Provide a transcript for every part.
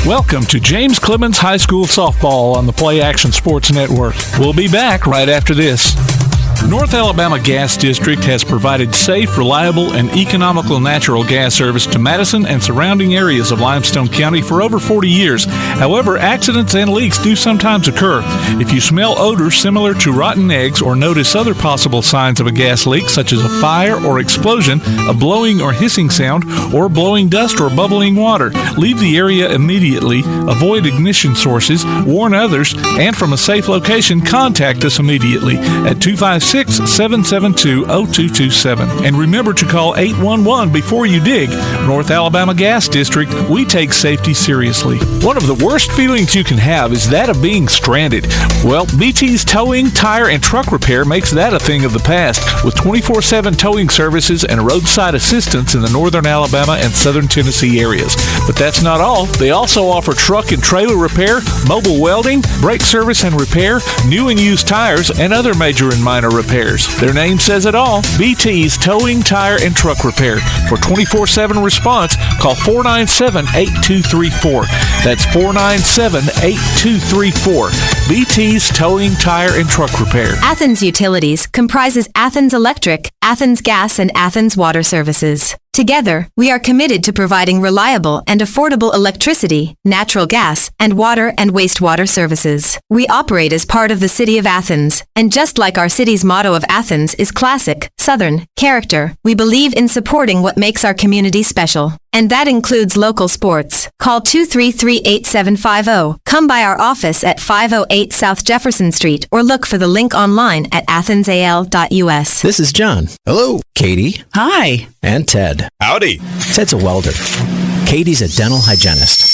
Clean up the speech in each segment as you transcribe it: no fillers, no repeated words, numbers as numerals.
Welcome to James Clemens High School Softball on the Play Action Sports Network. We'll be back right after this. North Alabama Gas District has provided safe, reliable, and economical natural gas service to Madison and surrounding areas of Limestone County for over 40 years. However, accidents and leaks do sometimes occur. If you smell odors similar to rotten eggs or notice other possible signs of a gas leak, such as a fire or explosion, a blowing or hissing sound, or blowing dust or bubbling water, leave the area immediately, avoid ignition sources, warn others, and from a safe location, contact us immediately at 256-772-0227. And remember to call 811 before you dig. North Alabama Gas District, we take safety seriously. One of the worst feelings you can have is that of being stranded. Well, BT's Towing, Tire, and Truck Repair makes that a thing of the past, with 24/7 towing services and roadside assistance in the northern Alabama and southern Tennessee areas. But that's not all. They also offer truck and trailer repair, mobile welding, brake service and repair, new and used tires, and other major and minor repairs. Their name says it all. BT's Towing, Tire, and Truck Repair. For 24/7 response, call 497-8234. That's 497-8234. BT's Towing, Tire, and Truck Repair. Athens Utilities comprises Athens Electric, Athens Gas, and Athens Water Services. Together, we are committed to providing reliable and affordable electricity, natural gas, and water and wastewater services. We operate as part of the City of Athens, and just like our city's motto of Athens is classic, Southern, character, we believe in supporting what makes our community special. And that includes local sports. Call 233-8750. Come by our office at 508 South Jefferson Street or look for the link online at athensal.us. This is John. Hello. Katie. Hi. And Ted. Howdy. Ted's a welder. Katie's a dental hygienist.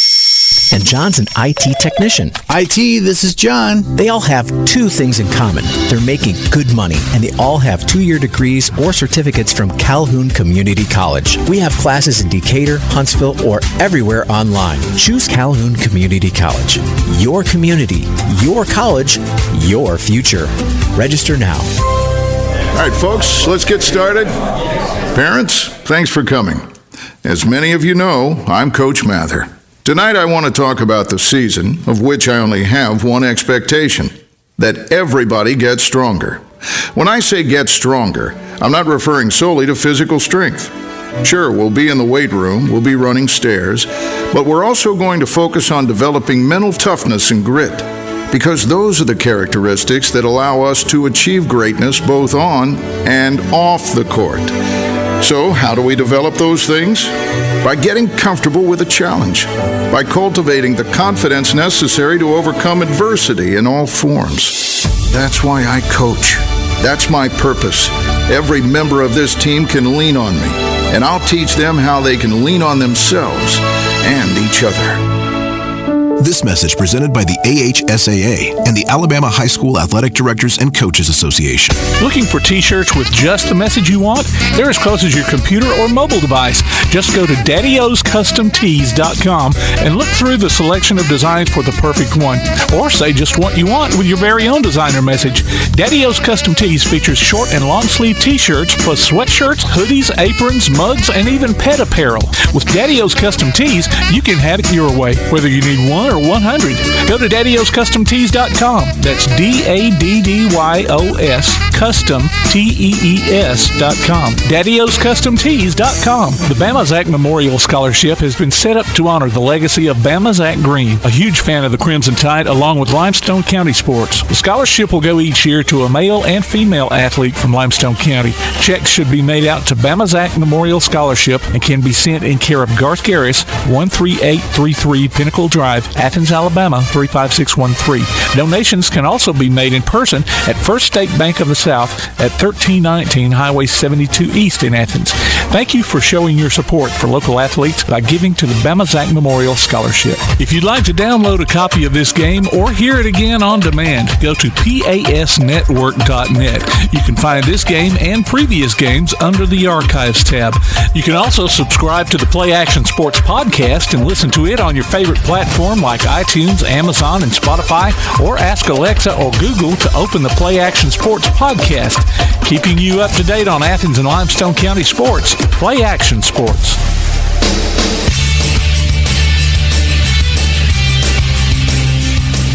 And John's an IT technician. IT, this is John. They all have two things in common. They're making good money, and they all have 2-year degrees or certificates from Calhoun Community College. We have classes in Decatur, Huntsville, or everywhere online. Choose Calhoun Community College. Your community, your college, your future. Register now. All right, folks, let's get started. Parents, thanks for coming. As many of you know, I'm Coach Mather. Tonight I want to talk about the season, of which I only have one expectation, that everybody gets stronger. When I say get stronger, I'm not referring solely to physical strength. Sure, we'll be in the weight room, we'll be running stairs, but we're also going to focus on developing mental toughness and grit, because those are the characteristics that allow us to achieve greatness both on and off the court. So, how do we develop those things? By getting comfortable with a challenge, by cultivating the confidence necessary to overcome adversity in all forms. That's why I coach. That's my purpose. Every member of this team can lean on me, and I'll teach them how they can lean on themselves and each other. This message presented by the AHSAA and the Alabama High School Athletic Directors and Coaches Association. Looking for t-shirts with just the message you want? They're as close as your computer or mobile device. Just go to daddyoscustomtees.com and look through the selection of designs for the perfect one. Or say just what you want with your very own designer message. Daddy O's Custom Tees features short and long sleeve t-shirts plus sweatshirts, hoodies, aprons, mugs, and even pet apparel. With Daddy O's Custom Tees, you can have it your way, whether you need one or 100. Go to daddyoscustomtees.com. That's DADDYOS Custom TEES.com. daddyoscustomtees.com. The Bama Zach Memorial Scholarship has been set up to honor the legacy of Bama Zach Green, a huge fan of the Crimson Tide along with Limestone County sports. The scholarship will go each year to a male and female athlete from Limestone County. Checks should be made out to Bama Zach Memorial Scholarship and can be sent in care of Garth Garris, 13833 Pinnacle Drive, Athens, Alabama, 35613. Donations can also be made in person at First State Bank of the South at 1319 Highway 72 East in Athens. Thank you for showing your support for local athletes by giving to the Bama Zach Memorial Scholarship. If you'd like to download a copy of this game or hear it again on demand, go to pasnetwork.net. You can find this game and previous games under the Archives tab. You can also subscribe to the Play Action Sports podcast and listen to it on your favorite platform like iTunes, Amazon, and Spotify, or ask Alexa or Google to open the Play Action Sports podcast, keeping you up to date on Athens and Limestone County sports. Play Action Sports.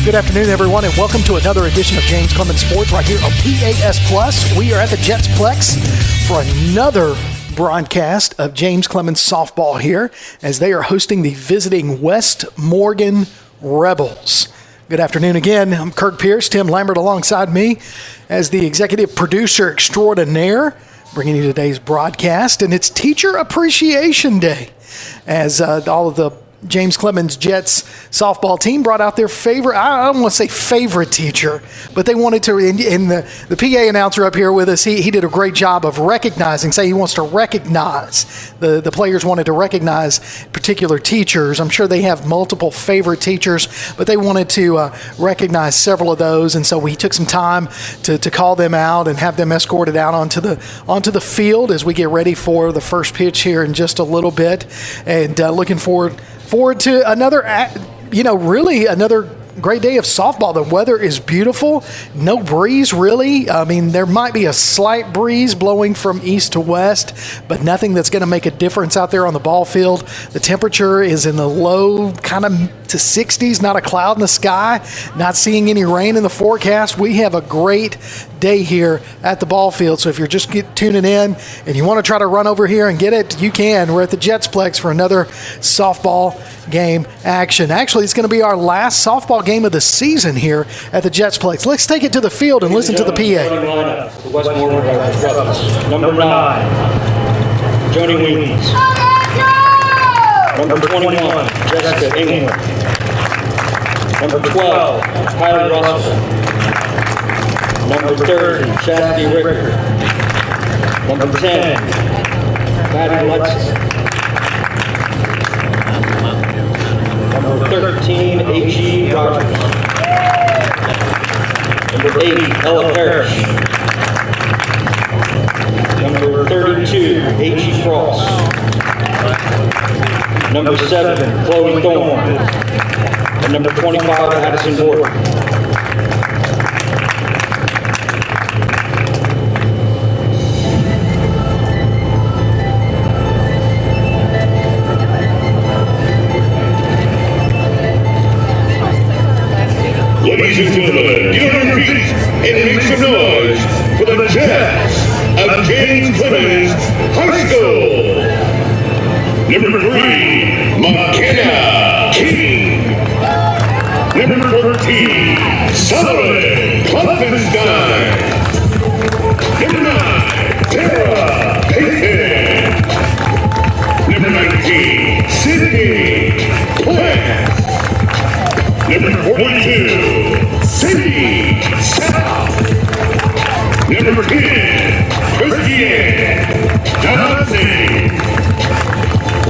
Good afternoon, everyone, and welcome to another edition of James Clemens Sports right here on PAS Plus. We are at the Jetsplex for another broadcast of James Clemens softball here as they are hosting the visiting West Morgan Rebels. Good afternoon again. I'm Kirk Pierce, Tim Lambert alongside me as the executive producer extraordinaire, bringing you today's broadcast. And it's Teacher Appreciation Day as all of the James Clemens Jets softball team brought out their favorite, I don't want to say favorite teacher, but they wanted to, and the PA announcer up here with us, he did a great job of recognizing, say he wants to recognize, the players wanted to recognize particular teachers. I'm sure they have multiple favorite teachers, but they wanted to recognize several of those, and so we took some time to call them out and have them escorted out onto the field as we get ready for the first pitch here in just a little bit, and looking forward to another, really another great day of softball. The weather is beautiful. No breeze, really. I mean, there might be a slight breeze blowing from east to west, but nothing that's going to make a difference out there on the ball field. The temperature is in the low kind of to 60s, not a cloud in the sky, not seeing any rain in the forecast. We have a great day here at the ball field. So if you're just tuning in and you want to try to run over here and get it, you can. We're at the Jetsplex for another softball game action. Actually, it's going to be our last softball game of the season here at the Jetsplex. Let's take it to the field and listen to the PA. The West Morgan Rebels. Number 9, Joni Weems. Number 21, Jessica England. Number 12, Kylie Russell. Number 30, Chastity Ricker. Number 10, Patty Lexus. Number 13, H.E. Rogers. Number 8, Ella Parrish. Number 32, H.E. Frost. Number 7, Chloe Thorne. And number 25, Addison Ward. Ladies and gentlemen, get on your feet and make some noise for the Jets of James Clemens High School. Number 3, McKenna King. Number 14, Solomon Klopfenstein. Number 9, Tara Payton. Number 19, Sydney Clemens. Number 42, Cindy South. Number 10, Christian Johnson.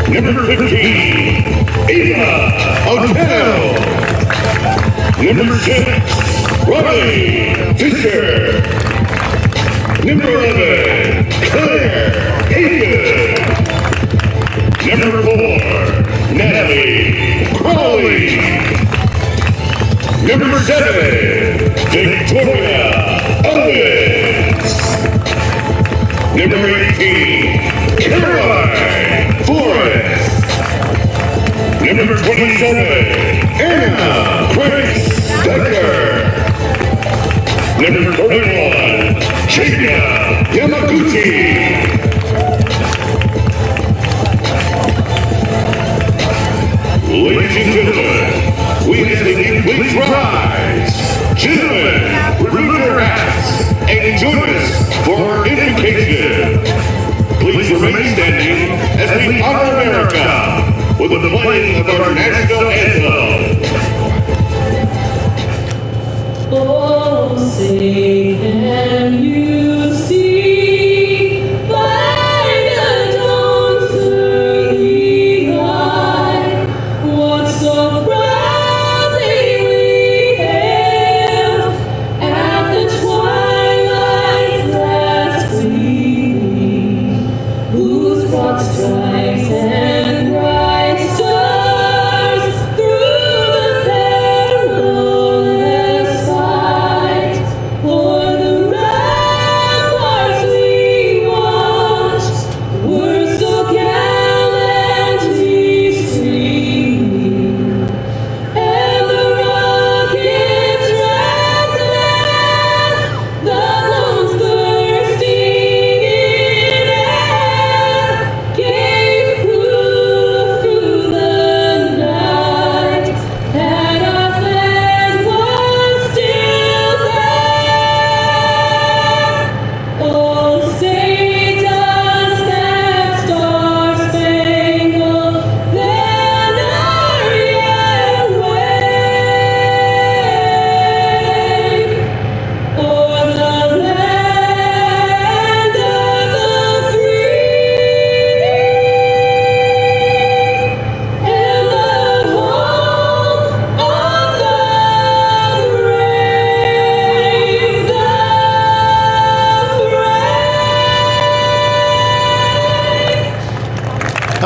Number 15, Eva Otero. Number 6, Riley Fisher. Number 11, Claire Hayden. Number 4, Natalie Crowley. Number 7, Victoria Owens. Number 18, Caroline Forrest. Number 27, Anna Grace Decker. Number 31, Shinya Yamaguchi. Ladies and gentlemen, we have the complete prize. Gentlemen, remove your hats and join us for our invocation. Please remain standing as we honor America with the playing of our national anthem. Oh, say can you see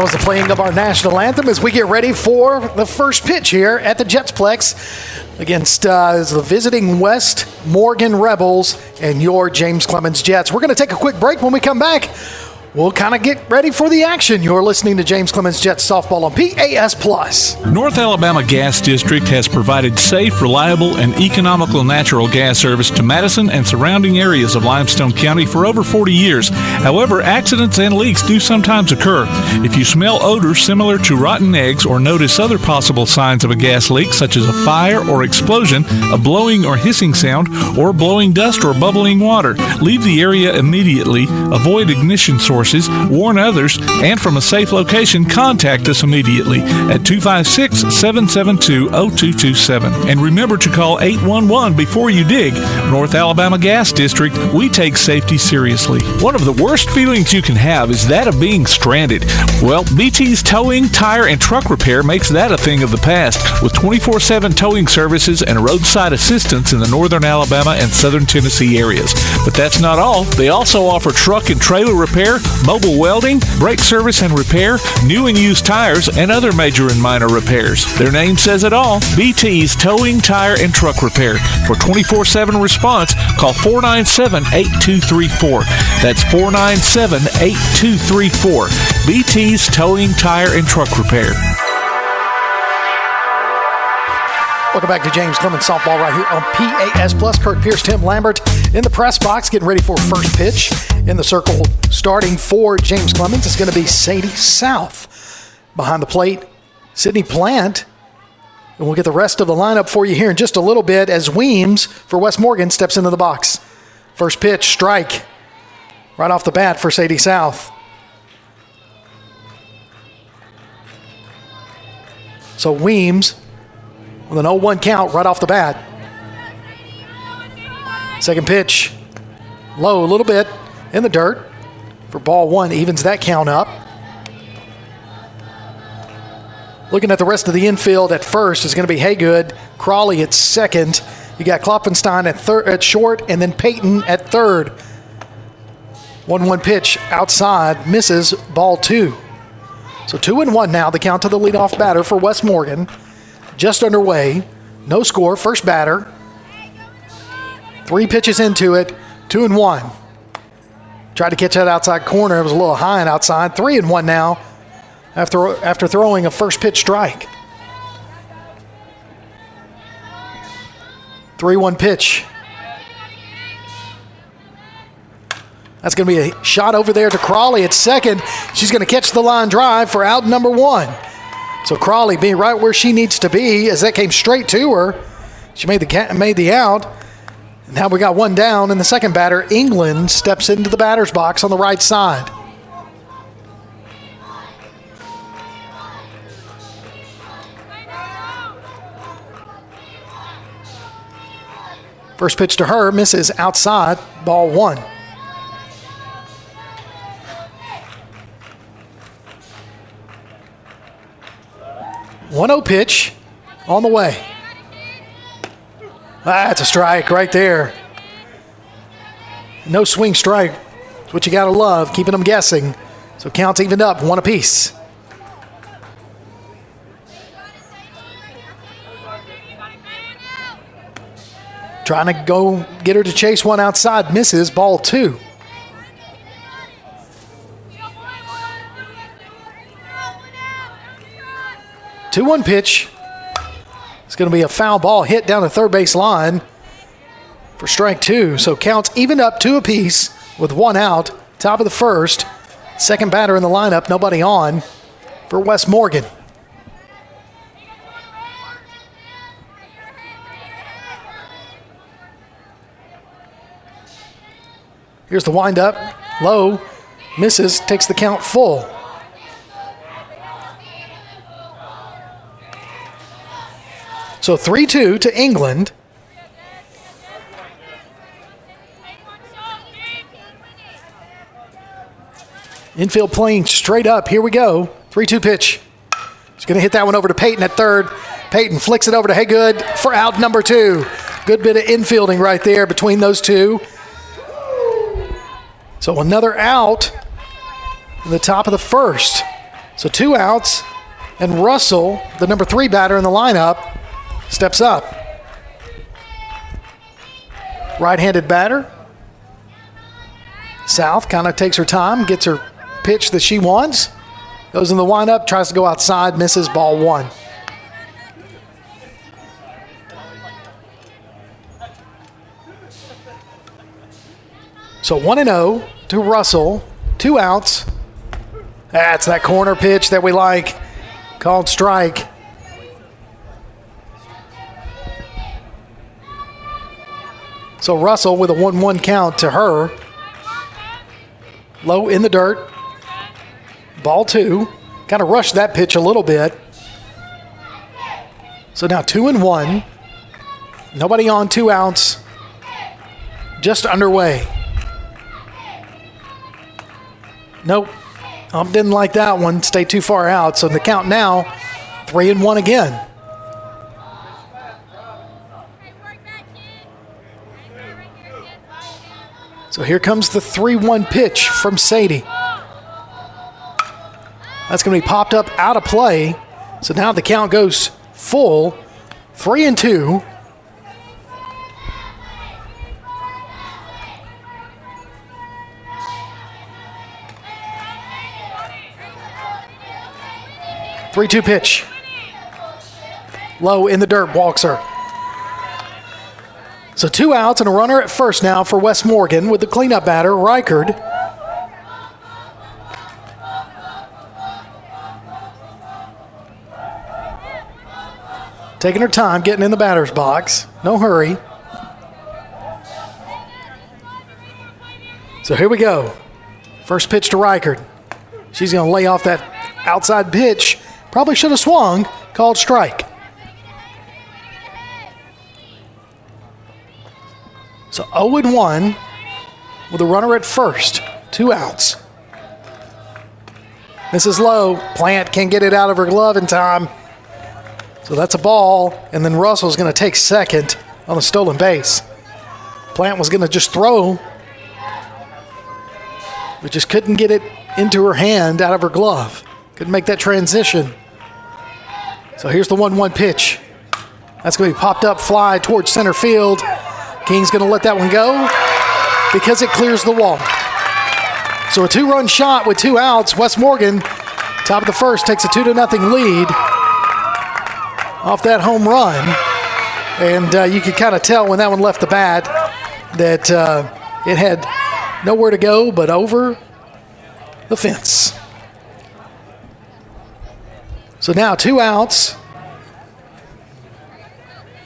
That was the playing of our national anthem as we get ready for the first pitch here at the Jetsplex against the visiting West Morgan Rebels and your James Clemens Jets. We're going to take a quick break. When we come back, we'll kind of get ready for the action. You're listening to James Clemens Jets Softball on PAS+. North Alabama Gas District has provided safe, reliable, and economical natural gas service to Madison and surrounding areas of Limestone County for over 40 years. However, accidents and leaks do sometimes occur. If you smell odors similar to rotten eggs or notice other possible signs of a gas leak, such as a fire or explosion, a blowing or hissing sound, or blowing dust or bubbling water, leave the area immediately. Avoid ignition sources. Warn others, and from a safe location, contact us immediately at 256-772-0227. And remember to call 811 before you dig. North Alabama Gas District, we take safety seriously. One of the worst feelings you can have is that of being stranded. Well, BT's Towing, Tire, and Truck Repair makes that a thing of the past, with 24/7 towing services and roadside assistance in the northern Alabama and southern Tennessee areas. But that's not all. They also offer truck and trailer repair, mobile welding, brake service and repair, new and used tires, and other major and minor repairs. Their name says it all. BT's Towing, Tire, and Truck Repair. For 24/7 response, call 497-8234. That's 497-8234. BT's Towing, Tire, and Truck Repair. Welcome back to James Clemens Softball right here on PAS+. Kurt Pierce, Tim Lambert in the press box getting ready for first pitch. In the circle starting for James Clemens, it's going to be Sadie South. Behind the plate, Sydney Plant. And we'll get the rest of the lineup for you here in just a little bit as Weems for West Morgan steps into the box. First pitch, strike. Right off the bat for Sadie South. So Weems with an 0-1 count right off the bat. Second pitch, low a little bit in the dirt for ball one, evens that count up. Looking at the rest of the infield at first is going to be Haygood, Crawley at second. You got Klopfenstein at short, and then Peyton at third. 1-1 pitch outside, misses, ball two. So 2-1 now, the count to the leadoff batter for West Morgan. Just underway, no score, first batter. 3 pitches into it, 2-1. Tried to catch that outside corner, it was a little high and outside. 3-1 now after throwing a first pitch strike. 3-1 pitch. That's going to be a shot over there to Crawley at second. She's going to catch the line drive for out number one. So Crawley being right where she needs to be as that came straight to her. She made the out. And now we got one down, and the second batter, England, steps into the batter's box on the right side. First pitch to her, misses outside, ball one. One-0 pitch on the way. That's a strike right there. No swing strike. It's what you got to love, keeping them guessing. So counts evened up, one apiece. Trying to go get her to chase one outside, misses, ball two. Two-one pitch. It's going to be a foul ball hit down the third base line for strike two. So counts evened up, two apiece with one out. Top of the first. Second batter in the lineup, nobody on for West Morgan. Here's the windup. Low. Misses. Takes the count full. So 3-2 to England. Infield playing straight up. Here we go. 3-2 pitch. He's going to hit that one over to Peyton at third. Peyton flicks it over to Haygood for out number two. Good bit of infielding right there between those two. So another out in the top of the first. So 2 outs, and Russell, the number 3 batter in the lineup, steps up. Right-handed batter. South kind of takes her time, gets her pitch that she wants. Goes in the windup, tries to go outside, misses, ball 1. So 1-0 to Russell, 2 outs. That's that corner pitch that we like, called strike. So Russell with a 1-1 count to her. Low in the dirt. Ball 2. Kind of rushed that pitch a little bit. So now 2-1. Nobody on, 2 outs. Just underway. Nope. Didn't like that one. Stayed too far out. So the count now, 3-1 again. So here comes the 3-1 pitch from Sadie. That's going to be popped up out of play. So now the count goes full, 3-2. Three-two pitch. Low in the dirt, walks her. So 2 outs and a runner at first now for West Morgan with the cleanup batter, Reichard. Taking her time, getting in the batter's box. No hurry. So here we go. First pitch to Reichard. She's going to lay off that outside pitch. Probably should have swung. Called strike. So 0-1 with a runner at first. 2 outs. Misses low. Plant can't get it out of her glove in time. So that's a ball. And then Russell's going to take second on a stolen base. Plant was going to just throw, but just couldn't get it into her hand out of her glove. Couldn't make that transition. So here's the 1-1 pitch. That's going to be popped up fly towards center field. King's going to let that one go because it clears the wall. So a 2-run shot with 2 outs. West Morgan, top of the first, takes a 2-0 lead off that home run. And you could kind of tell when that one left the bat that it had nowhere to go but over the fence. So now 2 outs.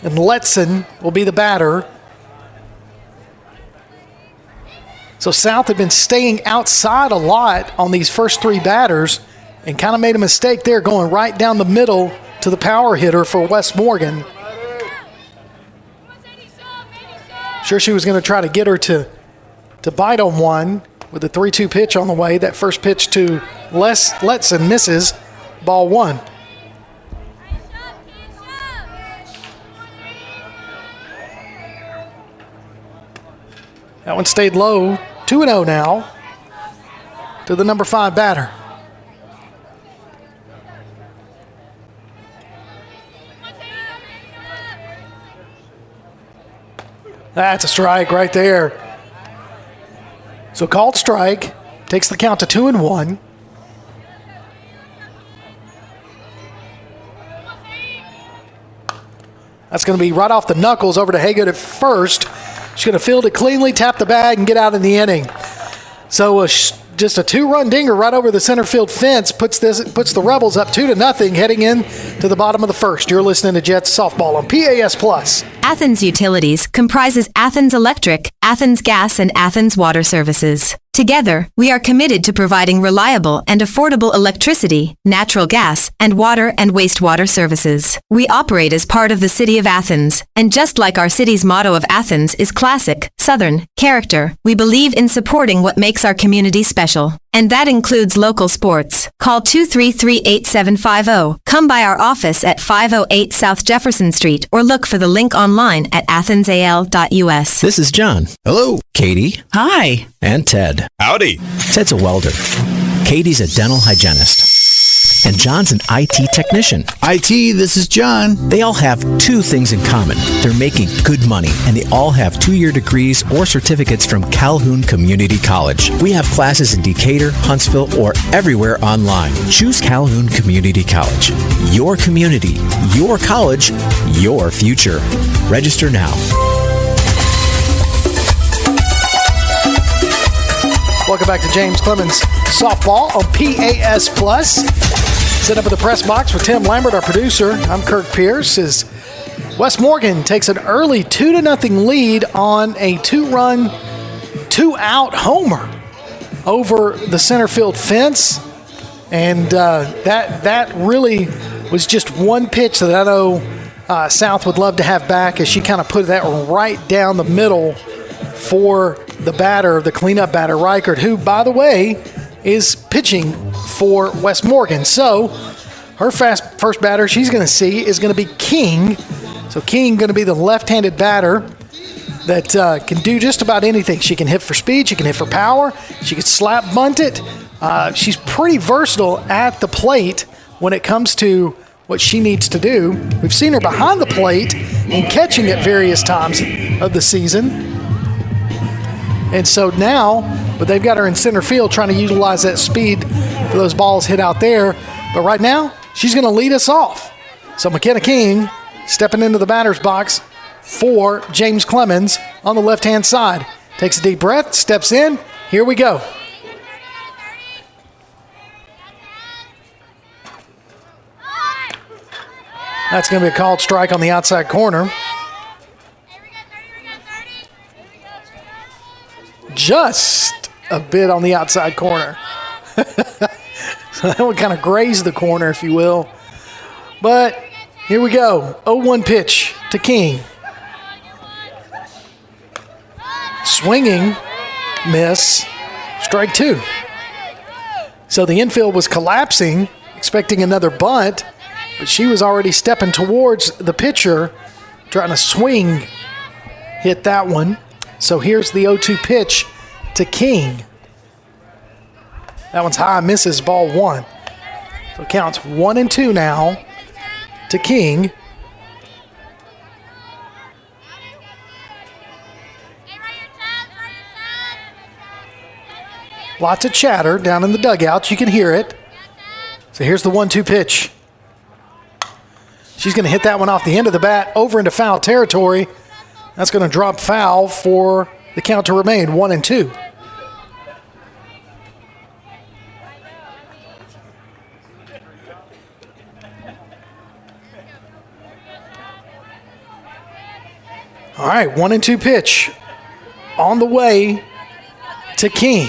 And Letson will be the batter. So South had been staying outside a lot on these first 3 batters and kind of made a mistake there going right down the middle to the power hitter for West Morgan. Sure, she was going to try to get her to bite on one with the 3-2 pitch on the way. That first pitch to Letson misses, ball 1. That one stayed low. 2-0 now to the number 5 batter. That's a strike right there. So called strike, takes the count to 2-1. That's going to be right off the knuckles over to Haygood at first. She's going to field it cleanly, tap the bag, and get out in the inning. So just a 2-run dinger right over the center field fence puts the Rebels up 2-0 heading in to the bottom of the first. You're listening to Jets Softball on PAS Plus. Athens Utilities comprises Athens Electric, Athens Gas, and Athens Water Services. Together, we are committed to providing reliable and affordable electricity, natural gas, and water and wastewater services. We operate as part of the City of Athens, and just like our city's motto of Athens is classic, Southern, character, we believe in supporting what makes our community special. And that includes local sports. Call 233-8750. Come by our office at 508 South Jefferson Street or look for the link online at athensal.us. This is John. Hello. Katie. Hi. And Ted. Howdy. Ted's a welder. Katie's a dental hygienist. and John's an IT technician. IT, this is John. They all have two things in common. They're making good money, and they all have 2-year degrees or certificates from Calhoun Community College. We have classes in Decatur, Huntsville, or everywhere online. Choose Calhoun Community College. Your community, your college, your future. Register now. Welcome back to James Clemens Softball on PAS Plus. Set up at the press box with Tim Lambert, our producer. I'm Kirk Pierce. As West Morgan takes an early 2-0 lead on a 2-run, 2-out homer over the center field fence. And that really was just one pitch that I know South would love to have back, as she kind of put that right down the middle for the batter, the cleanup batter, Reichert, who, by the way, is pitching for West Morgan. So her first batter she's going to see is going to be King. So King going to be the left-handed batter that can do just about anything. She can hit for speed. She can hit for power. She can slap bunt it. She's pretty versatile at the plate when it comes to what she needs to do. We've seen her behind the plate and catching at various times of the season. And so now, but they've got her in center field trying to utilize that speed for those balls hit out there. But right now, she's going to lead us off. So McKenna King stepping into the batter's box for James Clemens on the left-hand side. Takes a deep breath, steps in. Here we go. That's going to be a called strike on the outside corner. Just a bit on the outside corner. So that one kind of grazed the corner, if you will. But here we go. 0-1 pitch to King. Swinging, miss, strike two. So the infield was collapsing, expecting another bunt, but she was already stepping towards the pitcher, trying to swing, hit that one. So here's the 0-2 pitch to King. That one's high, misses, ball one. So it counts 1-2 now to King. Lots of chatter down in the dugouts. You can hear it. So here's the 1-2 pitch. She's going to hit that one off the end of the bat over into foul territory. That's going to drop foul for the count to remain 1-2. All right, 1-2 pitch on the way to King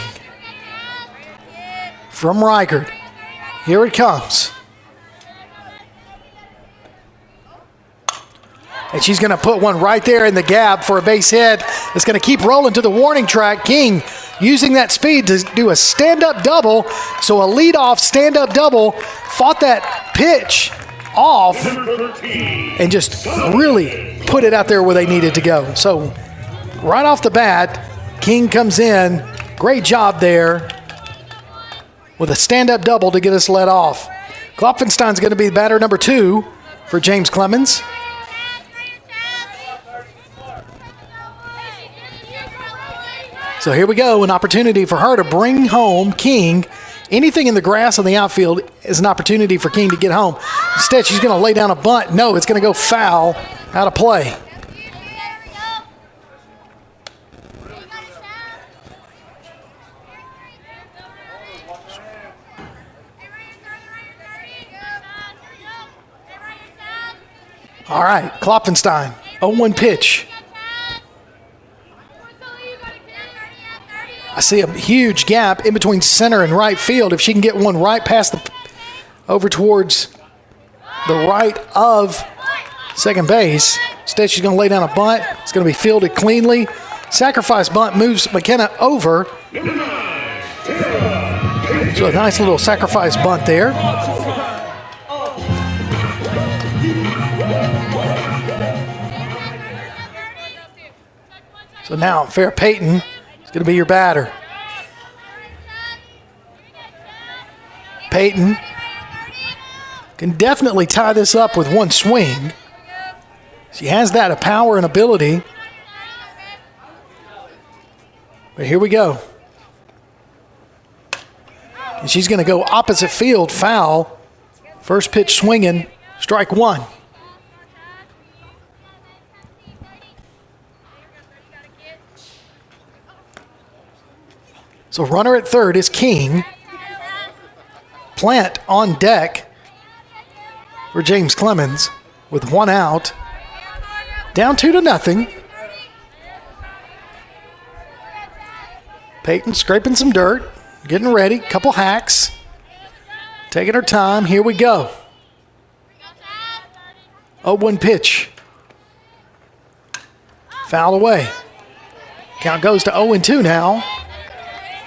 from Reichert. Here it comes. And she's going to put one right there in the gap for a base hit. It's going to keep rolling to the warning track. King using that speed to do a stand-up double. So a leadoff stand-up double, fought that pitch off and just really put it out there where they needed to go. So right off the bat, King comes in. Great job there with a stand-up double to get us let off. Klopfenstein's going to be batter number 2 for James Clemens. So here we go, an opportunity for her to bring home King. Anything in the grass on the outfield is an opportunity for King to get home. Instead, she's going to lay down a bunt. No, it's going to go foul, out of play. All right, Klopfenstein, 0-1 pitch. I see a huge gap in between center and right field. If she can get one right past over towards the right of second base, instead she's going to lay down a bunt. It's going to be fielded cleanly. Sacrifice bunt moves McKenna over. So a nice little sacrifice bunt there. So now Fair Payton is going to be your batter. Payton can definitely tie this up with one swing. She has that of power and ability. But here we go. And she's going to go opposite field, foul. First pitch swinging, strike one. So runner at third is King. Plant on deck for James Clemens with one out. Down 2-0. Peyton scraping some dirt, getting ready, couple hacks, taking her time. Here we go. 0-1 pitch. Foul away. Count goes to 0-2 now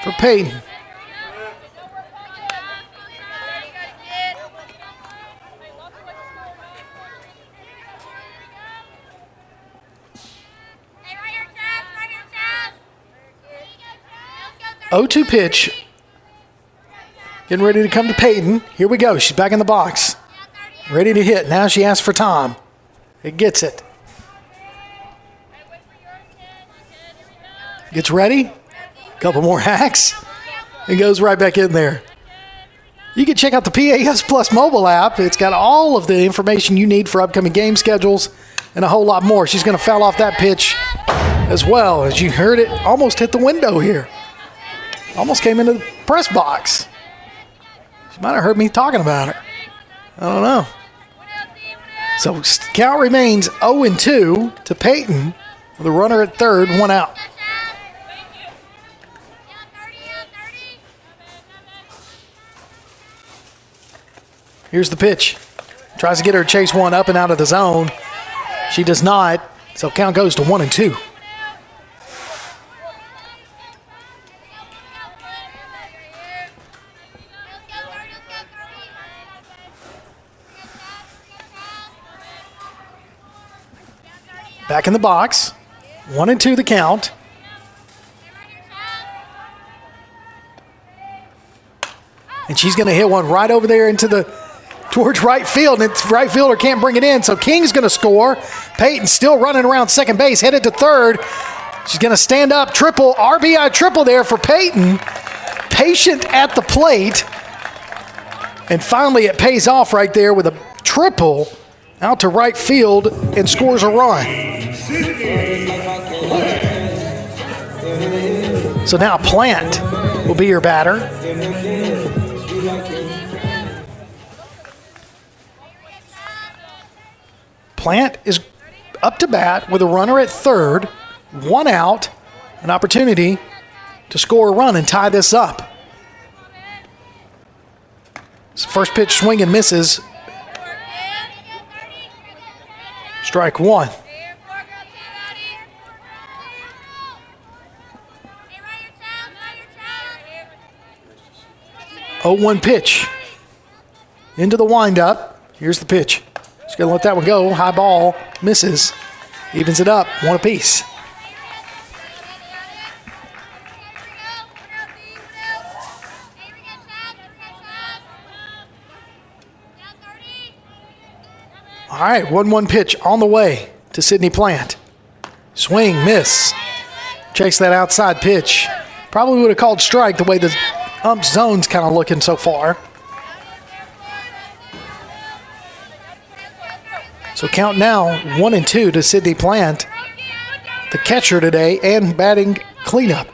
for Peyton. O2 pitch. Getting ready to come to Peyton. Here we go. She's back in the box. Ready to hit. Now she asks for time. It gets it. Gets ready. Couple more hacks. And goes right back in there. You can check out the PAS Plus mobile app. It's got all of the information you need for upcoming game schedules and a whole lot more. She's going to foul off that pitch as well. As you heard it, almost hit the window here. Almost came into the press box. She might have heard me talking about her. I don't know. So count remains 0-2 to Peyton with a runner at third, one out. Here's the pitch. Tries to get her to chase one up and out of the zone. She does not. So count goes to 1-2. Back in the box. 1-2 the count. And she's going to hit one right over there towards right field. And it's right fielder can't bring it in. So King's going to score. Peyton still running around second base, headed to third. She's going to stand up, triple, RBI triple there for Peyton. Patient at the plate. And finally it pays off right there with a triple out to right field and scores a run. So now Plant will be your batter. Plant is up to bat with a runner at third, one out, an opportunity to score a run and tie this up. First pitch swing and misses. Strike one. Oh, 1 pitch. Into the windup. Here's the pitch. She's going to let that one go. High ball. Misses. Evens it up. One apiece. All right, 1-1 pitch on the way to Sydney Plant. Swing, miss. Chase that outside pitch. Probably would have called strike the way the ump zone's kind of looking so far. So count now 1-2 to Sydney Plant, the catcher today, and batting cleanup.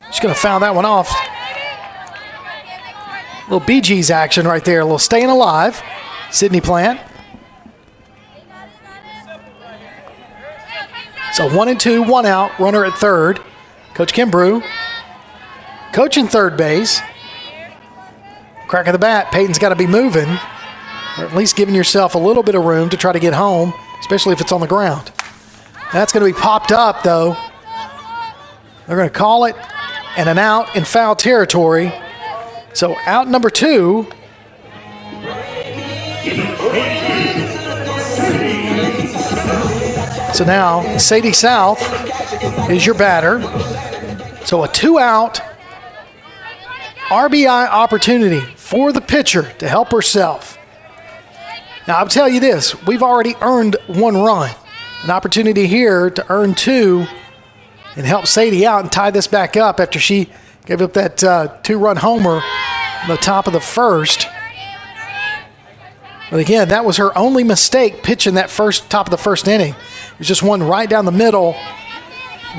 She's going to foul that one off. A little Bee Gees action right there, a little staying alive. Sydney Plant. So 1-2, one out, runner at third. Coach Kimbrew coaching third base. Crack of the bat, Peyton's got to be moving, or at least giving yourself a little bit of room to try to get home, especially if it's on the ground. That's going to be popped up, though. They're going to call it and an out in foul territory. So out number 2. So now Sadie South is your batter. So a 2-out RBI opportunity for the pitcher to help herself. Now, I'll tell you this. We've already earned 1 run. An opportunity here to earn 2 and help Sadie out and tie this back up after she gave up that 2-run homer in the top of the first. But again, that was her only mistake pitching that top of the first inning. It was just one right down the middle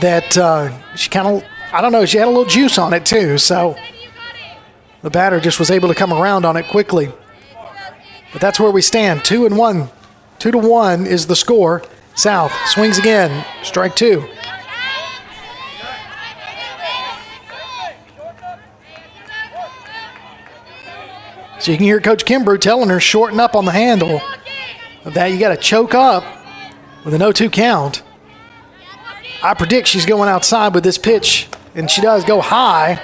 that she kind of, I don't know, she had a little juice on it too. So the batter just was able to come around on it quickly. But that's where we stand, 2-1. 2-1 is the score. South swings again, strike 2. So you can hear Coach Kimbrough telling her, shorten up on the handle of that. You got to choke up with an 0-2 count. I predict she's going outside with this pitch, and she does go high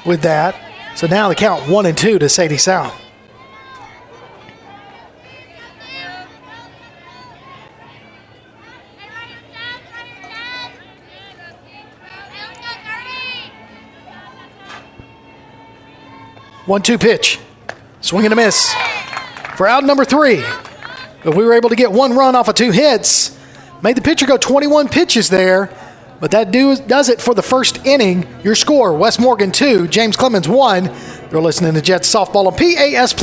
with that. So now the count 1-2 to Sadie South. One-two pitch. Swing and a miss for out number 3. But we were able to get 1 run off of 2 hits. Made the pitcher go 21 pitches there. But that does it for the first inning. Your score, West Morgan 2, James Clemens 1. You're listening to Jets Softball on PAS+.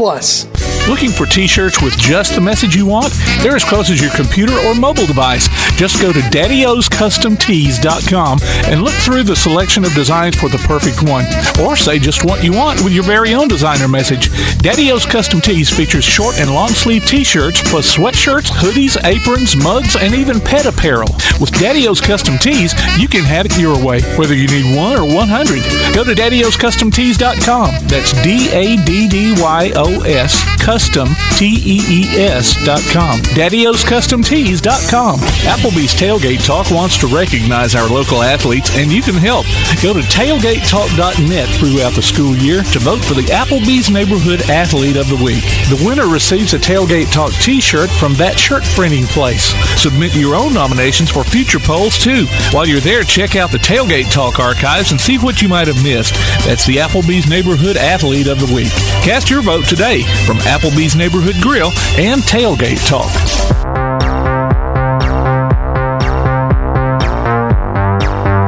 Looking for t-shirts with just the message you want? They're as close as your computer or mobile device. Just go to daddyoscustomtees.com and look through the selection of designs for the perfect one. Or say just what you want with your very own designer message. Daddy O's Custom Tees features short and long sleeve t-shirts plus sweatshirts, hoodies, aprons, mugs, and even pet apparel. With Daddy O's Custom Tees, you can have it your way, whether you need 1 or 100. Go to daddyoscustomtees.com. That's DADDYOS CustomTees.com. DaddyOsCustomTees.com. Applebee's Tailgate Talk wants to recognize our local athletes, and you can help. Go to tailgatetalk.net throughout the school year to vote for the Applebee's Neighborhood Athlete of the Week. The winner receives a Tailgate Talk t-shirt from that shirt printing place. Submit your own nominations for future polls, too. While you're there, check out the Tailgate Talk archives and see what you might have missed. That's the Applebee's Neighborhood Athlete of the Week. Cast your vote today from Applebee's Neighborhood Grill and Tailgate Talk.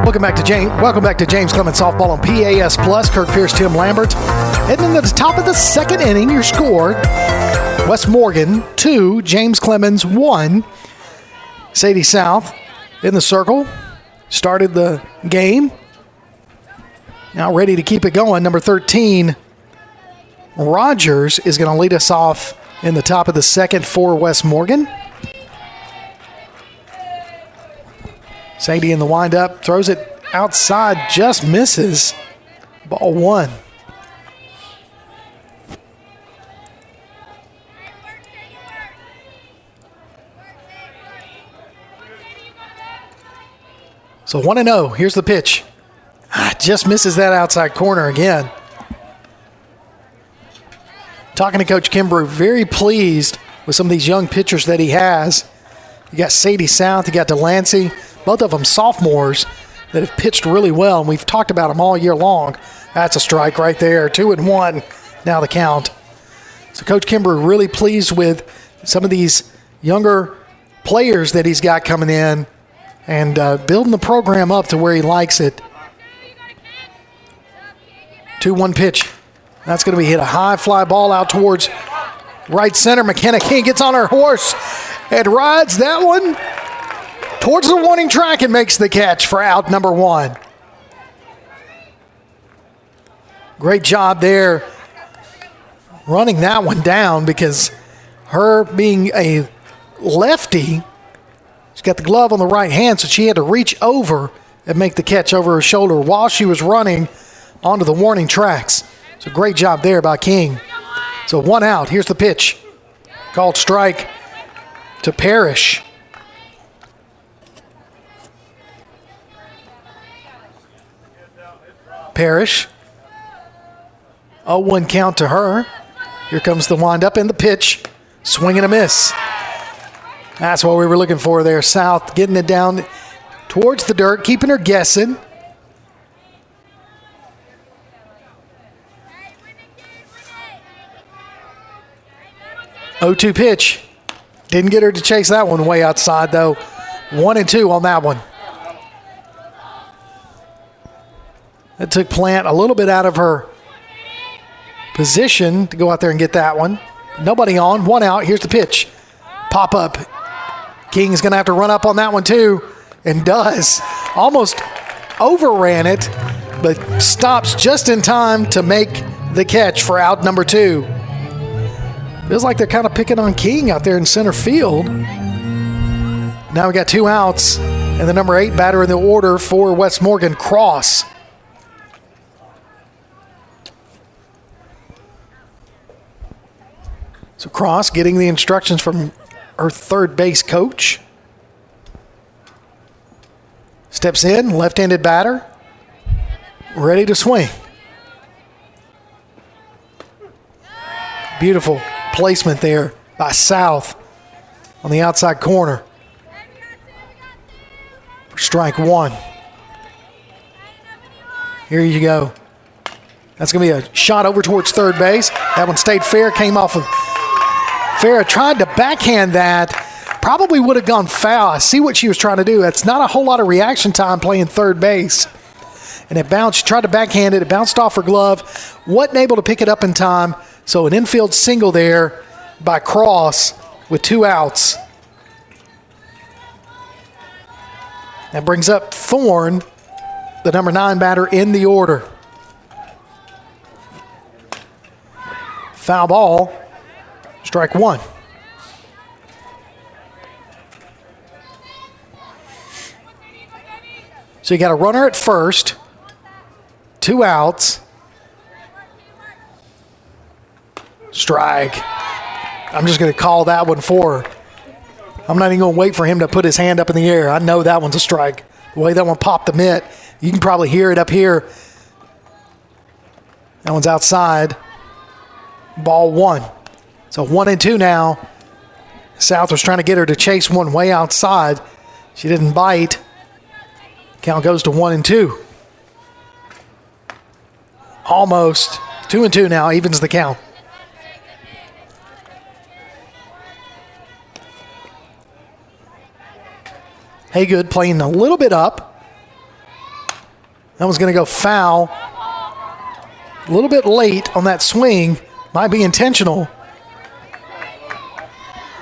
Welcome back to James Clemens Softball on PAS+. Kirk Pierce, Tim Lambert. Heading into the top of the second inning, your score, West Morgan 2, James Clemens 1. Sadie South in the circle. Started the game. Now ready to keep it going. Number 13, Rogers, is going to lead us off in the top of the second for West Morgan. Sadie in the windup, throws it outside, just misses. Ball 1. So 1-0. Here's the pitch. Just misses that outside corner again. Talking to Coach Kimbrough, very pleased with some of these young pitchers that he has. You got Sadie South, you got Delancey, both of them sophomores that have pitched really well, and we've talked about them all year long. That's a strike right there, 2-1, now the count. So Coach Kimbrough really pleased with some of these younger players that he's got coming in and building the program up to where he likes it. 2-1 pitch. That's going to be hit a high fly ball out towards right center. McKenna King gets on her horse and rides that one towards the warning track and makes the catch for out number 1. Great job there running that one down, because her being a lefty, she's got the glove on the right hand, so she had to reach over and make the catch over her shoulder while she was running onto the warning tracks. So great job there by King. So 1 out. Here's the pitch. Called strike to Parrish. Parrish. 0-1 count to her. Here comes the windup and the pitch. Swing and a miss. That's what we were looking for there. South getting it down towards the dirt, keeping her guessing. 0-2 pitch. Didn't get her to chase that one way outside, though. 1-2 on that one. That took Plant a little bit out of her position to go out there and get that one. Nobody on, 1 out. Here's the pitch. Pop up. King's going to have to run up on that one too, and does. Almost overran it, but stops just in time to make the catch for out number 2. Feels like they're kind of picking on King out there in center field. Now we got 2 outs, and the number 8 batter in the order for West Morgan, Cross. So Cross getting the instructions from her third base coach. Steps in, left-handed batter, ready to swing. Beautiful placement there by South on the outside corner. For strike 1. Here you go. That's going to be a shot over towards third base. That one stayed fair, came off of Farrah. Tried to backhand that. Probably would have gone foul. I see what she was trying to do. That's not a whole lot of reaction time playing third base. And it bounced. She tried to backhand it. It bounced off her glove. Wasn't able to pick it up in time. So an infield single there by Cross with 2 outs. That brings up Thorne, the number 9 batter in the order. Foul ball. Strike 1. So you got a runner at first, 2 outs. Strike. I'm just going to call that one for her. I'm not even going to wait for him to put his hand up in the air. I know that one's a strike. The way that one popped the mitt, you can probably hear it up here. That one's outside. Ball 1. So 1-2 now. South was trying to get her to chase one way outside. She didn't bite. Count goes to 1-2. Almost 2-2 now, evens the count. Haygood playing a little bit up. That one's going to go foul. A little bit late on that swing. Might be intentional.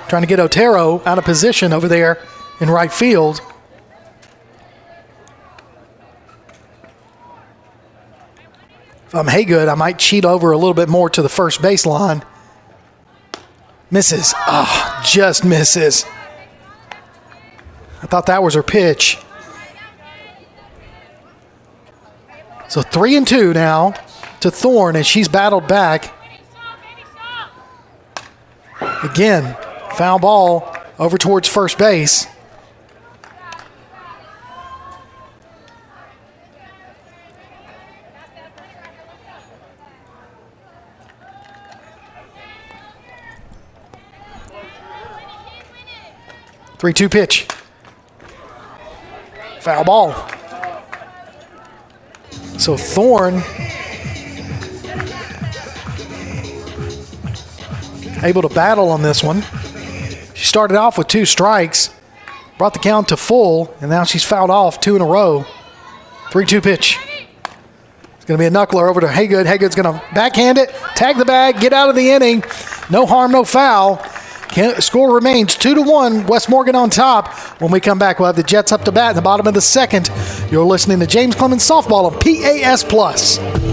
Trying to get Otero out of position over there in right field. If I'm Haygood, I might cheat over a little bit more to the first baseline. Misses. Just misses. I thought that was her pitch. So 3-2 now to Thorne, and she's battled back. Again, foul ball over towards first base. Three-two pitch. Foul ball. So Thorne able to battle on this one. She started off with 2 strikes, brought the count to full, and now she's fouled off 2 in a row. 3-2 pitch. It's going to be a knuckler over to Haygood. Haygood's going to backhand it, tag the bag, get out of the inning. No harm, no foul. Score remains 2-1. West Morgan on top. When we come back, we'll have the Jets up to bat in the bottom of the second. You're listening to James Clemens Softball on PAS+.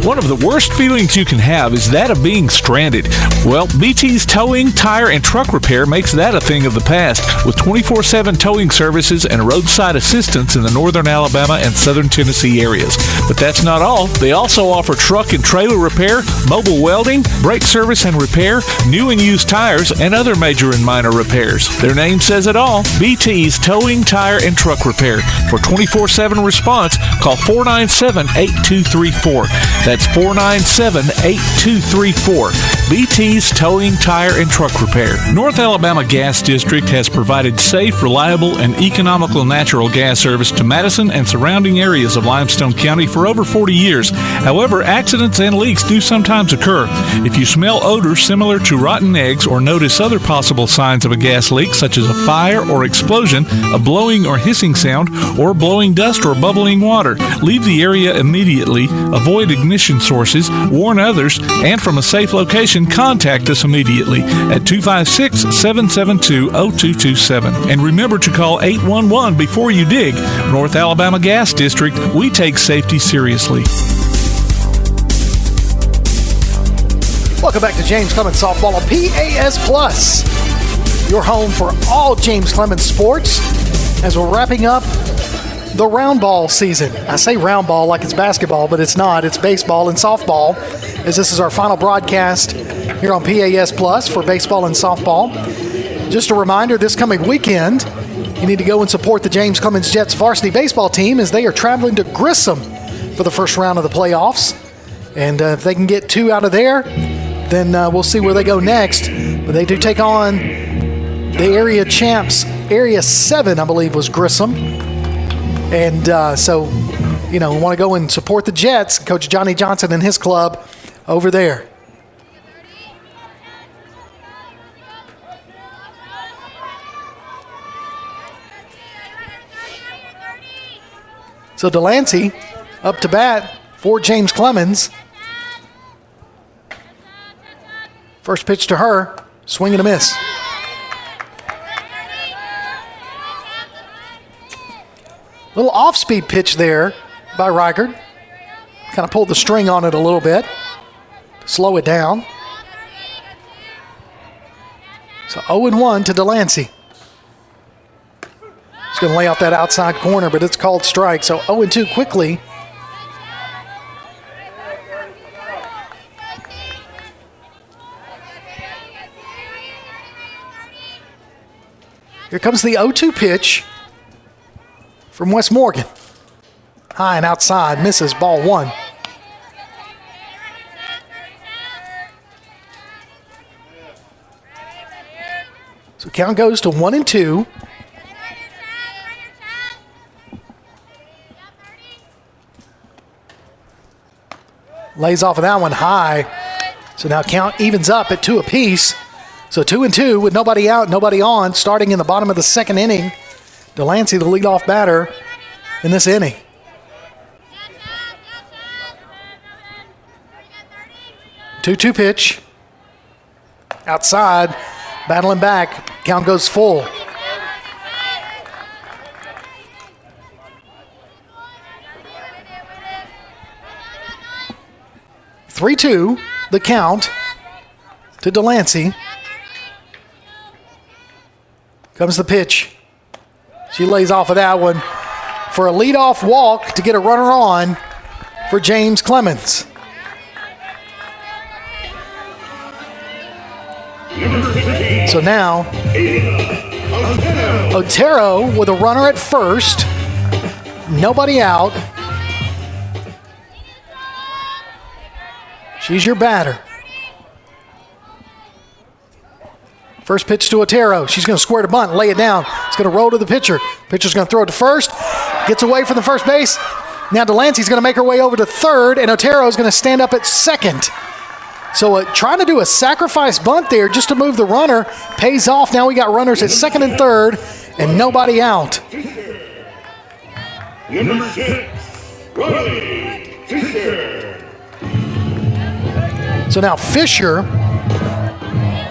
One of the worst feelings you can have is that of being stranded. Well, BT's Towing, Tire, and Truck Repair makes that a thing of the past with 24/7 towing services and roadside assistance in the northern Alabama and southern Tennessee areas. But that's not all. They also offer truck and trailer repair, mobile welding, brake service and repair, new and used tires, and other major and minor repairs. Their name says it all. BT's Towing, Tire, and Truck Repair. For 24/7 response, call 497-8234. That's 497-8234. BT's Towing, Tire, and Truck Repair. North Alabama Gas District has provided safe, reliable, and economical natural gas service to Madison and surrounding areas of Limestone County for over 40 years. However, accidents and leaks do sometimes occur. If you smell odors similar to rotten eggs or notice other possible signs of a gas leak, such as a fire or explosion, a blowing or hissing sound, or blowing dust or bubbling water, leave the area immediately, avoid ignition sources, warn others, and from a safe location, contact us immediately at 256-772-0227. And remember to call 811 before you dig. North Alabama Gas District, we take safety seriously. Welcome back to James Clemens Softball on PAS Plus, your home for all James Clemens sports, as we're wrapping up the round ball season. I say round ball like it's basketball, but it's not. It's baseball and softball, as this is our final broadcast here on PAS Plus for baseball and softball. Just a reminder, this coming weekend, you need to go and support the James Clemens Jets varsity baseball team as they are traveling to Grissom for the first round of the playoffs. And if they can get 2 out of there, then we'll see where they go next. But they do take on the area champs. Area 7, I believe, was Grissom. And so, we want to go and support the Jets, Coach Johnny Johnson and his club over there. So Delancey up to bat for James Clemens. First pitch to her, swing and a miss. Little off-speed pitch there by Reichard. Kind of pulled the string on it a little bit. Slow it down. So 0-1 to Delancey. He's going to lay off that outside corner, but it's called strike. So 0-2 quickly. Here comes the 0-2 pitch from Wes Morgan. High and outside, misses, ball 1. So count goes to 1-2. Lays off of that one high. So now count evens up at 2 apiece. So 2-2 with nobody out, nobody on, starting in the bottom of the second inning. Delancey, the leadoff batter in this inning. Two-two pitch. Outside, battling back. Count goes full. Three-two, the count to Delancey. Comes the pitch. She lays off of that one for a leadoff walk to get a runner on for James Clemens. So now, Otero with a runner at first. Nobody out. She's your batter. First pitch to Otero. She's going to square to bunt, lay it down. It's going to roll to the pitcher. Pitcher's going to throw it to first. Gets away from the first base. Now Delancey's going to make her way over to third, and Otero's going to stand up at second. So trying to do a sacrifice bunt there just to move the runner pays off. Now we got runners at second and third, and nobody out. Number 6, Riley Fisher. So now Fisher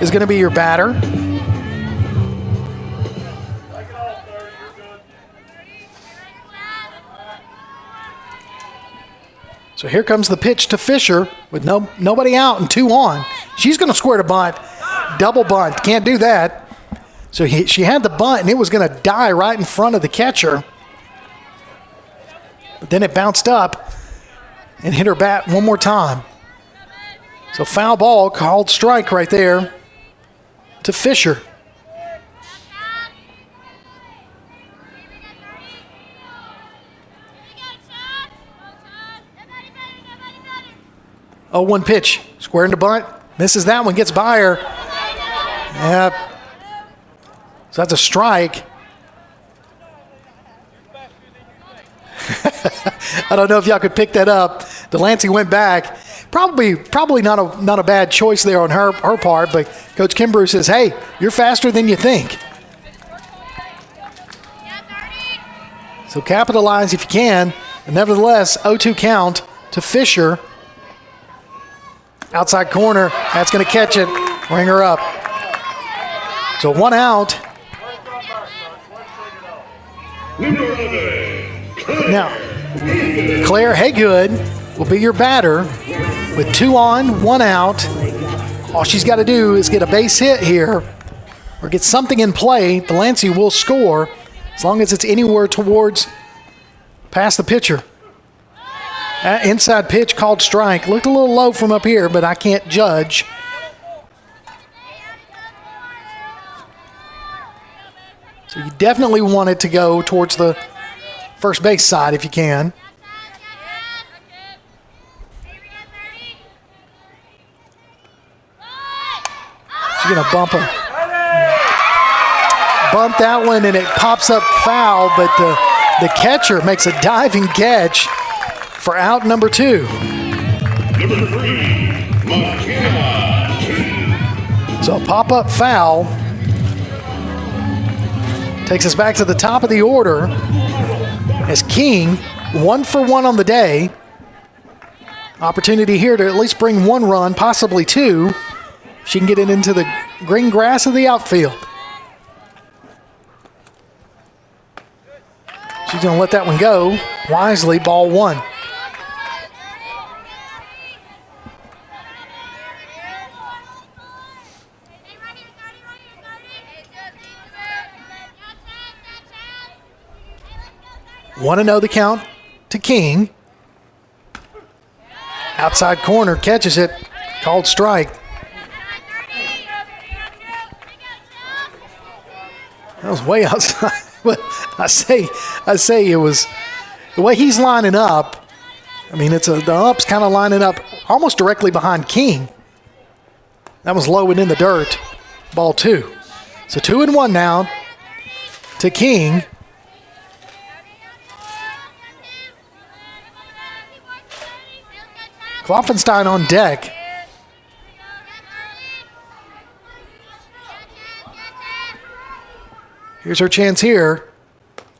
is going to be your batter. So here comes the pitch to Fisher with nobody out and 2 on. She's going to square to bunt, double bunt. Can't do that. So she had the bunt, and it was going to die right in front of the catcher. But then it bounced up and hit her bat one more time. So foul ball, called strike right there to Fisher. Oh, 1 pitch. Square into bunt. Misses that one, gets by her. Yep. So that's a strike. I don't know if y'all could pick that up. Delancey went back. Probably not a bad choice there on her part, but Coach Kimbrough says, hey, you're faster than you think. So capitalize if you can. But nevertheless, 0-2 count to Fisher. Outside corner, that's going to catch it, ring her up. So 1 out. Now, Claire Haygood will be your batter with 2 on, 1 out. All she's got to do is get a base hit here or get something in play. Delancey will score as long as it's anywhere towards past the pitcher. Inside pitch called strike. Looked a little low from up here, but I can't judge. So you definitely want it to go towards the first base side if you can. She's going to bump that one, and it pops up foul, but the catcher makes a diving catch for out number 2. Number 3, McKenna King. So a pop-up foul takes us back to the top of the order as King, 1 for 1 on the day. Opportunity here to at least bring 1 run, possibly 2. She can get it into the green grass of the outfield. She's going to let that one go wisely, ball 1. Want to know the count to King. Outside corner, catches it, called strike. That was way outside. But I say it was the way he's lining up. I mean, the up's kind of lining up almost directly behind King. That was low and in the dirt. Ball 2. So 2-1 now to King. Klopfenstein on deck. Here's her chance here.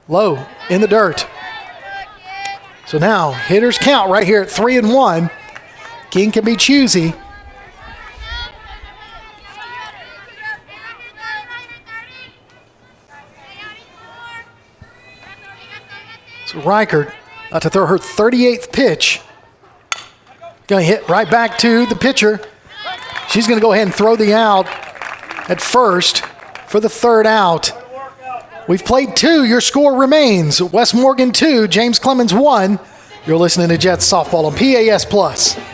Low in the dirt. So now hitters count right here at 3-1. King can be choosy. So Reichert about to throw her 38th pitch. Going to hit right back to the pitcher. She's going to go ahead and throw the out at first for the 3rd out. We've played 2. Your score remains West Morgan 2, James Clemens 1. You're listening to Jets Softball on PAS+.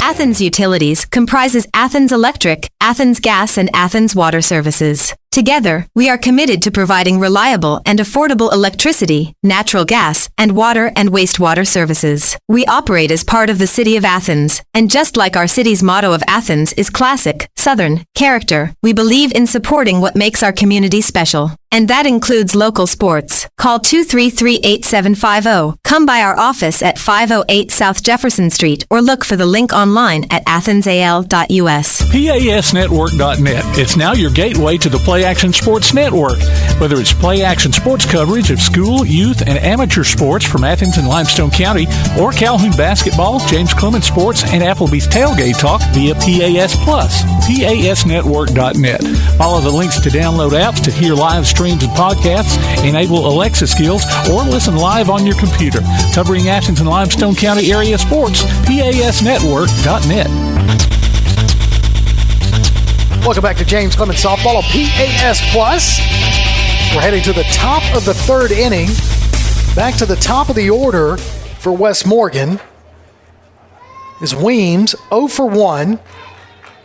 Athens Utilities comprises Athens Electric, Athens Gas, and Athens Water Services. Together, we are committed to providing reliable and affordable electricity, natural gas, and water and wastewater services. We operate as part of the City of Athens, and just like our city's motto of Athens is classic, Southern, character, we believe in supporting what makes our community special. And that includes local sports. Call 233-8750. Come by our office at 508 South Jefferson Street or look for the link online at athensal.us. PASnetwork.net. It's now your gateway to the Play Action Sports Network. Whether it's Play Action Sports coverage of school, youth, and amateur sports from Athens and Limestone County, or Calhoun basketball, James Clemens Sports, and Applebee's Tailgate Talk via PAS+. PASnetwork.net. Follow the links to download apps to hear live streams and podcasts, enable Alexa skills, or listen live on your computer. Covering Athens and Limestone County area sports, PASnetwork.net. Welcome back to James Clemens Softball on PAS+. We're heading to the top of the 3rd inning. Back to the top of the order for West Morgan is Weems, 0 for 1.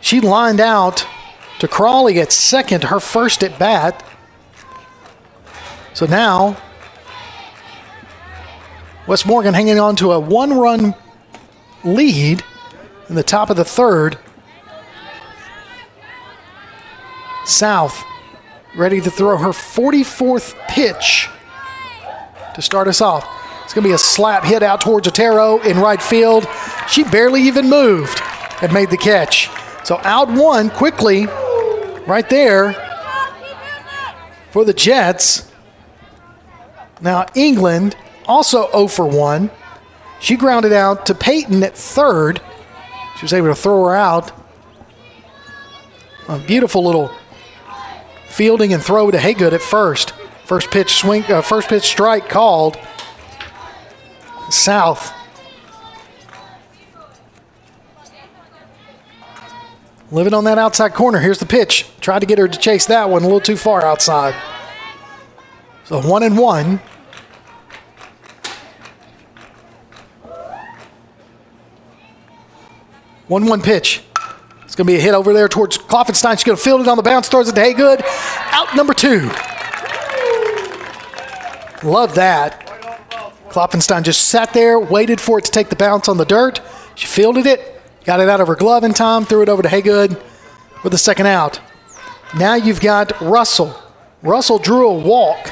She lined out to Crawley at second, her first at bat. So now, West Morgan hanging on to a 1-run lead in the top of the 3rd. South ready to throw her 44th pitch to start us off. It's going to be a slap hit out towards Otero in right field. She barely even moved and made the catch. So out one quickly right there for the Jets. Now England also 0 for 1. She grounded out to Peyton at third. She was able to throw her out. A beautiful little fielding and throw to Haygood at first. First pitch strike called. South. Living on that outside corner. Here's the pitch. Tried to get her to chase that one a little too far outside. So 1-1. One pitch. It's going to be a hit over there towards Kloffenstein. She's going to field it on the bounce, throws it to Haygood. Out number 2. Love that. Kloffenstein just sat there, waited for it to take the bounce on the dirt. She fielded it, got it out of her glove in time, threw it over to Haygood with the second out. Now you've got Russell. Russell drew a walk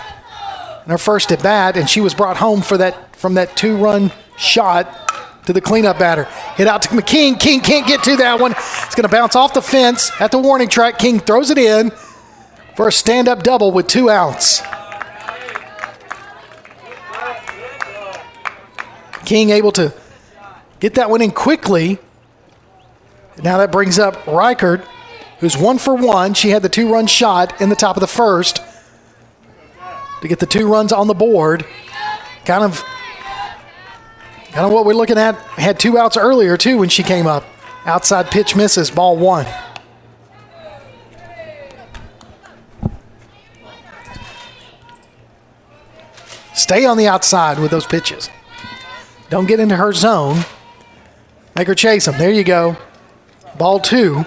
in her first at bat, and she was brought home from that 2-run shot to the cleanup batter. Hit out to McKean. King can't get to that one. It's going to bounce off the fence at the warning track. King throws it in for a stand-up double with 2 outs. King able to get that one in quickly. Now that brings up Reichert, who's 1 for 1. She had the 2-run shot in the top of the first to get the 2 runs on the board. Kind of what we're looking at. Had 2 outs earlier, too, when she came up. Outside pitch misses, ball 1. Stay on the outside with those pitches. Don't get into her zone. Make her chase them. There you go. Ball 2.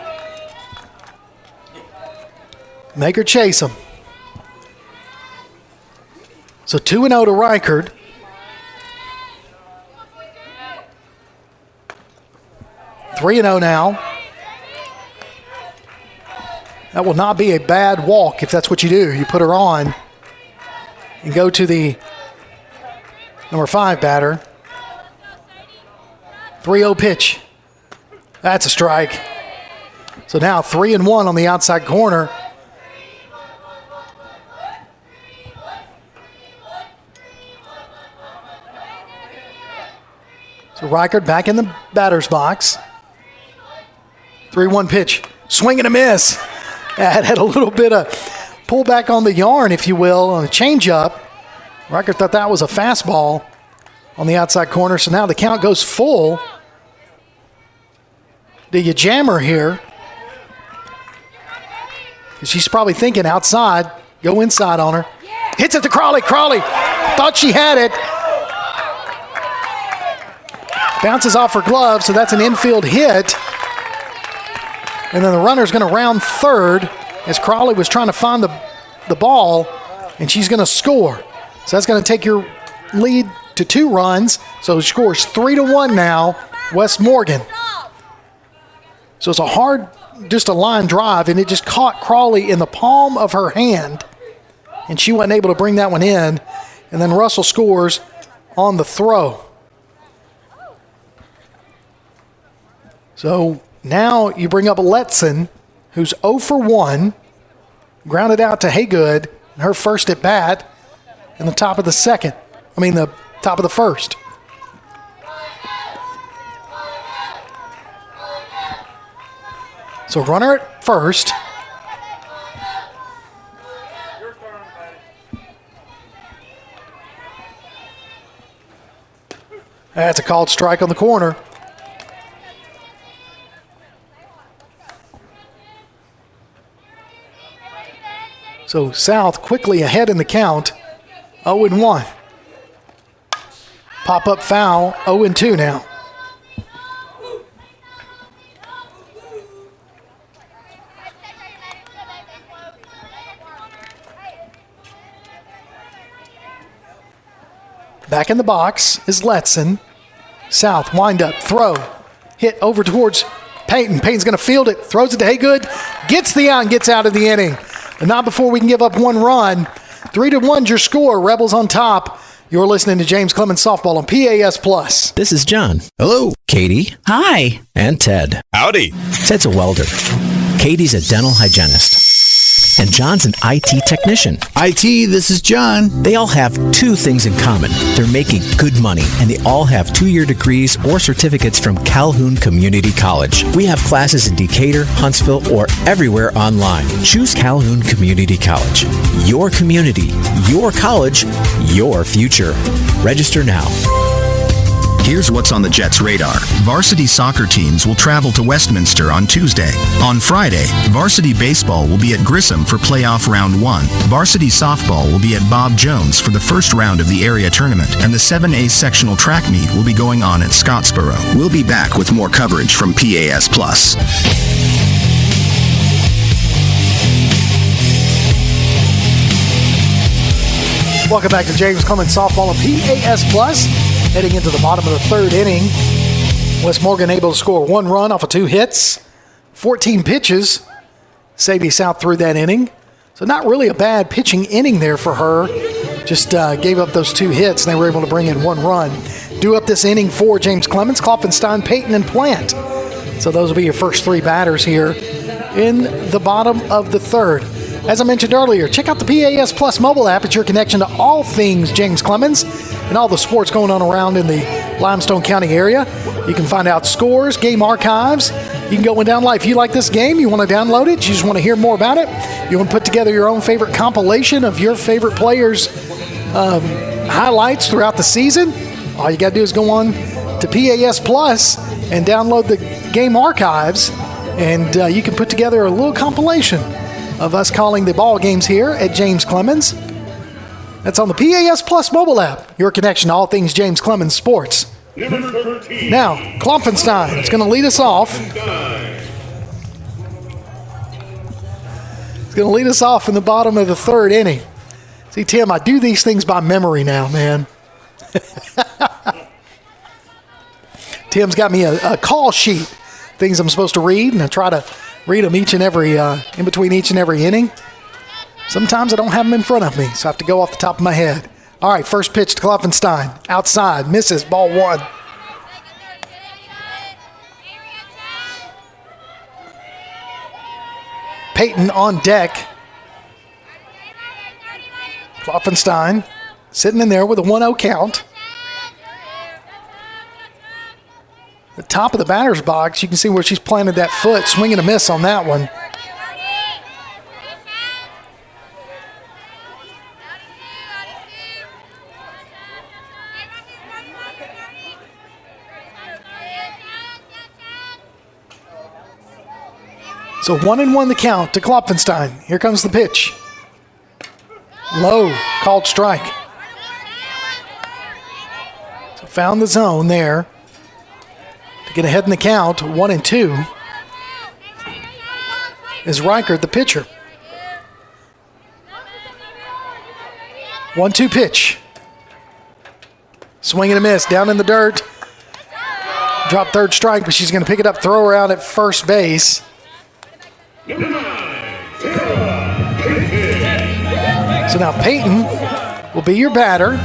Make her chase them. So 2-0 to Reichert. Three 3-0 now. That will not be a bad walk if that's what you do. You put her on and go to the number 5 batter. 3-0 pitch. That's a strike. So now 3-1 on the outside corner. So Reichert back in the batter's box. 3-1 pitch. Swing and a miss. That had a little bit of pull back on the yarn, if you will, on a changeup. Reichert thought that was a fastball on the outside corner. So now the count goes full. Do you jam her here? She's probably thinking outside. Go inside on her. Hits it to Crawley. Crawley thought she had it. Bounces off her glove, so that's an infield hit. And then the runner's going to round third as Crawley was trying to find the ball, and she's going to score. So that's going to take your lead to 2 runs. So it scores 3-1 now, West Morgan. So it's a hard, just a line drive, and it just caught Crawley in the palm of her hand, and she wasn't able to bring that one in. And then Russell scores on the throw. So now you bring up Letson, who's 0 for 1, grounded out to Haygood, her first at bat in the top of the the top of the first. So runner at first. That's a called strike on the corner. So South quickly ahead in the count, 0-1. Pop-up foul, 0-2 now. Back in the box is Letson. South, wind up, throw. Hit over towards Peyton. Peyton's going to field it, throws it to Haygood, gets the out and gets out of the inning. And not before we can give up one run. 3-1's your score. Rebels on top. You're listening to James Clemens Softball on PAS Plus. This is John. Hello. Katie. Hi. And Ted. Howdy. Ted's a welder. Katie's a dental hygienist. And John's an IT technician. IT, this is John. They all have two things in common. They're making good money, and they all have 2-year degrees or certificates from Calhoun Community College. We have classes in Decatur, Huntsville, or everywhere online. Choose Calhoun Community College. Your community, your college, your future. Register now. Here's what's on the Jets' radar. Varsity soccer teams will travel to Westminster on Tuesday. On Friday, varsity baseball will be at Grissom for playoff round 1. Varsity softball will be at Bob Jones for the first round of the area tournament, and the 7A sectional track meet will be going on at Scottsboro. We'll be back with more coverage from PAS Plus. Welcome back to James Clemens Softball on PAS Plus. Heading into the bottom of the third inning. Wes Morgan able to score 1 run off of 2 hits. 14 pitches. Sadie South threw that inning. So not really a bad pitching inning there for her. Just gave up those 2 hits, and they were able to bring in 1 run. Due up this inning for James Clemens, Klopfenstein, Peyton, and Plant. So those will be your first 3 batters here in the bottom of the third. As I mentioned earlier, check out the PAS Plus mobile app. It's your connection to all things James Clemens and all the sports going on around in the Limestone County area. You can find out scores, game archives. You can go and download. If you like this game, you want to download it, you just want to hear more about it, you want to put together your own favorite compilation of your favorite players' highlights throughout the season, all you got to do is go on to PAS Plus and download the game archives, and you can put together a little compilation of us calling the ball games here at James Clemens. That's on the PAS Plus mobile app, your connection to all things James Clemens sports. Now, Klopfenstein is going to lead us off. He's going to lead us off in the bottom of the third inning. See, Tim, I do these things by memory now, man. Tim's got me a call sheet, things I'm supposed to read, and I try to read them each and every, in between each and every inning. Sometimes I don't have them in front of me, so I have to go off the top of my head. All right, first pitch to Klopfenstein. Outside, misses, ball 1. Peyton on deck. Klopfenstein sitting in there with a 1-0 count. The top of the batter's box, you can see where she's planted that foot, swing and a miss on that one. So 1-1 the count to Klopfenstein. Here comes the pitch. Low, called strike. So found the zone there to get ahead in the count. 1-2 is Reichert, the pitcher. 1-2 pitch. Swing and a miss, down in the dirt. Drop third strike, but she's going to pick it up, throw her out at first base. So now Peyton will be your batter.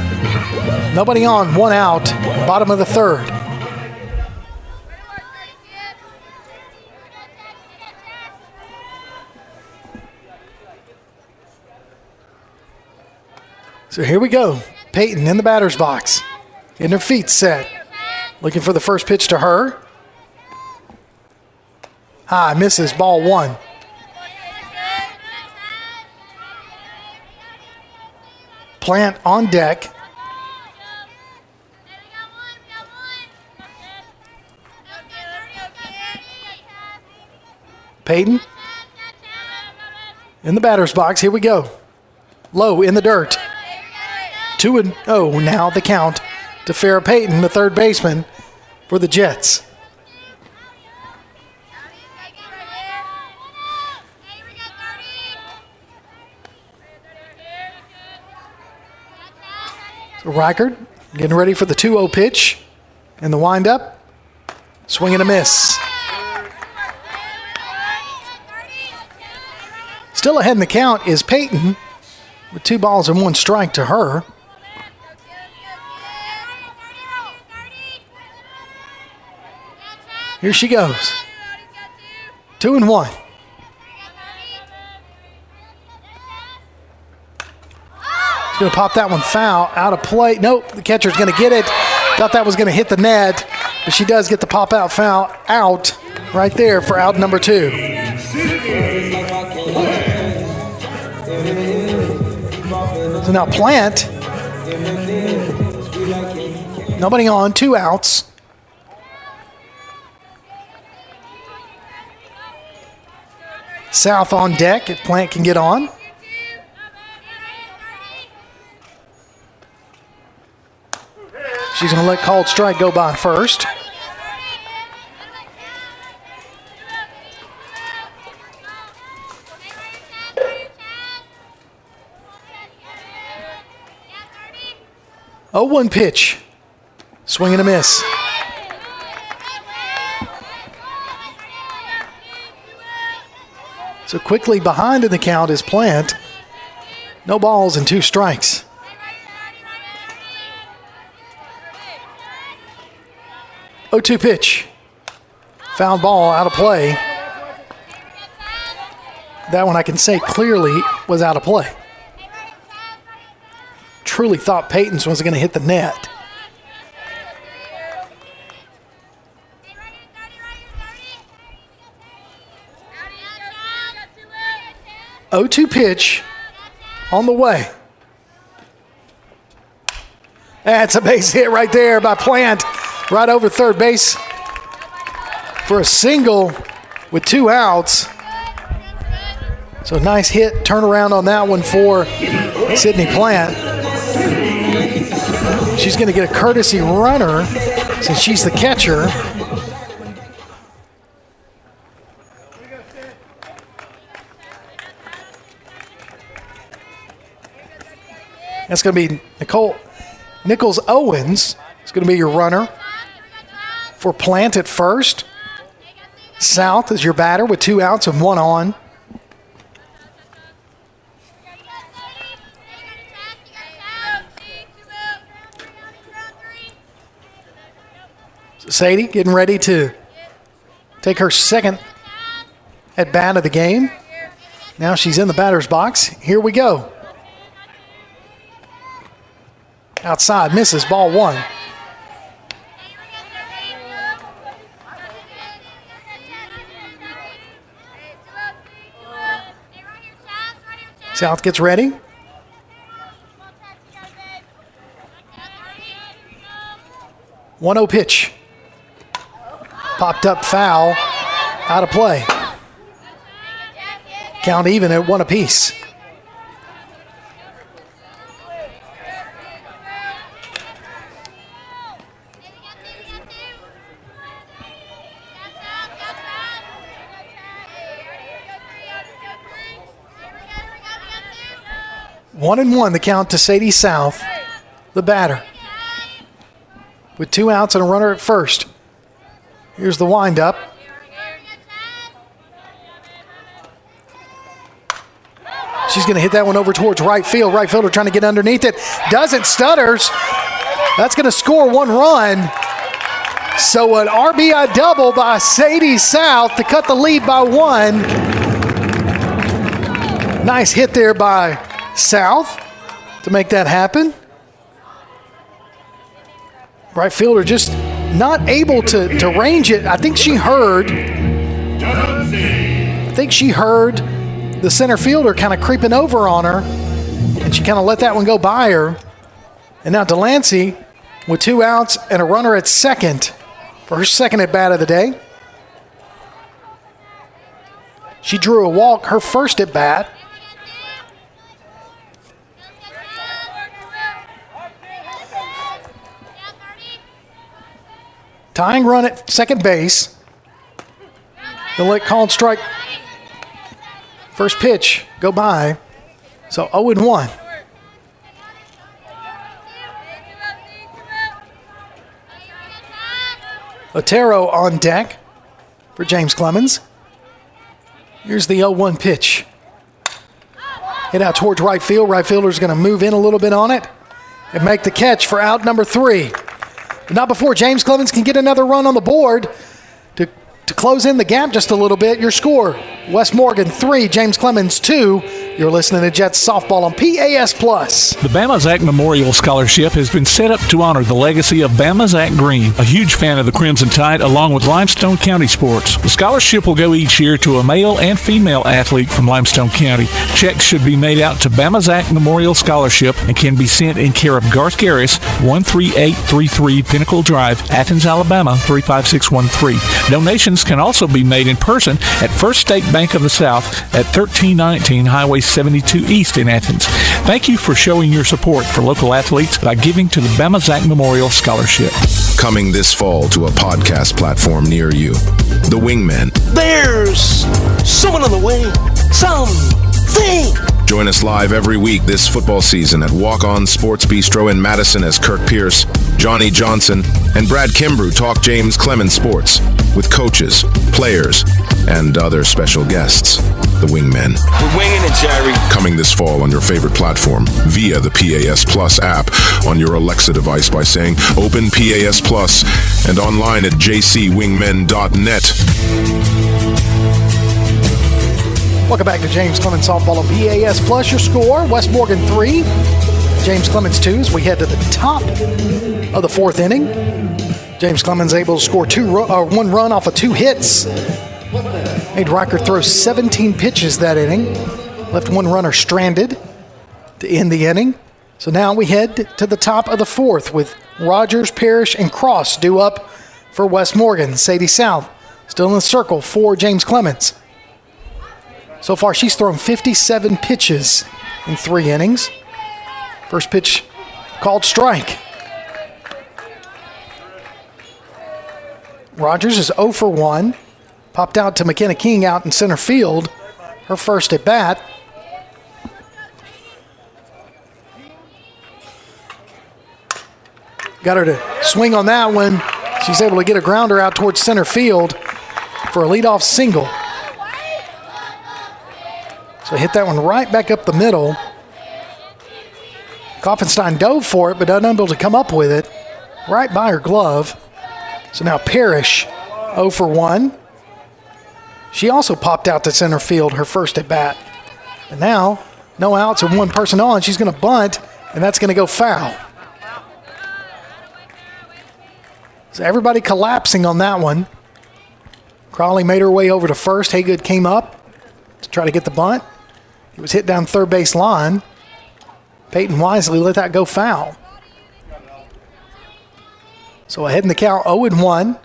Nobody on, 1 out, bottom of the third. So here we go. Peyton in the batter's box. Getting her feet set. Looking for the first pitch to her. High, misses, ball 1. Plant on deck. Peyton in the batter's box. Here we go. Low in the dirt. 2-0 now the count to Farrah Payton, the third baseman for the Jets. So Reichert getting ready for the 2-0 pitch and the windup. Swing and a miss. Still ahead in the count is Peyton with 2 balls and 1 strike to her. Here she goes. 2-1. She's going to pop that one foul, out of play. Nope, the catcher's going to get it. Thought that was going to hit the net, but she does get the pop-out foul out right there for out number 2. So now Plant. Nobody on, 2 outs. South on deck if Plant can get on. She's going to let called strike go by first. Oh, 1 pitch. Swing and a miss. So quickly behind in the count is Plant. No balls and 2 strikes. 0-2 pitch. Foul ball out of play. That one I can say clearly was out of play. Truly thought Peyton's was going to hit the net. Oh, 0-2 pitch on the way. That's a base hit right there by Plant, right over third base for a single with 2 outs. So nice hit, turnaround on that one for Sydney Plant. She's going to get a courtesy runner since she's the catcher. That's going to be Nichols Owens. It's going to be your runner for Plant at first. South is your batter with 2 outs and 1 on. So Sadie getting ready to take her second at bat of the game. Now she's in the batter's box. Here we go. Outside, misses, ball 1. South gets ready. One 0 pitch. Popped up foul, out of play. Count even at 1 apiece. One and 1, the count to Sadie South, the batter. With 2 outs and a runner at first. Here's the windup. She's going to hit that one over towards right field. Right fielder trying to get underneath it. Doesn't, stutters. That's going to score 1 run. So an RBI double by Sadie South to cut the lead by 1. Nice hit there by South to make that happen. Right fielder just not able to range it. I think she heard the center fielder kind of creeping over on her, and she kind of let that one go by her. And now Delancey with 2 outs and a runner at second for her second at bat of the day. She drew a walk her first at bat. Tying run at second base. They'll let called strike first pitch go by. So 0-1. Otero on deck for James Clemens. Here's the 0-1 pitch. Hit out towards right field. Right fielder's going to move in a little bit on it and make the catch for out number 3. But not before James Clemens can get another run on the board to close in the gap just a little bit. Your score, West Morgan 3, James Clemens 2. You're listening to Jets Softball on PAS+. The Bama Zach Memorial Scholarship has been set up to honor the legacy of Bama Zach Green, a huge fan of the Crimson Tide, along with Limestone County sports. The scholarship will go each year to a male and female athlete from Limestone County. Checks should be made out to Bama Zach Memorial Scholarship and can be sent in care of Garth Garris, 13833 Pinnacle Drive, Athens, Alabama, 35613. Donations can also be made in person at First State Bank of the South at 1319 Highway 72 East in Athens. Thank you for showing your support for local athletes by giving to the Bama Zach Memorial Scholarship. Coming this fall to a podcast platform near you. The Wingmen. There's someone on the wing. Something. Join us live every week this football season at Walk On Sports Bistro in Madison as Kirk Pierce, Johnny Johnson, and Brad Kimbrough talk James Clemens sports with coaches, players, and other special guests. The Wingmen. We're winging it, Jerry. Coming this fall on your favorite platform via the PAS Plus app on your Alexa device by saying Open PAS Plus and online at jcwingmen.net. Welcome back to James Clemens Softball on PAS Plus. Your score, West Morgan 3, James Clemens 2 as we head to the top of the 4th inning. James Clemens able to score 1 run off of 2 hits. Made Riker throw 17 pitches that inning. Left 1 runner stranded to end the inning. So now we head to the top of the 4th with Rogers, Parrish, and Cross due up for West Morgan. Sadie South still in the circle for James Clemens. So far, she's thrown 57 pitches in 3 innings. First pitch called strike. Rogers is 0 for 1. Popped out to McKenna King out in center field. Her first at bat. Got her to swing on that one. She's able to get a grounder out towards center field for a leadoff single. So hit that one right back up the middle. Koffenstein dove for it, but unable to come up with it. Right by her glove. So now Parrish, 0 for 1. She also popped out to center field, her first at bat. And now, no outs and 1 person on. She's going to bunt, and that's going to go foul. So everybody collapsing on that one. Crawley made her way over to first. Haygood came up to try to get the bunt. It was hit down third base line. Peyton wisely let that go foul. So ahead in the count, 0-1.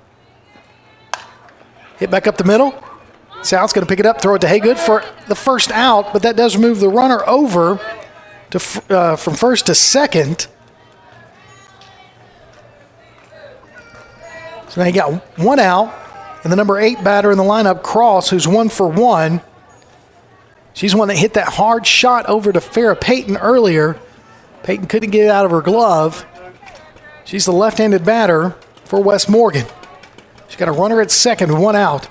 Hit back up the middle. South's going to pick it up, throw it to Haygood for the first out, but that does move the runner over to from first to second. So now you got 1 out, and the number 8 batter in the lineup, Cross, who's 1 for 1. She's the one that hit that hard shot over to Farrah Payton earlier. Payton couldn't get it out of her glove. She's the left-handed batter for West Morgan. She's got a runner at second with 1 out.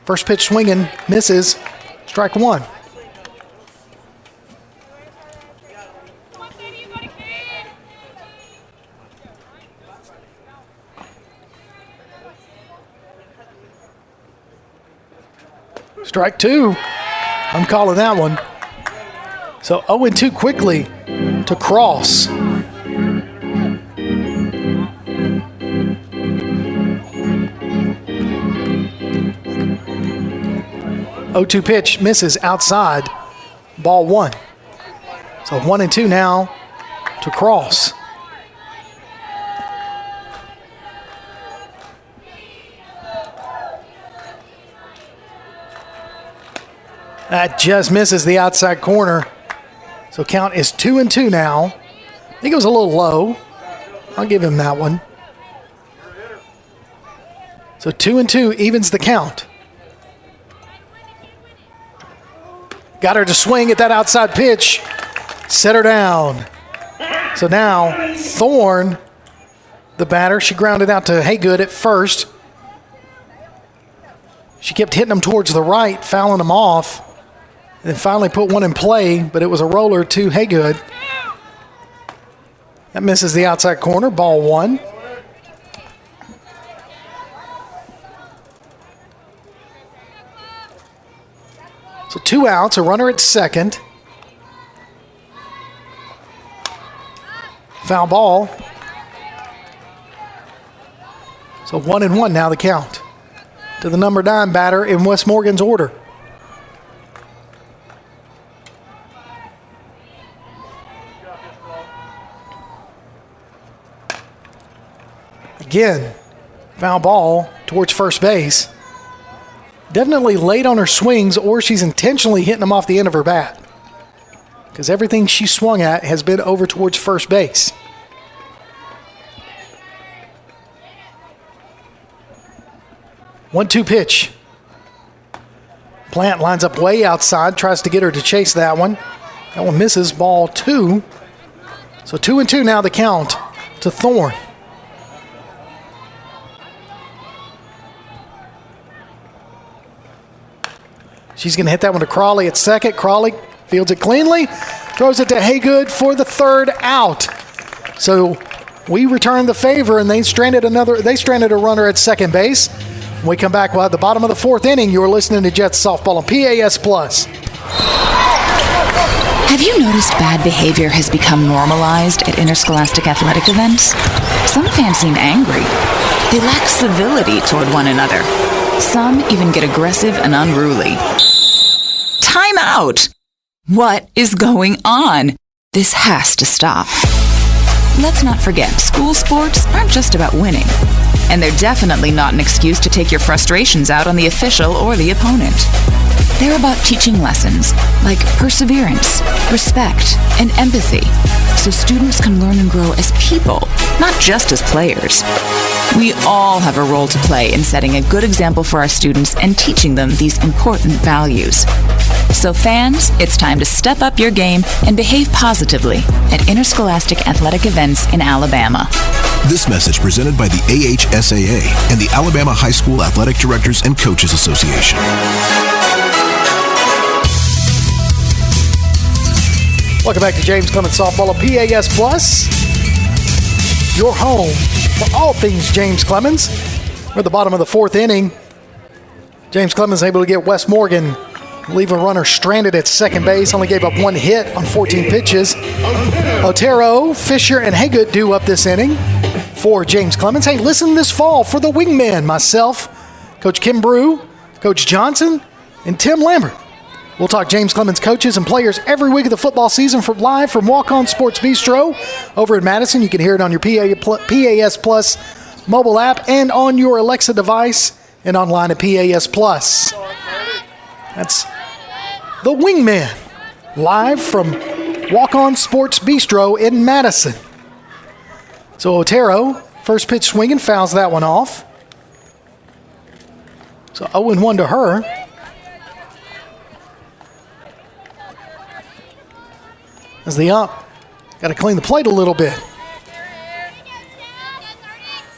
First pitch swinging, misses, strike 1. Strike 2. I'm calling that one. So 0-2 quickly to Cross. 0-2 pitch misses outside. Ball 1. So 1-2 now to Cross. That just misses the outside corner. So count is 2-2 now. I think it was a little low. I'll give him that one. So 2-2 evens the count. Got her to swing at that outside pitch. Set her down. So now Thorne, the batter, she grounded out to Haygood at first. She kept hitting him towards the right, fouling him off. And finally put one in play, but it was a roller to Haygood. That misses the outside corner, ball one. So 2 outs, a runner at second. Foul ball. So 1-1 now the count to the number 9 batter in West Morgan's order. Again, foul ball towards first base. Definitely late on her swings, or she's intentionally hitting them off the end of her bat, because everything she swung at has been over towards first base. One-two pitch. Plant lines up way outside, tries to get her to chase that one. That one misses, ball 2. So 2-2 now the count to Thorne. She's going to hit that one to Crawley at second. Crawley fields it cleanly, throws it to Haygood for the 3rd out. So we return the favor, and they stranded a runner at second base. When we come back, we'll have the bottom of the 4th inning. You're listening to Jets Softball on PAS Plus. Have you noticed bad behavior has become normalized at interscholastic athletic events? Some fans seem angry. They lack civility toward one another. Some even get aggressive and unruly. Time out! What is going on? This has to stop. Let's not forget, school sports aren't just about winning. And they're definitely not an excuse to take your frustrations out on the official or the opponent. They're about teaching lessons like perseverance, respect, and empathy, so students can learn and grow as people, not just as players. We all have a role to play in setting a good example for our students and teaching them these important values. So fans, it's time to step up your game and behave positively at interscholastic athletic events in Alabama. This message presented by the AHSAA and the Alabama High School Athletic Directors and Coaches Association. Welcome back to James Clemens Softball of PAS Plus, your home for all things James Clemens. We're at the bottom of the 4th inning. James Clemens able to get West Morgan, leave a runner stranded at second base, only gave up 1 hit on 14 pitches. Otero, Fisher, and Haygood due up this inning for James Clemens. Hey, listen this fall for the wingman, myself, Coach Kim Brew, Coach Johnson, and Tim Lambert. We'll talk James Clemens coaches and players every week of the football season live from Walk On Sports Bistro over in Madison. You can hear it on your PAS Plus mobile app and on your Alexa device and online at PAS Plus. That's the wingman live from Walk On Sports Bistro in Madison. So Otero, first pitch swinging, fouls that one off. So 0-1 to her. As the up, got to clean the plate a little bit.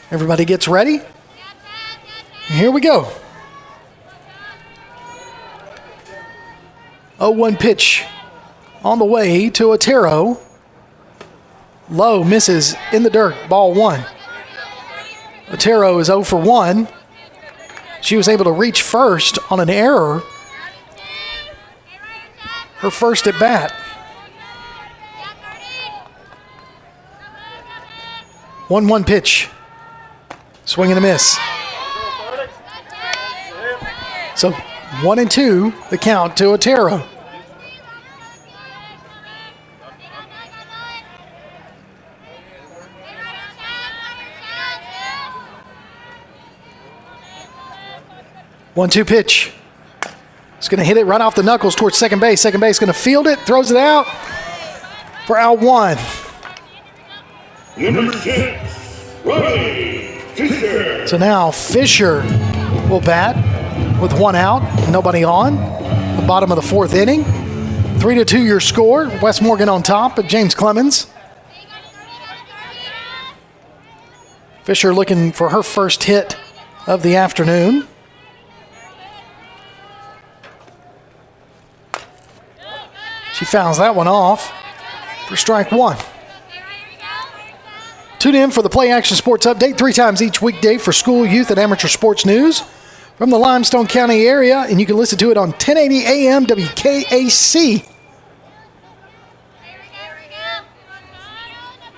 Everybody gets ready. And here we go. 0-1 pitch on the way to Otero. Low misses in the dirt, ball 1. Otero is 0 for 1. She was able to reach first on an error. Her first at bat. 1-1 pitch. Swing and a miss. So 1-2, the count to Otero. One-two pitch. It's going to hit it right off the knuckles towards second base. Second base going to field it, throws it out for out 1. Number 6, Riley Fisher. So now Fisher will bat with 1 out, nobody on. The bottom of the 4th inning. 3-2 your score. West Morgan on top of James Clemens. Fisher looking for her first hit of the afternoon. She fouls that one off for strike one. Tune in for the Play Action Sports Update 3 times each weekday for school, youth, and amateur sports news from the Limestone County area, and you can listen to it on 1080 AM WKAC.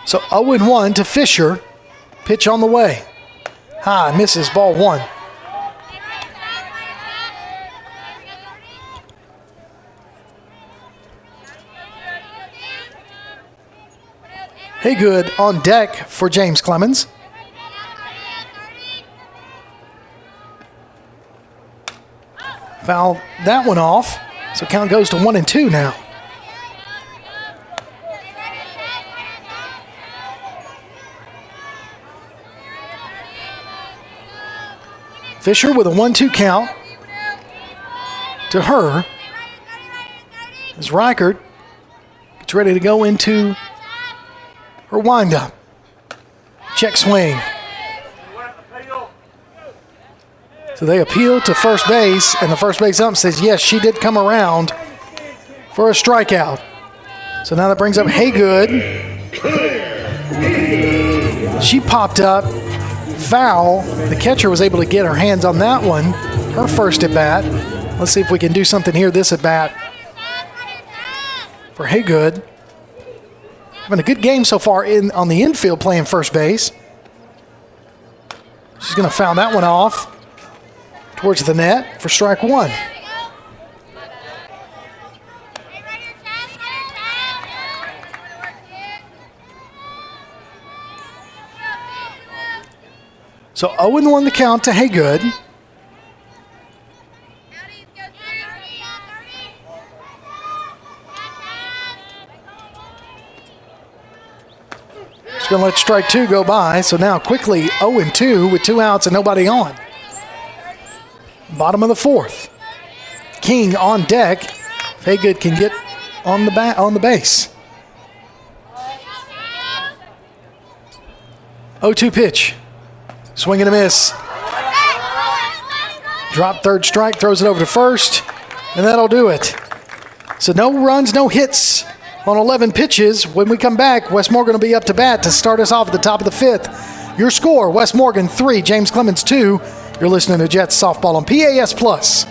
So 0-1 to Fisher. Pitch on the way. High, misses, ball one. Haygood on deck for James Clemens. Foul that one off, so count goes to 1-2 now. Fisher with a 1-2 count to her as Reichert gets ready to go into her windup. Check swing. So they appeal to first base, and the first base ump says, yes, she did come around for a strikeout. So now that brings up Haygood. She popped up. Foul. The catcher was able to get her hands on that one. Her first at bat. Let's see if we can do something here this at bat for Haygood. Having a good game so far on the infield playing first base. She's going to foul that one off towards the net for strike one. So 0-1 the count to Haygood. Just going to let strike two go by. So now quickly 0-2 with 2 outs and nobody on. Bottom of the fourth. King on deck. Haygood can get on the base. 0-2 pitch. Swing and a miss. Drop third strike, throws it over to first, and that'll do it. So no runs, no hits on 11 pitches. When we come back, Wes Morgan will be up to bat to start us off at the top of the fifth. Your score, Wes Morgan 3, James Clemens 2. You're listening to Jets Softball on PAS Plus.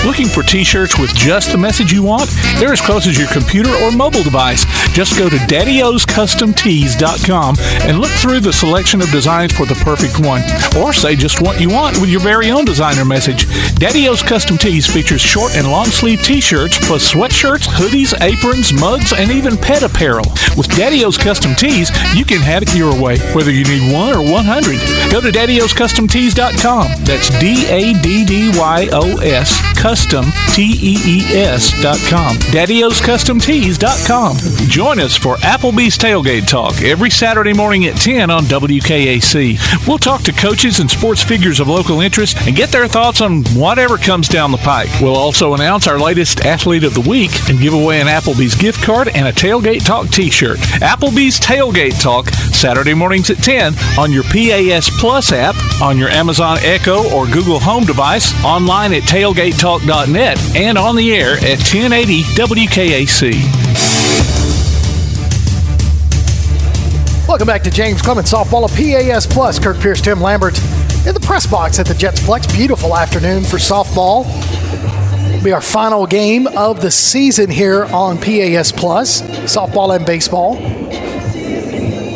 Looking for t-shirts with just the message you want? They're as close as your computer or mobile device. Just go to daddyoscustomtees.com and look through the selection of designs for the perfect one. Or say just what you want with your very own designer message. Daddy O's Custom Tees features short and long sleeve t-shirts plus sweatshirts, hoodies, aprons, mugs, and even pet apparel. With Daddy O's Custom Tees, you can have it your way, whether you need 1 or 100. Go to daddyoscustomtees.com. That's DADDYOS CustomTees.com. DaddyOsCustomTees.com. Join us for Applebee's Tailgate Talk every Saturday morning at 10 on WKAC. We'll talk to coaches and sports figures of local interest and get their thoughts on whatever comes down the pike. We'll also announce our latest Athlete of the Week and give away an Applebee's gift card and a Tailgate Talk t-shirt. Applebee's Tailgate Talk, Saturday mornings at 10 on your PAS Plus app, on your Amazon Echo or Google Home device, online at tailgatetalk.net, and on the air at 1080 WKAC. Welcome back to James Clemens Softball of PAS Plus. Kirk Pierce, Tim Lambert in the press box at the Jetsplex. Beautiful afternoon for softball. It'll be our final game of the season here on PAS Plus, softball and baseball.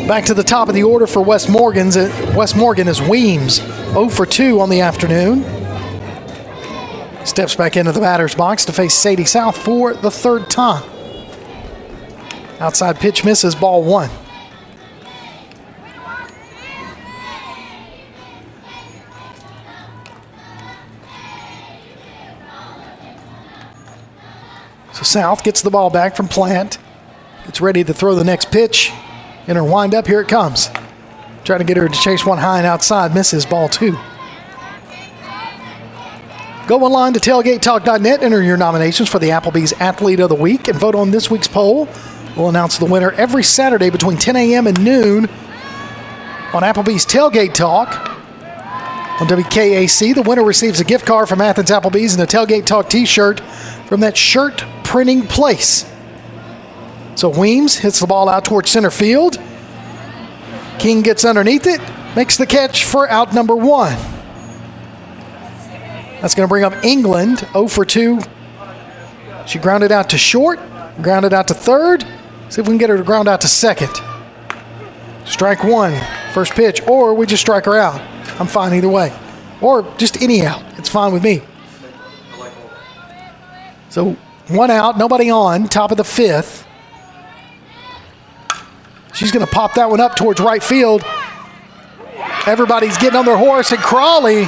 Back to the top of the order for Wes Morgan is Weems, 0 for 2 on the afternoon. Steps back into the batter's box to face Sadie South for the third time. Outside pitch misses, ball one. So South gets the ball back from Plant. Gets ready to throw the next pitch. In her windup, here it comes. Trying to get her to chase one high and outside, misses, ball two. Go online to tailgatetalk.net, enter your nominations for the Applebee's Athlete of the Week, and vote on this week's poll. We'll announce the winner every Saturday between 10 a.m. and noon on Applebee's Tailgate Talk on WKAC. The winner receives a gift card from Athens Applebee's and a Tailgate Talk t-shirt from that shirt printing place. So Weems hits the ball out towards center field. King gets underneath it, makes the catch for out number 1. That's going to bring up England, 0 for 2. She grounded out to short, grounded out to third. See if we can get her to ground out to second. Strike 1, first pitch, or we just strike her out. I'm fine either way. Or just any out. It's fine with me. So 1 out, nobody on, top of the 5th. She's going to pop that one up towards right field. Everybody's getting on their horse, and Crawley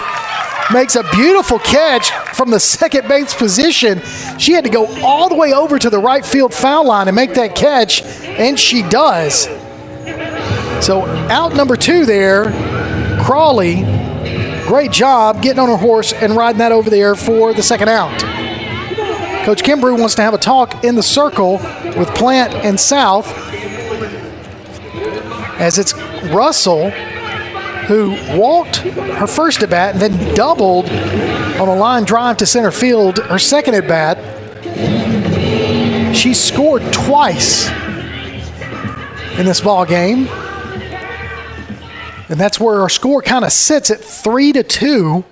makes a beautiful catch from the second base position. She had to go all the way over to the right field foul line and make that catch, and she does. So out number 2 there, Crawley, great job getting on her horse and riding that over there for the second out. Coach Kimbrough wants to have a talk in the circle with Plant and South, as it's Russell who walked her first at bat and then doubled on a line drive to center field her second at bat. She scored twice in this ball game, and that's where our score kind of sits at 3-2,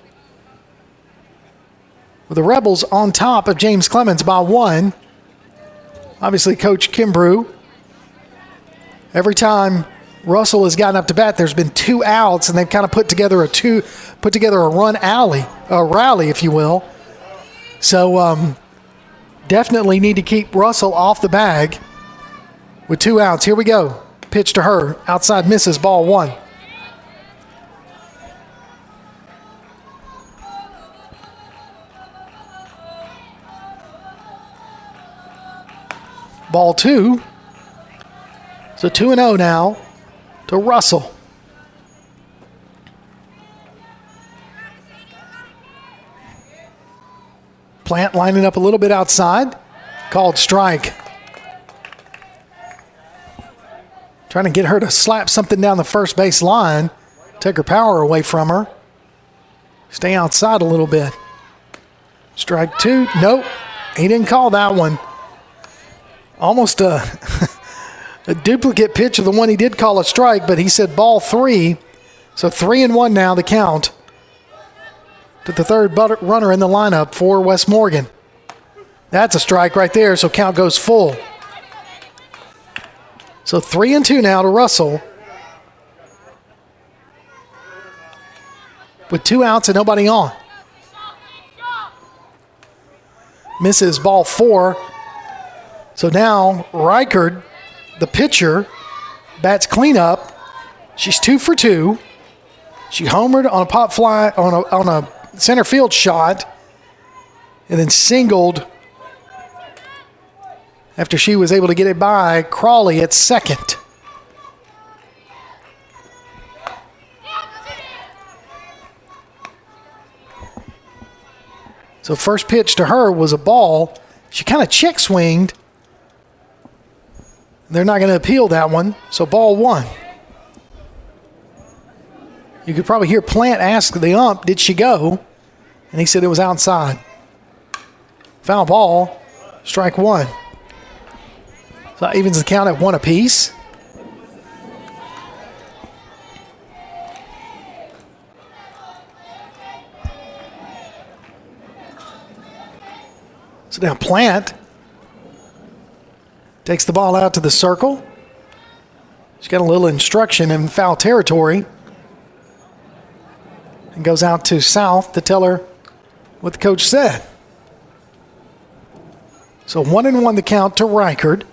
with the Rebels on top of James Clemens by 1. Obviously, Coach Kimbrough, every time Russell has gotten up to bat, there's been 2 outs, and they've kind of put together a rally, if you will. So definitely need to keep Russell off the bag with 2 outs. Here we go. Pitch to her. Outside misses, ball 1. Ball 2. So 2-0 now to Russell. Plant lining up a little bit outside. Called strike. Trying to get her to slap something down the first base line. Take her power away from her. Stay outside a little bit. Strike 2. Nope. He didn't call that one. Almost a duplicate pitch of the one he did call a strike, but he said ball 3. So 3-1 now, the count to the third runner in the lineup for West Morgan. That's a strike right there, so count goes full. So 3-2 now to Russell, with 2 outs and nobody on. Misses ball 4. So now Reichard, the pitcher, bats cleanup. She's 2 for 2. She homered on a pop fly on a center field shot, and then singled after she was able to get it by Crawley at second. So first pitch to her was a ball. She kind of check swinged. They're not going to appeal that one, so ball 1. You could probably hear Plant ask the ump, did she go? And he said it was outside. Foul ball, strike 1. So that evens the count at 1 apiece. So now Plant takes the ball out to the circle. She's got a little instruction in foul territory. And goes out to South to tell her what the coach said. So 1-1 the count to Reichard,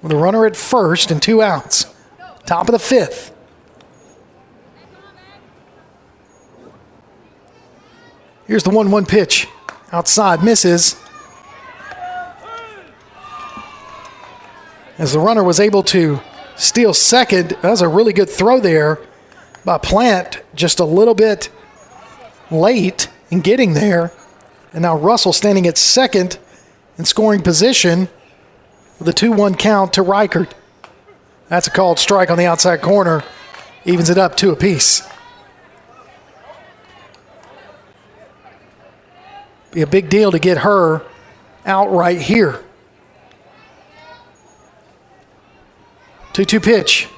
with a runner at first and 2 outs. Top of the 5th. Here's the 1-1 pitch. Outside, misses. As the runner was able to steal second, that was a really good throw there by Plant, just a little bit late in getting there. And now Russell standing at second in scoring position with a 2-1 count to Reichard. That's a called strike on the outside corner. Evens it up 2 apiece. Be a big deal to get her out right here. 2-2 pitch.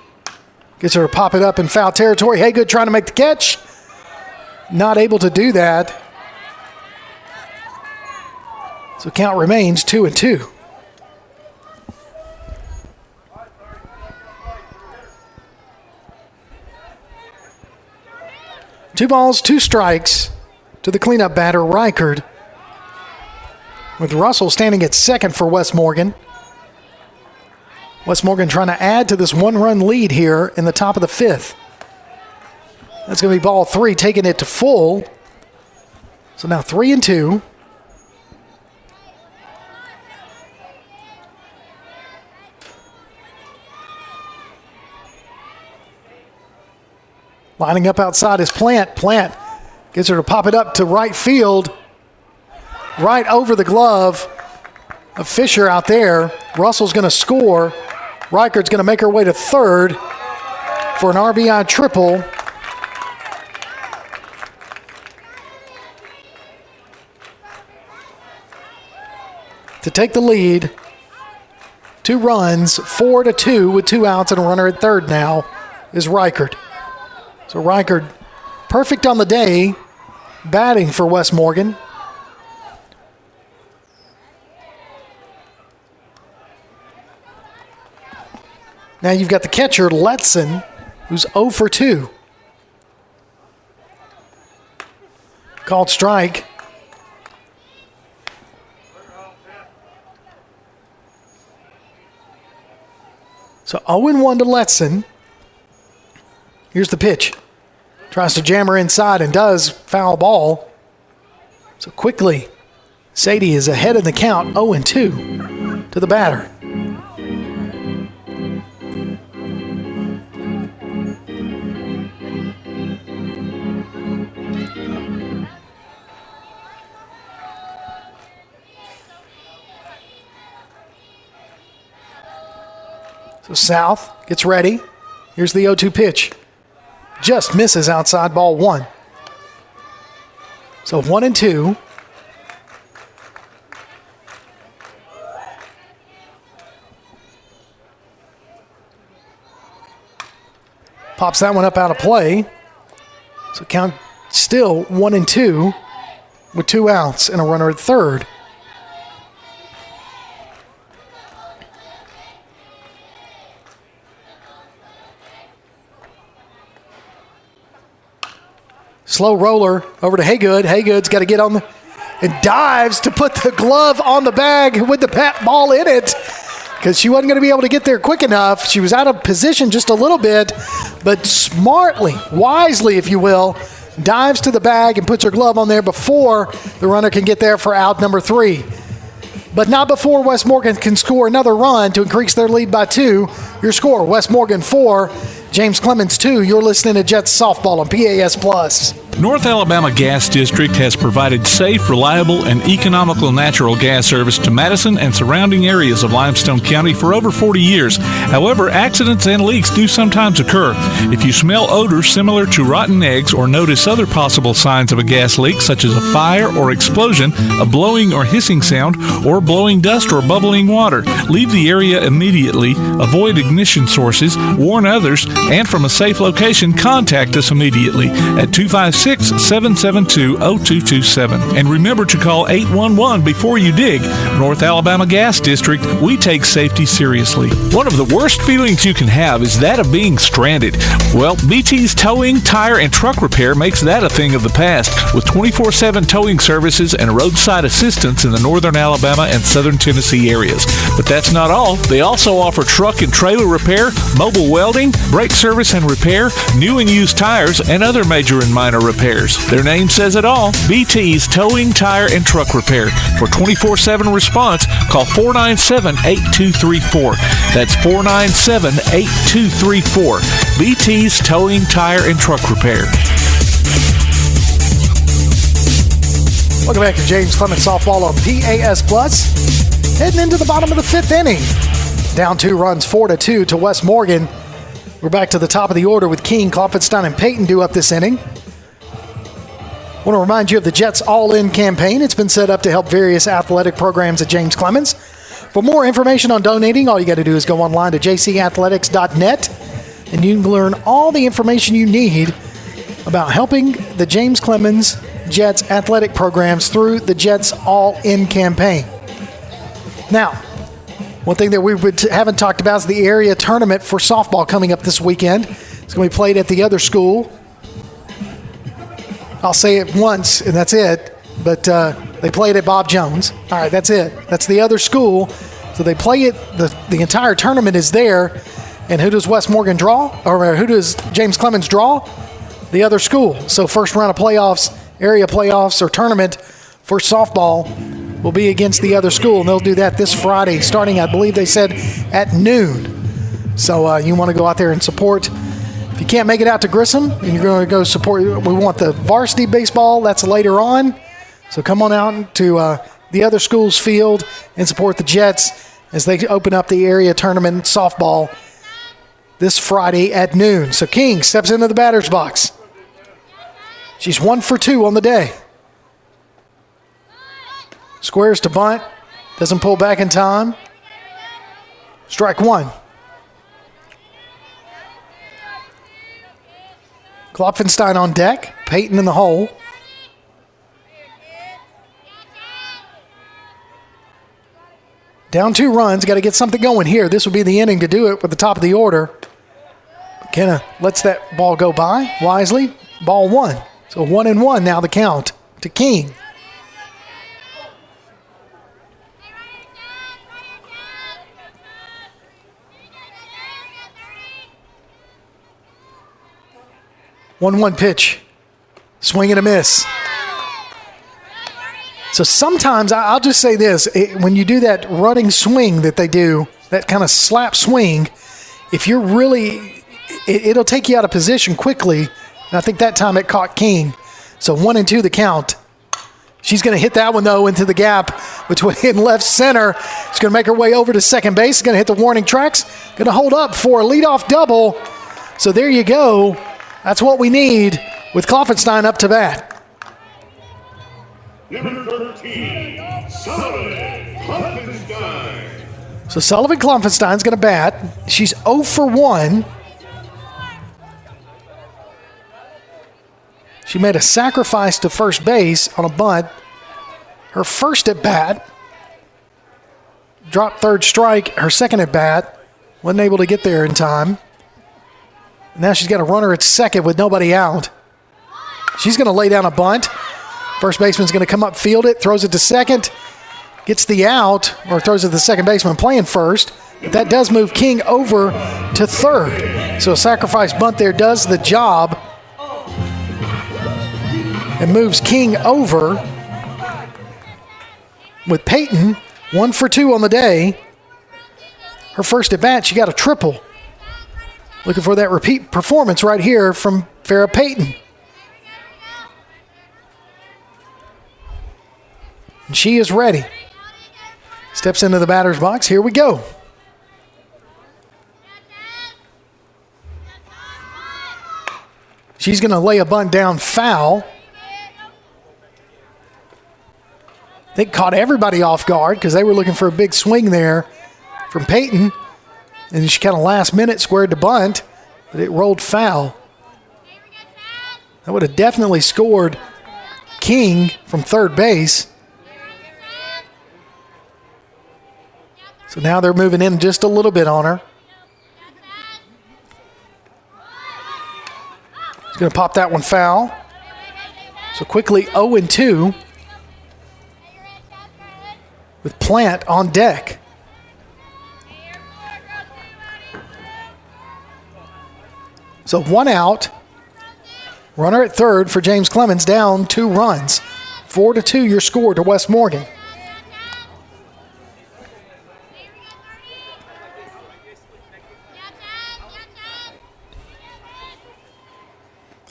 Gets her to pop it up in foul territory. Haygood trying to make the catch. Not able to do that. So count remains 2-2. Two balls, two strikes to the cleanup batter, Reichard. With Russell standing at second for West Morgan. West Morgan trying to add to this one-run lead here in the top of the fifth. That's going to be ball three, taking it to full. So now 3-2. Lining up outside is Plant. Plant gets her to pop it up to right field. Right over the glove of Fisher out there. Russell's going to score. Reichard's going to make her way to third for an RBI triple. To take the lead. 2 runs, 4-2 with 2 outs and a runner at third now is Reichard. So Reichard, perfect on the day, batting for West Morgan. Now you've got the catcher, Letson, who's 0 for 2. Called strike. So 0-1 to Letson. Here's the pitch. Tries to jam her inside and does. Foul ball. So quickly, Sadie is ahead in the count, 0-2 to the batter. So South gets ready. Here's the 0-2 pitch. Just misses outside, ball 1. So 1-2. Pops that one up out of play. So count still 1-2 with 2 outs and a runner at third. Slow roller over to Haygood. Haygood's got to get on the and dives to put the glove on the bag with the bat ball in it because she wasn't going to be able to get there quick enough. She was out of position just a little bit, but smartly, wisely, if you will, dives to the bag and puts her glove on there before the runner can get there for out number 3. But not before West Morgan can score another run to increase their lead by 2. Your score, West Morgan 4, James Clemens 2. You're listening to Jets Softball on PAS+. North Alabama Gas District has provided safe, reliable, and economical natural gas service to Madison and surrounding areas of Limestone County for over 40 years. However, accidents and leaks do sometimes occur. If you smell odors similar to rotten eggs or notice other possible signs of a gas leak, such as a fire or explosion, a blowing or hissing sound, or blowing dust or bubbling water, leave the area immediately, avoid ignition sources, warn others, and from a safe location, contact us immediately at 256-772-0227. And remember to call 811 before you dig. North Alabama Gas District, we take safety seriously. One of the worst feelings you can have is that of being stranded. Well, BT's Towing, Tire, and Truck Repair makes that a thing of the past with 24/7 towing services and roadside assistance in the northern Alabama and southern Tennessee areas. But that's not all. They also offer truck and trailer repair, mobile welding, brake service and repair, new and used tires, and other major and minor repairs. Their name says it all. BT's Towing, Tire, and Truck Repair. For 24/7 response, call 497-8234. That's 497-8234. BT's Towing, Tire, and Truck Repair. Welcome back to James Clemens Softball on PAS+. Heading into the bottom of the 5th inning. Down 2 runs, 4-2 to West Morgan. We're back to the top of the order with King, Klopfenstein, and Payton due up this inning. I want to remind you of the Jets All-In campaign. It's been set up to help various athletic programs at James Clemens. For more information on donating, all you got to do is go online to jcathletics.net, and you can learn all the information you need about helping the James Clemens Jets athletic programs through the Jets All-In campaign. Now, one thing that we haven't talked about is the area tournament for softball coming up this weekend. It's going to be played at the other school. I'll say it once, and that's it. But they play it at Bob Jones. All right, that's it. That's the other school. So they play it. The entire tournament is there. And who does West Morgan draw? Or who does James Clemens draw? The other school. So first round of playoffs, area playoffs or tournament for softball will be against the other school. And they'll do that this Friday starting, I believe they said, at noon. So you want to go out there and support. If you can't make it out to Grissom and you're going to go support, we want the varsity baseball. That's later on. So come on out to the other school's field and support the Jets as they open up the area tournament softball this Friday at noon. So King steps into the batter's box. She's 1 for 2 on the day. Squares to bunt. Doesn't pull back in time. Strike one. Klopfenstein on deck. Peyton in the hole. Down 2 runs. Got to get something going here. This would be the inning to do it with the top of the order. McKenna lets that ball go by wisely. Ball 1. So 1-1 now the count to King. One pitch. Swing and a miss. So sometimes, I'll just say this, when you do that running swing that they do, that kind of slap swing, if you're really, it'll take you out of position quickly. And I think that time it caught King. So 1-2 the count. She's going to hit that one, though, into the gap between left center. She's going to make her way over to second base. Going to hit the warning tracks. Going to hold up for a leadoff double. So there you go. That's what we need with Klopfenstein up to bat. Number 13, Sullivan Klopfenstein. So Sullivan Klopfenstein's going to bat. She's 0 for 1. She made a sacrifice to first base on a bunt. Her first at bat. Dropped third strike. Her second at bat. Wasn't able to get there in time. Now she's got a runner at second with nobody out. She's going to lay down a bunt. First baseman's going to come up, field it, throws it to second, gets the out, or throws it to the second baseman playing first. But that does move King over to third. So a sacrifice bunt there does the job. And moves King over. With Peyton, 1 for 2 on the day. Her first at bat, she got a triple. Looking for that repeat performance right here from Farrah Payton. And she is ready. Steps into the batter's box. Here we go. She's going to lay a bunt down foul. I think caught everybody off guard because they were looking for a big swing there from Peyton. And she kind of last minute squared the bunt, but it rolled foul. That would have definitely scored King from third base. So now they're moving in just a little bit on her. He's going to pop that one foul. So quickly 0-2 with Plant on deck. So 1 out. Runner at third for James Clemens, down 2 runs. 4-2 your score to West Morgan.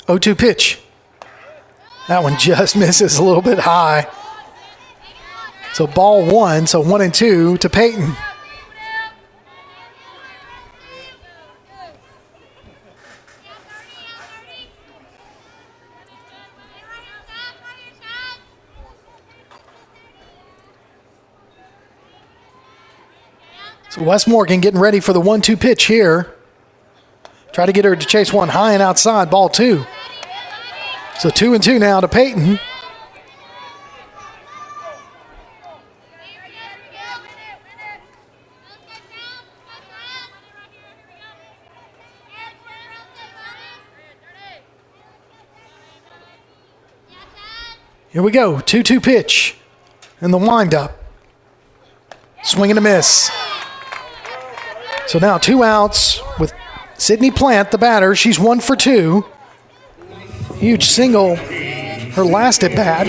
(0-2) pitch. That one just misses a little bit high. So ball 1, so 1-2 to Peyton. So Wes Morgan getting ready for the 1-2 pitch here. Try to get her to chase one high and outside, ball 2. So 2-2 now to Peyton. Here we go, 2-2 pitch and the windup. Swing and a miss. So now 2 outs with Sydney Plant, the batter. She's 1 for 2. Huge single, her last at bat.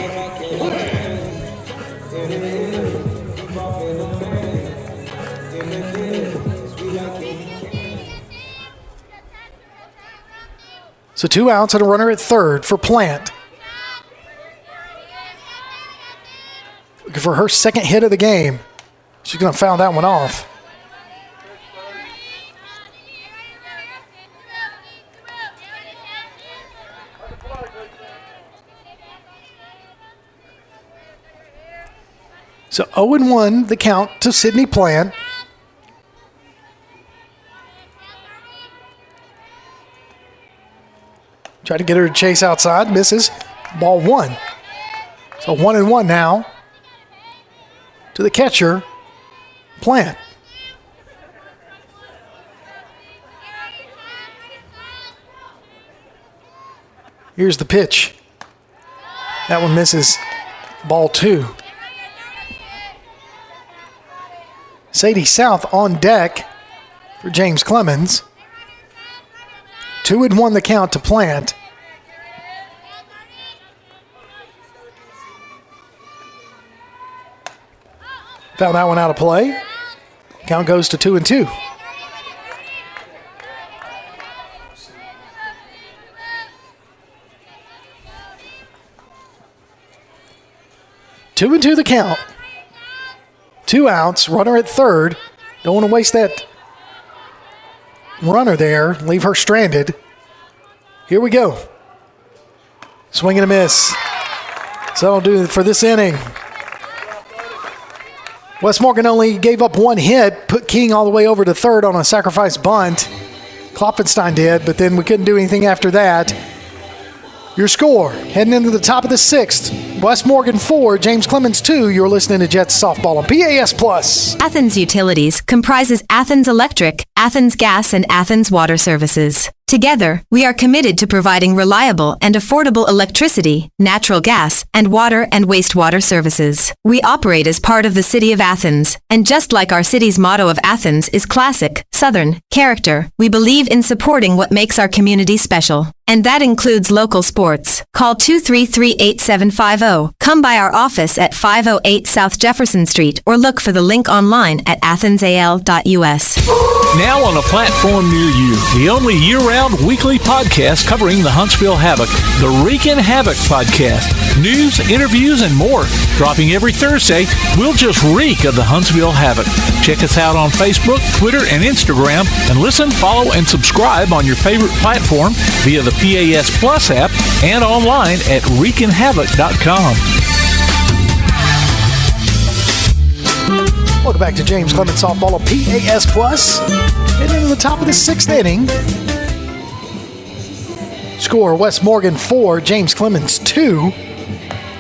So 2 outs and a runner at third for Plant. Looking for her second hit of the game. She's going to foul that one off. So 0-1 the count to Sydney Plant. Try to get her to chase outside, misses. Ball 1. So 1-1 now to the catcher, Plant. Here's the pitch. That one misses. Ball 2. Sadie South on deck for James Clemens. 2-1 the count to Plant. Found that one out of play. Count goes to 2-2. Two and two the count. 2 outs, runner at third. Don't want to waste that runner there, leave her stranded. Here we go. Swing and a miss. So that'll do it for this inning. Wes Morgan only gave up 1 hit, put King all the way over to third on a sacrifice bunt. Klopfenstein did, but then we couldn't do anything after that. Your score, heading into the top of the 6th, Wes Morgan 4, James Clemens 2. You're listening to Jets Softball on PAS Plus. Athens Utilities comprises Athens Electric, Athens Gas, and Athens Water Services. Together, we are committed to providing reliable and affordable electricity, natural gas, and water and wastewater services. We operate as part of the City of Athens, and just like our city's motto of Athens is classic, Southern, character, we believe in supporting what makes our community special. And that includes local sports. Call 233-8750. Come by our office at 508 South Jefferson Street or look for the link online at athensal.us. Now on a platform near you, the only year-round weekly podcast covering the Huntsville Havoc, the Wreakin' Havoc Podcast. News, interviews, and more. Dropping every Thursday, we'll just reek of the Huntsville Havoc. Check us out on Facebook, Twitter, and Instagram, and listen, follow, and subscribe on your favorite platform via the PAS Plus app and online at wreakinhavoc.com. Welcome back to James Clemens Softball on PAS Plus. And into the top of the 6th inning. Score, Wes Morgan 4, James Clemens 2.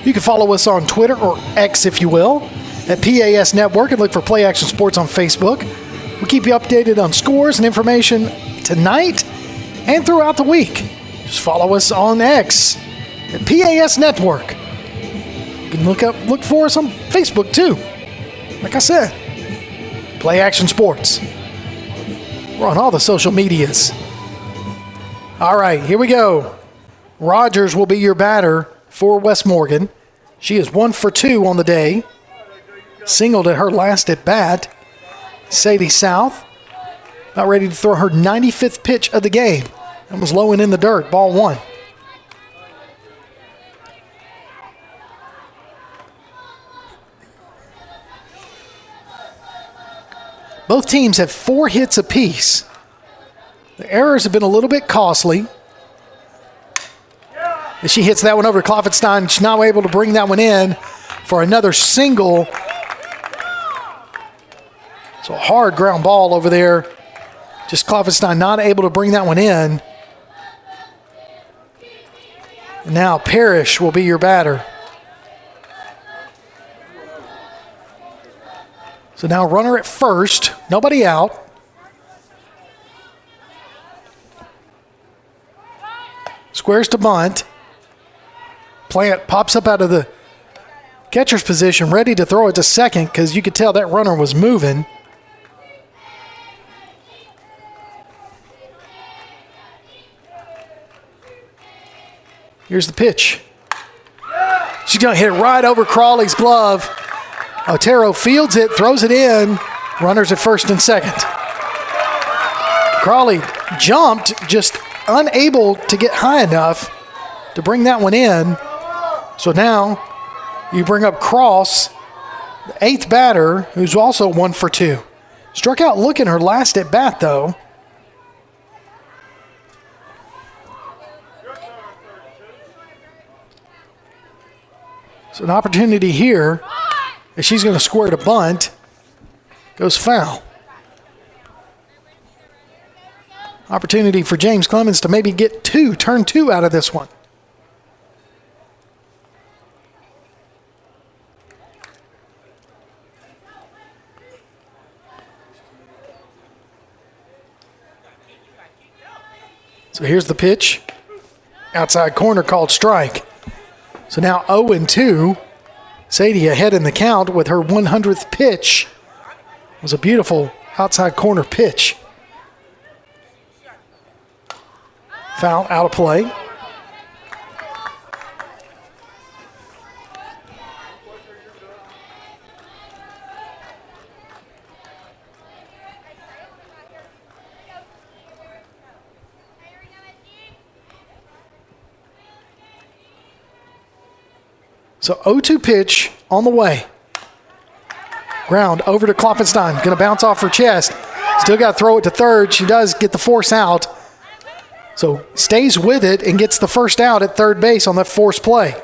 You can follow us on Twitter, or X if you will, at PAS Network, and look for Play Action Sports on Facebook. We'll keep you updated on scores and information tonight and throughout the week. Just follow us on X at PAS Network. You can look for us on Facebook too. Like I said, Play Action Sports. We're on all the social medias. All right, here we go. Rogers will be your batter for Wes Morgan. She is 1 for 2 on the day. Singled at her last at bat. Sadie South about ready to throw her 95th pitch of the game. That was low and in the dirt. Ball 1. Both teams have 4 hits apiece. The errors have been a little bit costly. As she hits that one over to Klopfenstein, she's now able to bring that one in for another single. So a hard ground ball over there. Just Klopfenstein not able to bring that one in. And now Parrish will be your batter. So now runner at first, nobody out. Squares to bunt. Plant pops up out of the catcher's position, ready to throw it to second because you could tell that runner was moving. Here's the pitch. She's going to hit it right over Crawley's glove. Otero fields it, throws it in. Runners at first and second. Crawley jumped, just unable to get high enough to bring that one in. So now you bring up Cross, the 8th batter, who's also 1 for 2. Struck out looking her last at bat, though. So an opportunity here, as she's going to square to bunt, goes foul. Opportunity for James Clemens to maybe get turn two out of this one. So here's the pitch. Outside corner called strike. So now 0-2. Sadie ahead in the count with her 100th pitch. It was a beautiful outside corner pitch. Foul out of play. So 0-2 pitch on the way. Ground over to Klopfenstein. Going to bounce off her chest. Still got to throw it to third. She does get the force out. So stays with it and gets the first out at third base on that force play.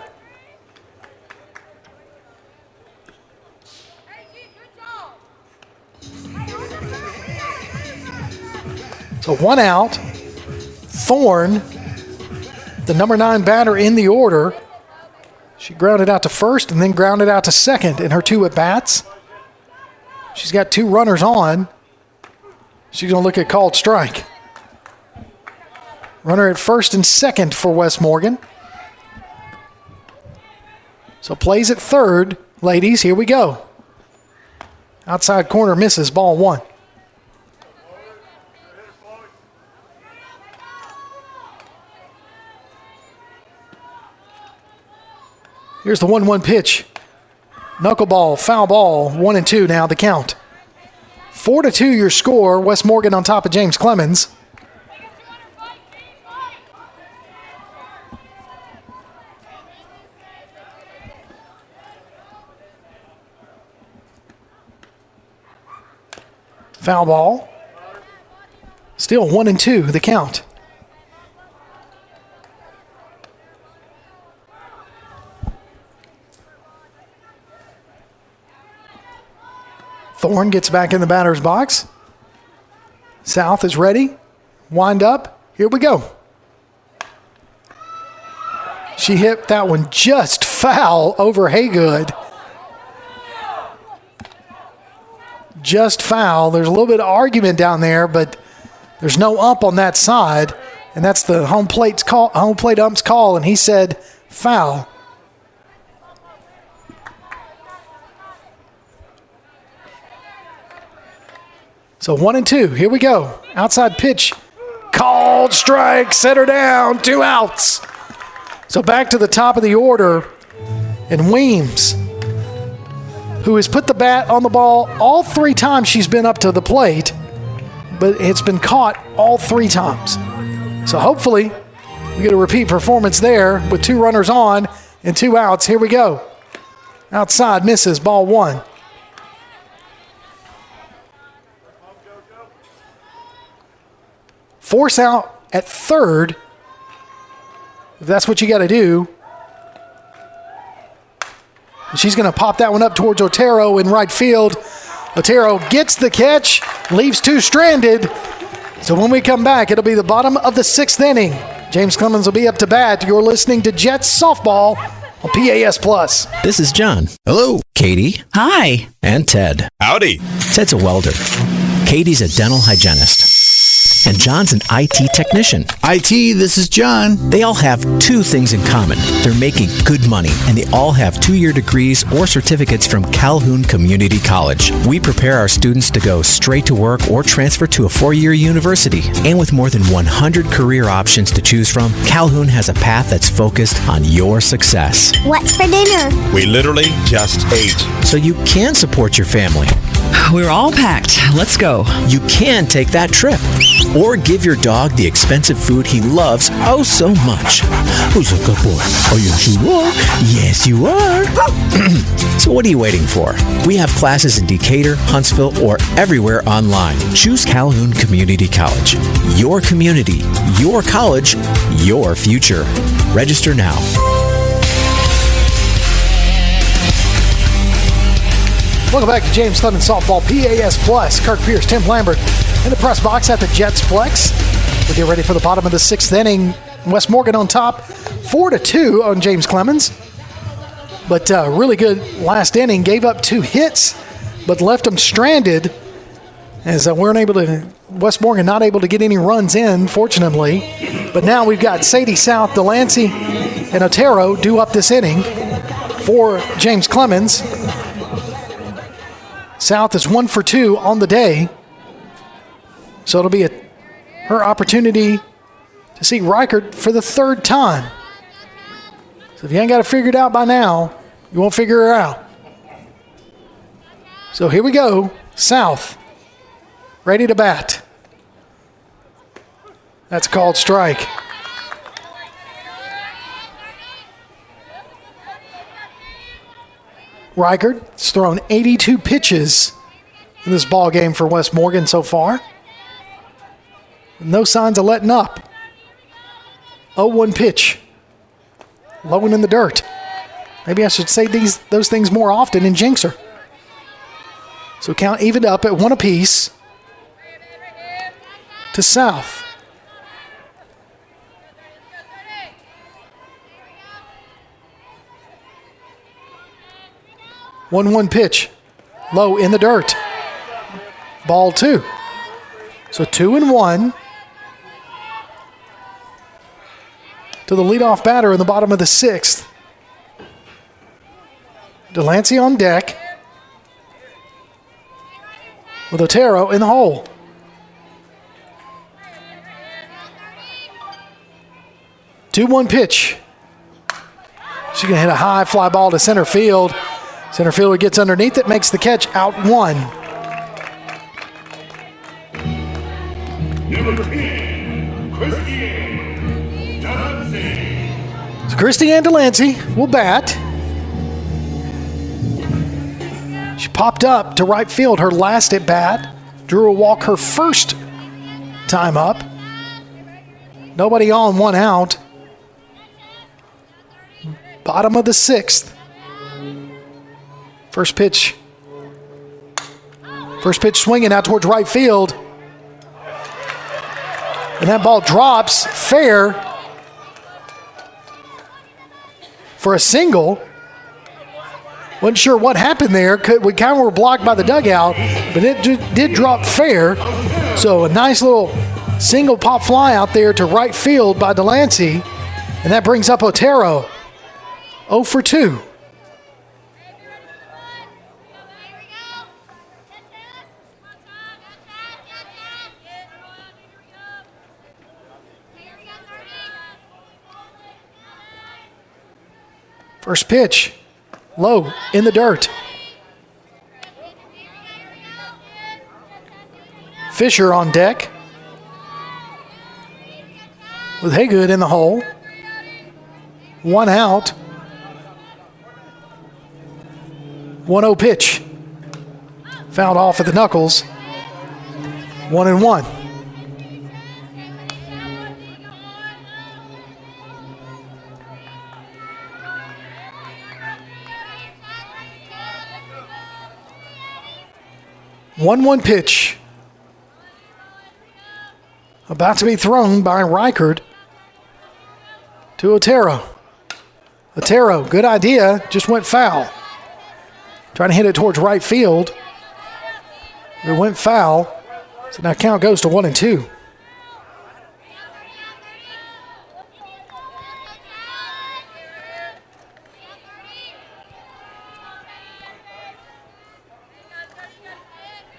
So 1 out. Thorne, the number 9 batter in the order. She grounded out to first and then grounded out to second in her 2 at-bats. She's got 2 runners on. She's going to look at called strike. Runner at first and second for West Morgan. So plays at third. Ladies, here we go. Outside corner misses, ball 1. Here's the 1-1 pitch. Knuckleball, foul ball, 1-2 now the count. 4-2 your score. West Morgan on top of James Clemens. Foul ball. Still 1-2 the count. Thorne gets back in the batter's box. South is ready. Wind up. Here we go. She hit that one just foul over Haygood. Just foul. There's a little bit of argument down there, but there's no ump on that side, and that's the home plate ump's call, and he said foul. So 1-2, here we go. Outside pitch, called strike, set her down, 2 outs. So back to the top of the order, and Weems, who has put the bat on the ball all 3 times she's been up to the plate, but it's been caught all 3 times. So hopefully we get a repeat performance there with 2 runners on and 2 outs. Here we go. Outside misses, ball 1. Force out at third, if that's what you got to do. She's going to pop that one up towards Otero in right field. Otero gets the catch, leaves two stranded. So when we come back, it'll be the bottom of the 6th inning. James Clemens will be up to bat. You're listening to Jets Softball on PAS Plus. This is John. Hello. Katie. Hi. And Ted. Howdy. Ted's a welder. Katie's a dental hygienist. And John's an IT technician. IT, this is John. They all have two things in common. They're making good money, and they all have 2-year degrees or certificates from Calhoun Community College. We prepare our students to go straight to work or transfer to a 4-year university. And with more than 100 career options to choose from, Calhoun has a path that's focused on your success. What's for dinner? We literally just ate. So you can support your family. We're all packed. Let's go. You can take that trip. Or give your dog the expensive food he loves oh so much. Who's a good boy? Oh, yes, you are. Yes, you are. So what are you waiting for? We have classes in Decatur, Huntsville, or everywhere online. Choose Calhoun Community College. Your community, your college, your future. Register now. Welcome back to James Clemens Softball PAS Plus. Kirk Pierce, Tim Lambert in the press box at the Jets Plex. We get ready for the bottom of the 6th inning. West Morgan on top, 4-2 on James Clemens. But really good last inning. Gave up 2 hits, but left them stranded as West Morgan not able to get any runs in, fortunately. But now we've got Sadie South, Delancey, and Otero due up this inning for James Clemens. South is 1 for 2 on the day. So it'll be her opportunity to see Reichert for the 3rd time. So if you ain't got it figured out by now, you won't figure her out. So here we go. South, ready to bat. That's a called strike. Reichert's thrown 82 pitches in this ball game for West Morgan so far. No signs of letting up. 0-1 pitch. Low and in the dirt. Maybe I should say those things more often and jinx her. So count evened up at 1 apiece to South. One pitch, low in the dirt. Ball 2. So 2-1 to the leadoff batter in the bottom of the 6th. Delancey on deck with Otero in the hole. Two-one pitch. She's going to hit a high fly ball to center field. Center fielder gets underneath it, makes the catch, out 1. Number 10, Christiane Delancey. So Christiane Delancey will bat. She popped up to right field her last at bat. Drew a walk her first time up. Nobody on, 1 out. Bottom of the 6th. First pitch swinging out towards right field. And that ball drops fair for a single. Wasn't sure what happened there. We kind of were blocked by the dugout, but it did drop fair. So a nice little single pop fly out there to right field by Delancey. And that brings up Otero. 0 for 2. First pitch, low in the dirt. Fisher on deck with Haygood in the hole. 1 out. 1-0 pitch. Fouled off at the knuckles. 1-1. 1-1 pitch. About to be thrown by Reichard to Otero. Otero, good idea, just went foul. Trying to hit it towards right field. It went foul. So now count goes to 1-2.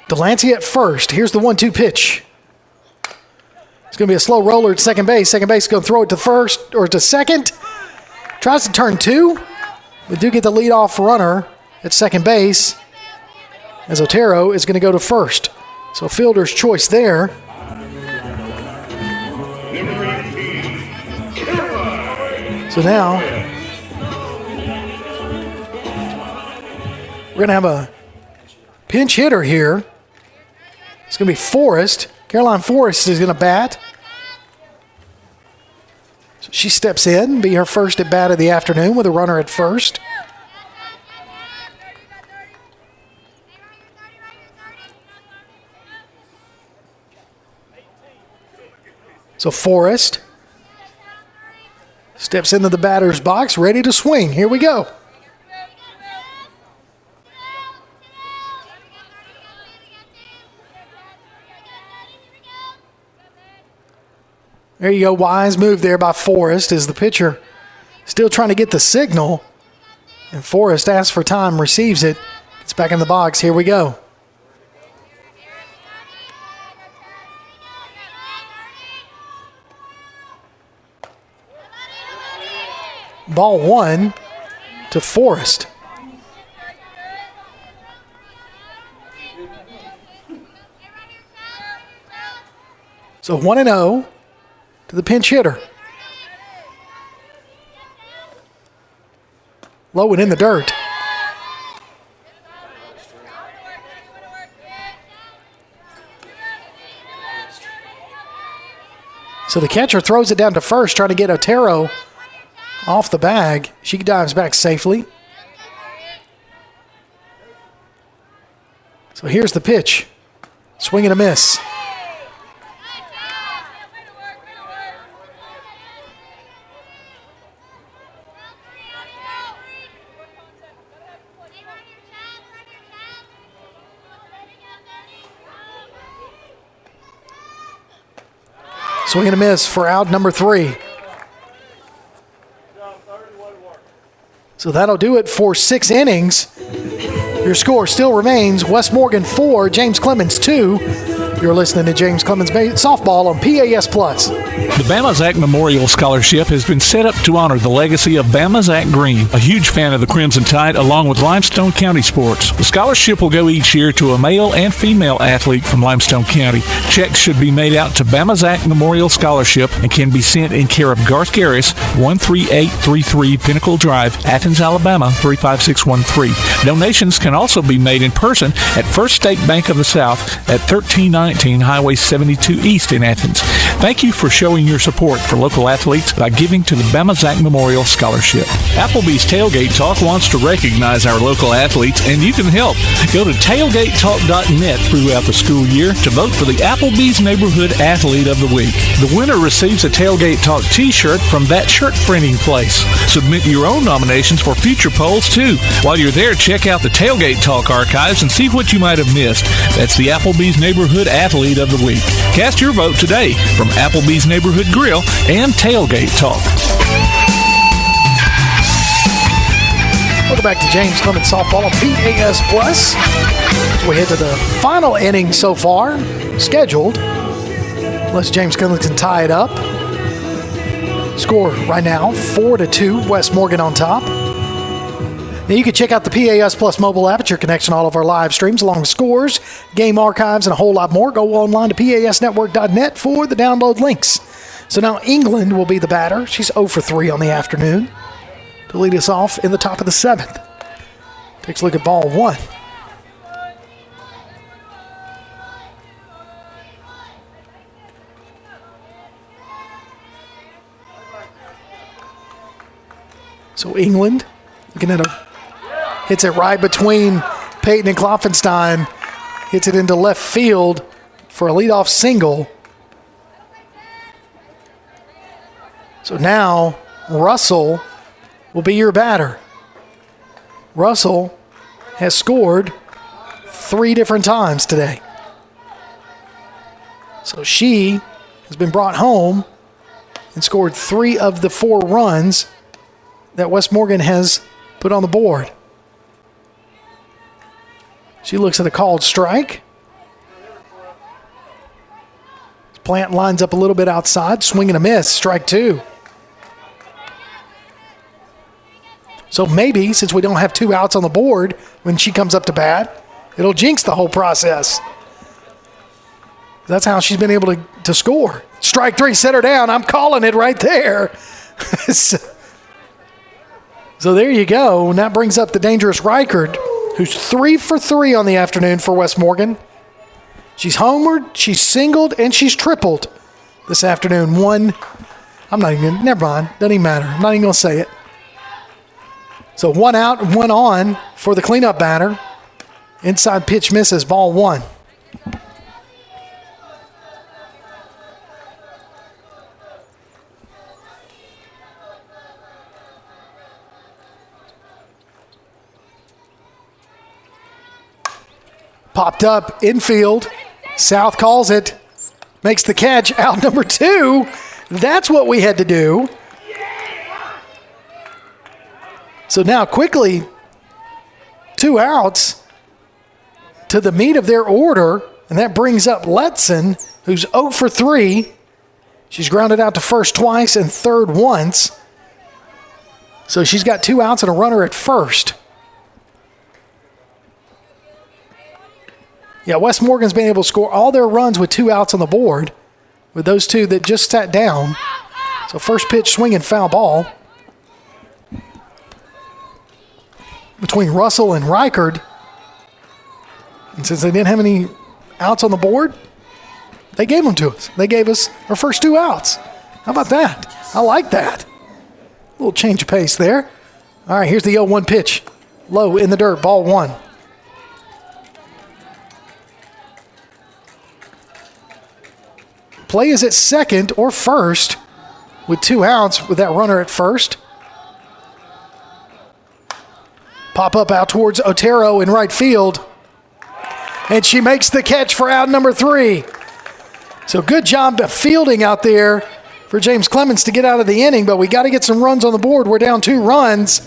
Delancey at first. Here's the 1-2 pitch. It's going to be a slow roller at second base. Second base is going to throw it to first or to second. Tries to turn two. We do get the leadoff runner at second base as Otero is going to go to first. So fielder's choice there. So now we're going to have a pinch hitter here. It's going to be Forrest. Caroline Forrest is going to bat. So she steps in, be her first at bat of the afternoon with a runner at first. So Forrest steps into the batter's box, ready to swing. Here we go. There you go, wise move there by Forrest as the pitcher still trying to get the signal. And Forrest asks for time, receives it. Gets back in the box. Here we go. Ball 1 to Forrest. So 1-0 to the pinch hitter. Low and in the dirt. So the catcher throws it down to first, trying to get Otero off the bag. She dives back safely. So here's the pitch. Swing and a miss. Swing and a miss for out number 3. So that'll do it for 6 innings. Your score still remains West Morgan 4, James Clemens 2. You're listening to James Clemens Softball on PAS Plus. The Bama Zach Memorial Scholarship has been set up to honor the legacy of Bama Zach Green, a huge fan of the Crimson Tide, along with Limestone County sports. The scholarship will go each year to a male and female athlete from Limestone County. Checks should be made out to Bama Zach Memorial Scholarship and can be sent in care of Garth Garris, 13833 Pinnacle Drive, Athens, Alabama, 35613. Donations can also be made in person at First State Bank of the South at 1319 Highway 72 East in Athens. Thank you for showing your support for local athletes by giving to the Bama Zach Memorial Scholarship. Applebee's Tailgate Talk wants to recognize our local athletes, and you can help. Go to tailgatetalk.net throughout the school year to vote for the Applebee's Neighborhood Athlete of the Week. The winner receives a Tailgate Talk t-shirt from that shirt printing place. Submit your own nominations for future polls, too. While you're there, check out the Tailgate Talk archives and see what you might have missed. That's the Applebee's Neighborhood Athlete of the Week. Cast your vote today from Applebee's Neighborhood Grill and Tailgate Talk. Welcome back to James Clemens Softball on PAS Plus. As we head to the final inning so far, scheduled. Unless James Clemens can tie it up. Score right now, 4-2, West Morgan on top. Now you can check out the PAS Plus mobile app at your connection, all of our live streams, along with scores, game archives, and a whole lot more. Go online to pasnetwork.net for the download links. So now England will be the batter. She's 0 for 3 on the afternoon to lead us off in the top of the 7th. Takes a look at ball 1. So England looking at hits it right between Peyton and Klopfenstein. hits it into left field for a leadoff single. So now Russell will be your batter. Russell has scored 3 different times today. So she has been brought home and scored 3 of the 4 runs that West Morgan has put on the board. She looks at a called strike. Plant lines up a little bit outside, swing and a miss, strike 2. So maybe, since we don't have 2 outs on the board when she comes up to bat, it'll jinx the whole process. That's how she's been able to score. Strike 3, set her down. I'm calling it right there. So there you go. And that brings up the dangerous Reichard, who's 3 for 3 on the afternoon for West Morgan. She's homered, she's singled, and she's tripled this afternoon. Never mind. Doesn't even matter. I'm not even going to say it. So 1 out and 1 on for the cleanup batter. Inside pitch misses, ball 1. Popped up infield. South calls it. Makes the catch. Out number 2. That's what we had to do. So now quickly, 2 outs to the meat of their order, and that brings up Letson, who's 0 for 3. She's grounded out to first twice and third once. So she's got 2 outs and a runner at first. Yeah, West Morgan's been able to score all their runs with 2 outs on the board, with those 2 that just sat down. So first pitch, swinging foul ball between Russell and Reichard. And since they didn't have any outs on the board, they gave them to us. They gave us our first 2 outs. How about that? I like that. A little change of pace there. All right, here's the 0-1 pitch. Low in the dirt, ball 1. Play is at second or first with 2 outs with that runner at first. Pop up out towards Otero in right field. And she makes the catch for out number 3. So good job of fielding out there for James Clemens to get out of the inning, but we got to get some runs on the board. We're down 2 runs.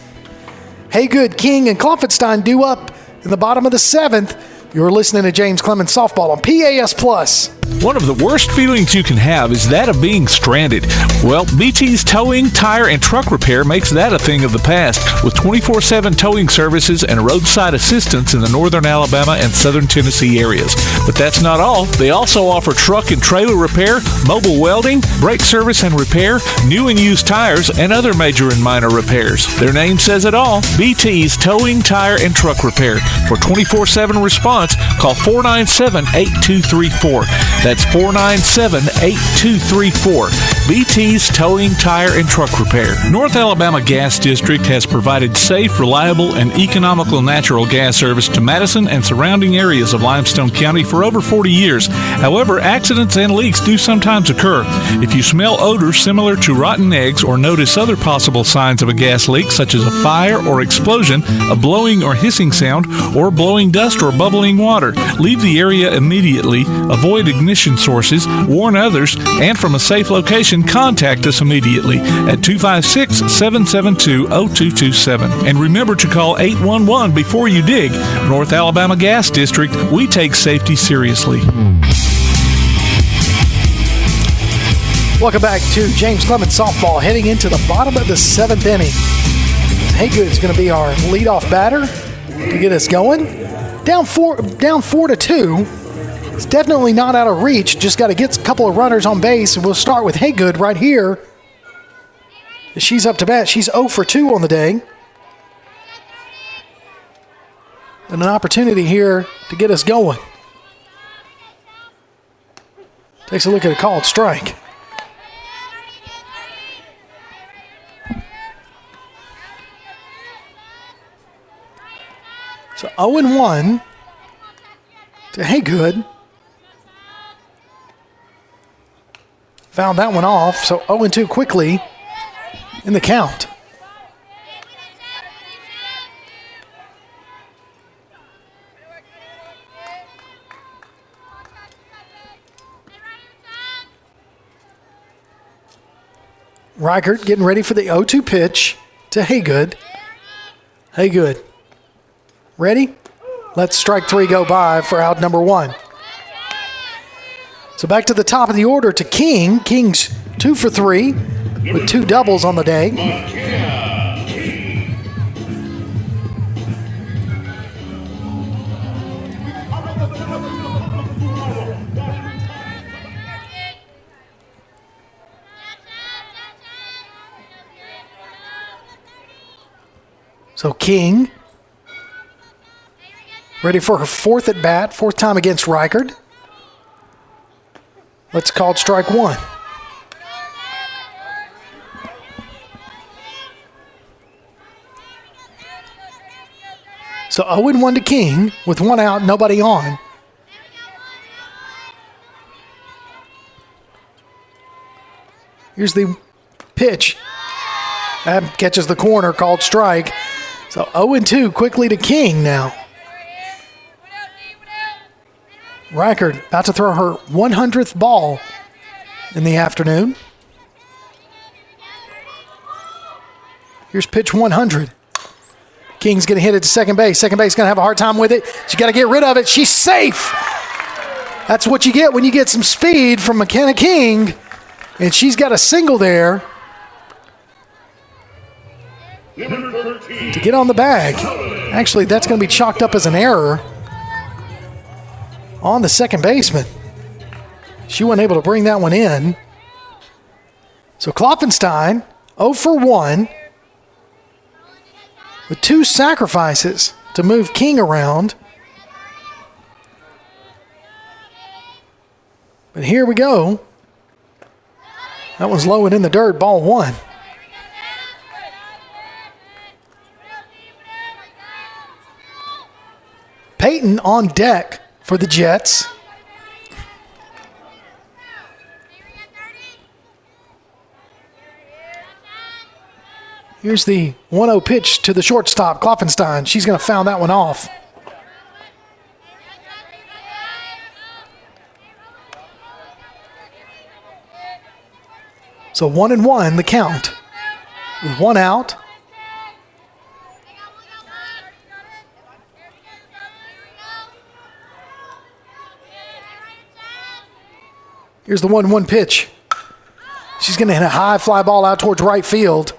Haygood, King, and Klopfenstein due up in the bottom of the 7th. You're listening to James Clemens Softball on PAS Plus. One of the worst feelings you can have is that of being stranded. Well, BT's Towing, Tire, and Truck Repair makes that a thing of the past, with 24/7 towing services and roadside assistance in the northern Alabama and southern Tennessee areas. But that's not all. They also offer truck and trailer repair, mobile welding, brake service and repair, new and used tires, and other major and minor repairs. Their name says it all. BT's Towing, Tire, and Truck Repair. For 24/7 response, call 497-8234. That's 497-8234. BT's Towing, Tire, and Truck Repair. North Alabama Gas District has provided safe, reliable, and economical natural gas service to Madison and surrounding areas of Limestone County for over 40 years. However, accidents and leaks do sometimes occur. If you smell odors similar to rotten eggs or notice other possible signs of a gas leak, such as a fire or explosion, a blowing or hissing sound, or blowing dust or bubbling water, leave the area immediately, avoid ignition sources, warn others, and from a safe location, contact us immediately at 256-772-0227. And remember to call 811 before you dig. North Alabama Gas District, we take safety seriously. Welcome back to James Clemens Softball, heading into the bottom of the 7th inning. Haygood's going to be our leadoff batter to get us going. Down 4-2. It's definitely not out of reach. Just got to get a couple of runners on base, and we'll start with Haygood right here. She's up to bat. She's 0 for 2 on the day. And an opportunity here to get us going. Takes a look at a called strike. So 0-1 to to Haygood. Found that one off, so 0-2 quickly in the count. Reichert getting ready for the 0-2 pitch to Haygood. Haygood. Ready? Let strike three go by for out number one. So back to the top of the order to King. King's 2 for 3 with 2 doubles on the day. So King, ready for her 4th at bat, 4th time against Reichert. Let's call it strike one. So 0-1 to King with 1 out, nobody on. Here's the pitch. That catches the corner, called strike. So 0-2 quickly to King now. Reichert about to throw her 100th ball in the afternoon. Here's pitch 100. King's going to hit it to second base. Second base going to have a hard time with it. She's got to get rid of it. She's safe. That's what you get when you get some speed from McKenna King. And she's got a single there to get on the bag. Actually, that's going to be chalked up as an error on the second baseman. She wasn't able to bring that one in. So Klopfenstein, 0 for 1 with 2 sacrifices to move King around. But here we go. That one's low and in the dirt, ball 1. Peyton on deck for the Jets. Here's the 1-0 pitch to the shortstop, Klopfenstein. She's going to foul that one off. So 1-1 the count with 1 out. Here's the 1-1 pitch. She's going to hit a high fly ball out towards right field.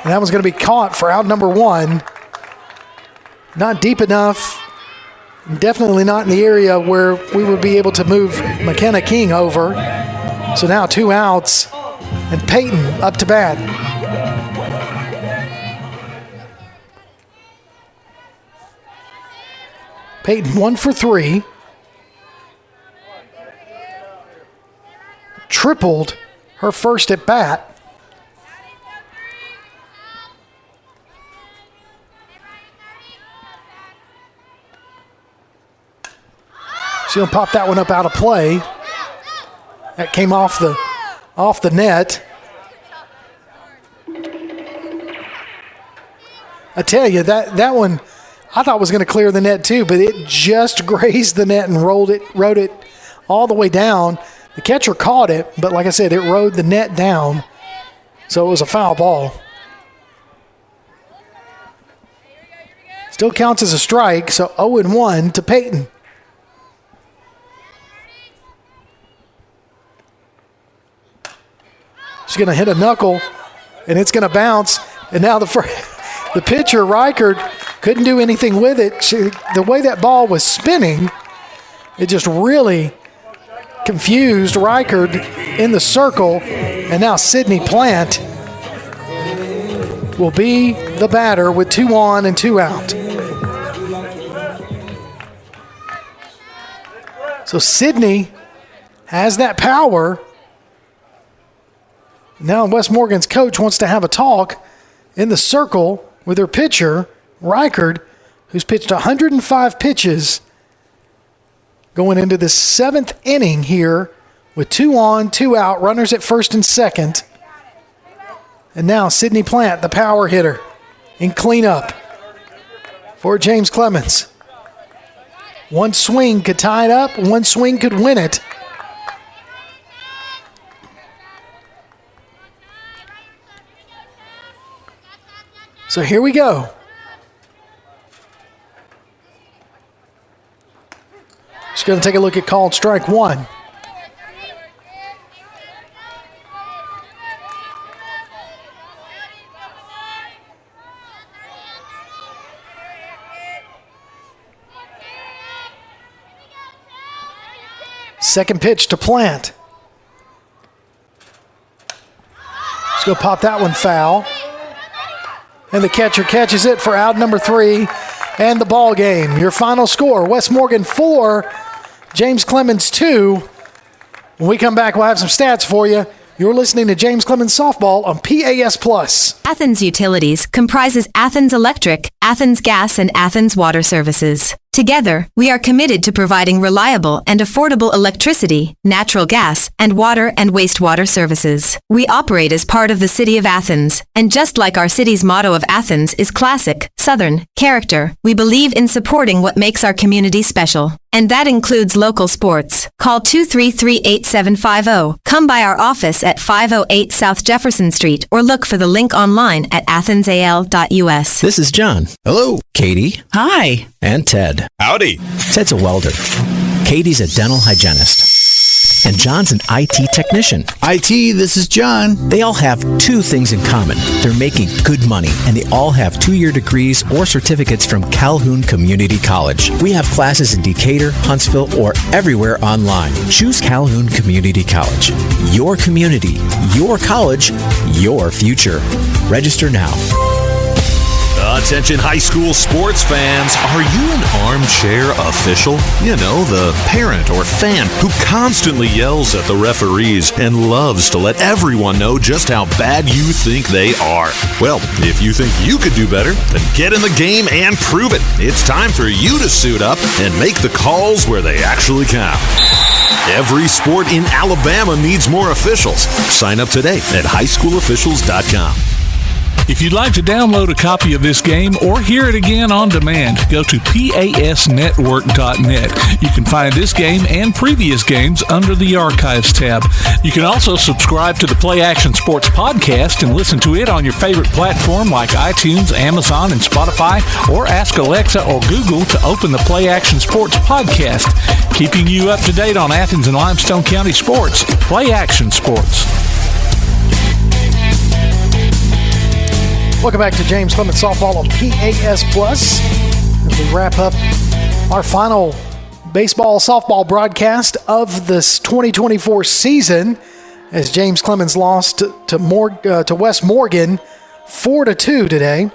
And that one's going to be caught for out number 1. Not deep enough. Definitely not in the area where we would be able to move McKenna King over. So now 2 outs. And Peyton up to bat. Peyton 1 for 3. Tripled her first at bat. She'll pop that one up out of play. That came off the net. I tell you, that one I thought was going to clear the net too, but it just grazed the net and rode it all the way down. The catcher caught it, but like I said, it rode the net down, so it was a foul ball. Still counts as a strike, so 0-1 to Peyton. She's going to hit a knuckle, and it's going to bounce. And now the pitcher, Reichert, couldn't do anything with it. The way that ball was spinning, it just really confused Reichert in the circle. And now Sydney Plant will be the batter with 2 on and 2 out. So Sydney has that power. Now Wes Morgan's coach wants to have a talk in the circle with her pitcher, Reichert, who's pitched 105 pitches, going into the 7th inning here with 2 on, 2 out, runners at first and second. And now Sidney Plant, the power hitter, in cleanup for James Clemens. One swing could tie it up, one swing could win it. So here we go. Just going to take a look at called strike one. Second pitch to Plant. Let's go pop that one foul. And the catcher catches it for out number 3 and the ball game. Your final score, West Morgan 4, James Clemens 2. When we come back, we'll have some stats for you. You're listening to James Clemens Softball on PAS+. Athens Utilities comprises Athens Electric, Athens Gas, and Athens Water Services. Together, we are committed to providing reliable and affordable electricity, natural gas, and water and wastewater services. We operate as part of the City of Athens, and just like our city's motto of Athens is classic, Southern, character, we believe in supporting what makes our community special. And that includes local sports. Call 233-8750. Come by our office at 508 South Jefferson Street or look for the link online at athensal.us. This is John. Hello. Katie. Hi. And Ted. Howdy. Ted's a welder. Katie's a dental hygienist. And John's an IT technician. IT, this is John. They all have 2 things in common. They're making good money, and they all have 2-year degrees or certificates from Calhoun Community College. We have classes in Decatur, Huntsville, or everywhere online. Choose Calhoun Community College. Your community, your college, your future. Register now. Attention high school sports fans, are you an armchair official? You know, the parent or fan who constantly yells at the referees and loves to let everyone know just how bad you think they are. Well, if you think you could do better, then get in the game and prove it. It's time for you to suit up and make the calls where they actually count. Every sport in Alabama needs more officials. Sign up today at highschoolofficials.com. If you'd like to download a copy of this game or hear it again on demand, go to pasnetwork.net. You can find this game and previous games under the Archives tab. You can also subscribe to the Play Action Sports podcast and listen to it on your favorite platform like iTunes, Amazon, and Spotify, or ask Alexa or Google to open the Play Action Sports podcast, keeping you up to date on Athens and Limestone County sports. Play Action Sports. Welcome back to James Clemens Softball on PAS+. As we wrap up our final baseball softball broadcast of this 2024 season, as James Clemens lost to West Morgan 4-2 today.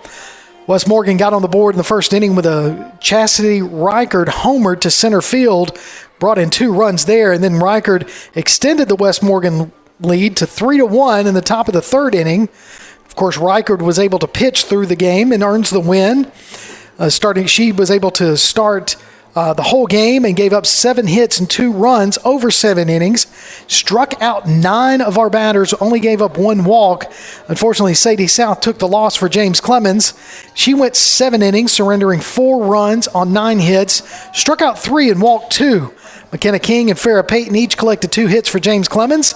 West Morgan got on the board in the first inning with a Chastity Reichard homer to center field, brought in 2 runs there, and then Reichard extended the West Morgan lead to 3-1 in the top of the 3rd inning. Of course, Reichard was able to pitch through the game and earns the win. She was able to start the whole game and gave up 7 hits and 2 runs over 7 innings. Struck out 9 of our batters, only gave up 1 walk. Unfortunately, Sadie South took the loss for James Clemens. She went 7 innings, surrendering 4 runs on 9 hits. Struck out 3 and walked 2. McKenna King and Farrah Payton each collected 2 hits for James Clemens.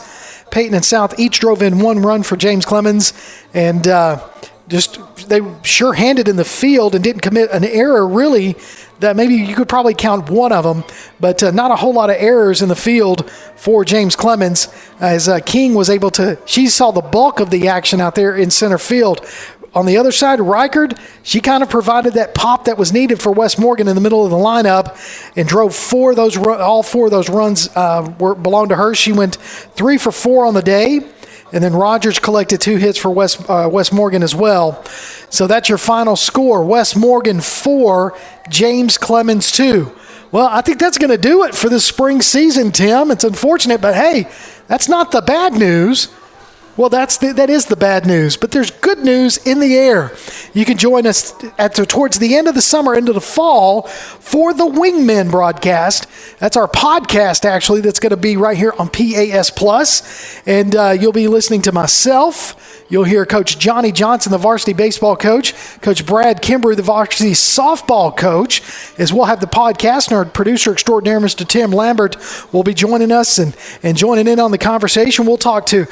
Payton and South each drove in 1 run for James Clemens, and they sure-handed in the field and didn't commit an error, really, that maybe you could probably count 1 of them, but not a whole lot of errors in the field for James Clemens, as King was able to, she saw the bulk of the action out there in center field. On the other side, Reichard, she kind of provided that pop that was needed for West Morgan in the middle of the lineup and drove all 4 of those runs belonged to her. She went 3 for 4 on the day, and then Rogers collected 2 hits for West Morgan as well. So that's your final score. West Morgan 4, James Clemens 2. Well, I think that's going to do it for this spring season, Tim. It's unfortunate, but hey, that's not the bad news. Well, that is the bad news, but there's good news in the air. You can join us towards the end of the summer into the fall for the Wingmen broadcast. That's our podcast, actually, that's going to be right here on PAS Plus, and you'll be listening to myself. You'll hear Coach Johnny Johnson, the varsity baseball coach, Coach Brad Kimbrough, the varsity softball coach, as we'll have the podcast, and our producer extraordinaire, Mr. Tim Lambert, will be joining us and joining in on the conversation. We'll talk to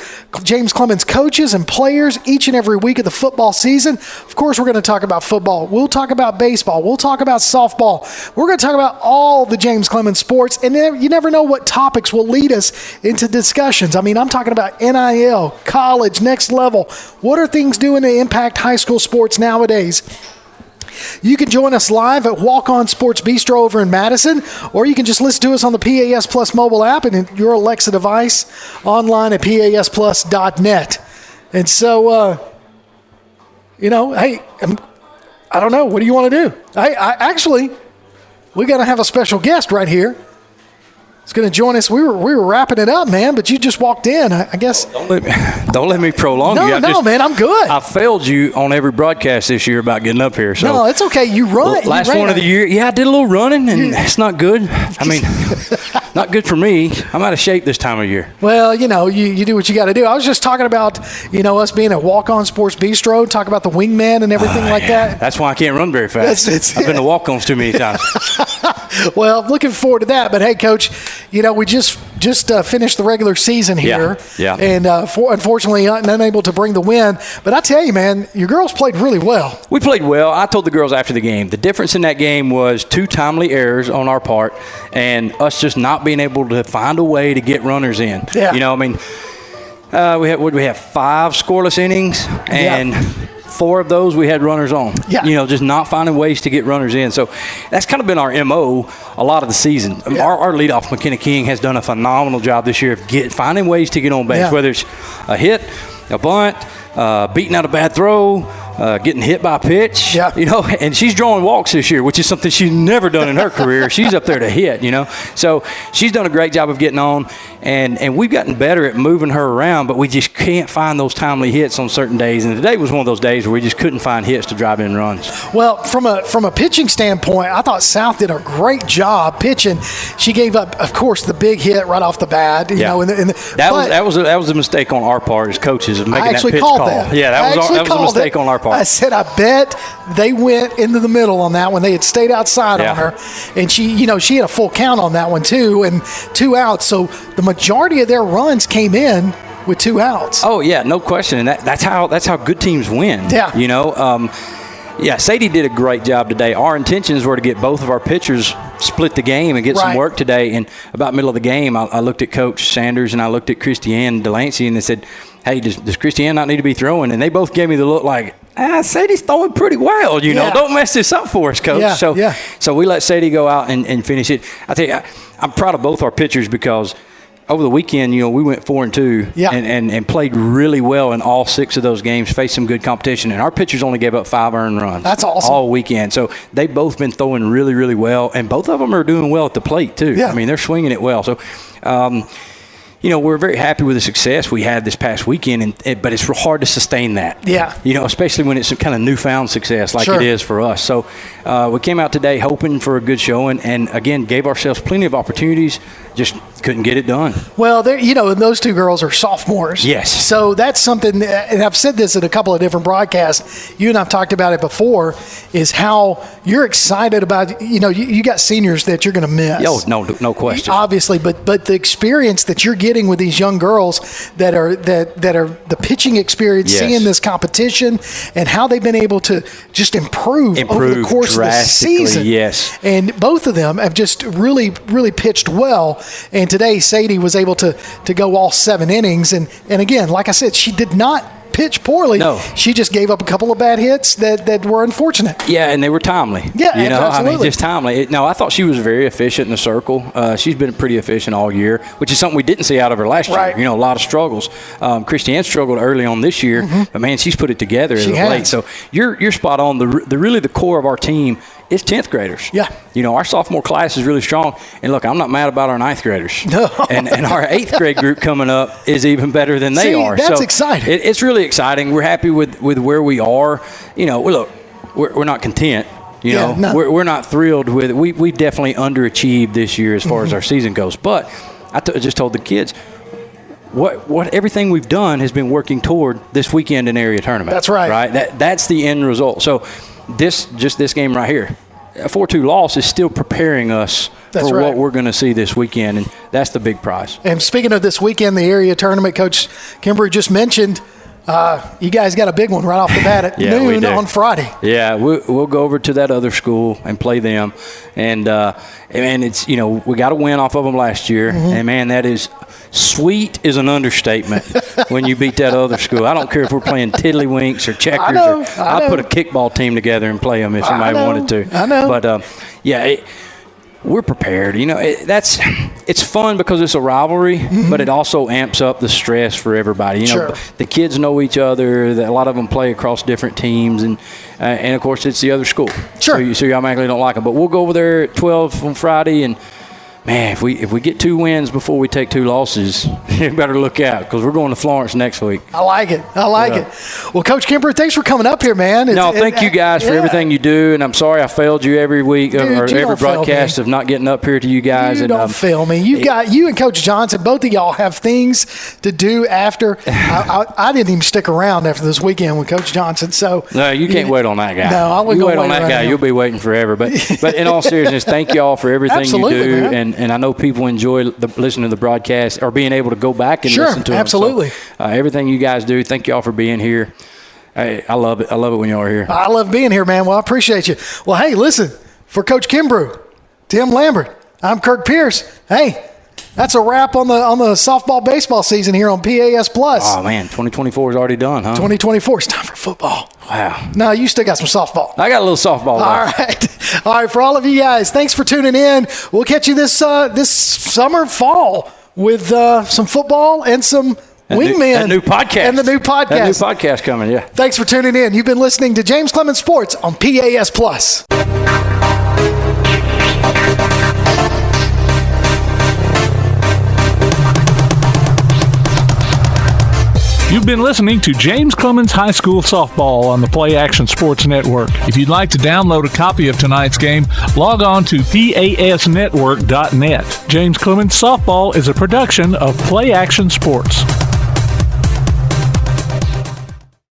James Clemens coaches and players each and every week of the football season. Of course, we're going to talk about football. We'll talk about baseball. We'll talk about softball. We're going to talk about all the James Clemens sports, and you never know what topics will lead us into discussions. I mean, I'm talking about NIL, college, next level. What are things doing to impact high school sports nowadays? You can join us live at Walk On Sports Bistro over in Madison, or you can just listen to us on the PAS Plus mobile app and your Alexa device online at pasplus.net. And so, hey, I don't know. What do you want to do? Actually, we got to have a special guest right here. It's going to join us. We were wrapping it up, man, but you just walked in. I guess. Don't let me prolong you. No, man, I'm good. I failed you on every broadcast this year about getting up here. So no, it's okay. You run. Last one of the year, yeah, I did a little running, and it's not good. I mean, not good for me. I'm out of shape this time of year. Well, you do what you got to do. I was just talking about, us being at Walk On Sports Bistro, talk about the Wingman and everything like that. That's why I can't run very fast. I've been to walk-ons too many times. Well, looking forward to that. But hey, Coach, we just finished the regular season here. Yeah. And unfortunately, unable to bring the win. But I tell you, man, your girls played really well. We played well. I told the girls after the game, the difference in that game was 2 timely errors on our part and us just not being able to find a way to get runners in. Yeah. We have 5 scoreless innings, and 4 of those we had runners on. Yeah. Just not finding ways to get runners in. So that's kind of been our MO a lot of the season. Yeah. Our leadoff, McKenna King, has done a phenomenal job this year of finding ways to get on base, whether it's a hit, a bunt, beating out a bad throw, getting hit by a pitch, and she's drawing walks this year, which is something she's never done in her career. She's up there to hit, So she's done a great job of getting on, and we've gotten better at moving her around, but we just can't find those timely hits on certain days. And today was one of those days where we just couldn't find hits to drive in runs. Well, from a pitching standpoint, I thought South did a great job pitching. She gave up, of course, the big hit right off the bat. That was a mistake on our part as coaches of making that pitch call. That. Yeah, that was a mistake on our part. I said, I bet they went into the middle on that one. They had stayed outside on her, and she had a full count on that one too, and 2 outs. So the majority of their runs came in with 2 outs. Oh yeah, no question, and that's how good teams win. Yeah. Sadie did a great job today. Our intentions were to get both of our pitchers split the game and get some work today. And about middle of the game, I looked at Coach Sanders and I looked at Christiane Delancey and they said, hey, does Christiane not need to be throwing? And they both gave me the look like, Sadie's throwing pretty well, Don't mess this up for us, Coach. So we let Sadie go out and finish it. I tell you, I'm proud of both our pitchers because over the weekend, we went 4-2 and played really well in all 6 of those games, faced some good competition. And our pitchers only gave up 5 earned runs. That's awesome. All weekend. So they've both been throwing really, really well. And both of them are doing well at the plate, too. Yeah. I mean, they're swinging it well. So, we're very happy with the success we had this past weekend, but it's hard to sustain that. Yeah. Especially when it's some kind of newfound success like it is for us. So we came out today hoping for a good showing and, again, gave ourselves plenty of opportunities, just couldn't get it done. Well, those 2 girls are sophomores. Yes. So that's something, and I've said this in a couple of different broadcasts, you and I've talked about it before, is how you're excited about, you got seniors that you're going to miss. Oh, no question. Obviously, but the experience that you're getting with these young girls that are the pitching experience, seeing this competition, and how they've been able to just improve over the course of the season. Yes. And both of them have just really, really pitched well. And today, Sadie was able to go all 7 innings. And again, like I said, she did not pitch poorly. No. She just gave up a couple of bad hits that were unfortunate. Yeah, and they were timely. Yeah, absolutely. Just timely. I thought she was very efficient in the circle. She's been pretty efficient all year, which is something we didn't see out of her last year. A lot of struggles. Christiane struggled early on this year, but man, she's put it together as of late. So you're spot on. Really the core of our team it's 10th graders. Yeah. Our sophomore class is really strong. And look, I'm not mad about our 9th graders. No. And our 8th grade group coming up is even better than they are. That's exciting. It's really exciting. We're happy with where we are. Look, we're not content. We're not thrilled with it. We definitely underachieved this year as far as our season goes. But I just told the kids, what everything we've done has been working toward this weekend in area tournament. That's right. Right. That's the end result. So this game right here, a 4-2 loss is still preparing us for what we're going to see this weekend, and that's the big prize. And speaking of this weekend, the area tournament, Coach Kimbrough just mentioned, you guys got a big one right off the bat at noon on Friday. Yeah, we'll go over to that other school and play them, and it's we got a win off of them last year, and man, that is sweet is an understatement when you beat that other school. I don't care if we're playing tiddlywinks or checkers. I'd put a kickball team together and play them if somebody wanted to. I know. But we're prepared. It's fun because it's a rivalry, but it also amps up the stress for everybody. The kids know each other. A lot of them play across different teams, and of course it's the other school. Sure. So you automatically don't like them. But we'll go over there at 12 on Friday, and man, if we get 2 wins before we take 2 losses, you better look out because we're going to Florence next week. I like it. Well, Coach Kimbrough, thanks for coming up here, man. Thank you guys for everything you do, and I'm sorry I failed you every week or every broadcast of not getting up here to you guys. Don't fail me. You and Coach Johnson, both of y'all have things to do after. I didn't even stick around after this weekend with Coach Johnson. So no, you can't wait on that guy. No, I wouldn't wait on that guy. You'll be waiting forever. But in all seriousness, thank you all for everything you do, man. And I know people enjoy listening to the broadcast or being able to go back and listen to them. Absolutely. So, everything you guys do, thank you all for being here. I love it. I love it when you are here. I love being here, man. Well, I appreciate you. Well, hey, listen, for Coach Kimbrough, Tim Lambert, I'm Kirk Pierce. Hey, that's a wrap on the softball baseball season here on PAS Plus. Oh man, 2024 is already done, huh? 2024, it's time for football. Wow. No, you still got some softball. I got a little softball left. All right. For all of you guys, thanks for tuning in. We'll catch you this summer, fall with some football and some wingman. That new podcast. And the new podcast. That new podcast coming, yeah. Thanks for tuning in. You've been listening to James Clemens Sports on PAS Plus. You've been listening to James Clemens High School Softball on the Play Action Sports Network. If you'd like to download a copy of tonight's game, log on to pasnetwork.net. James Clemens Softball is a production of Play Action Sports.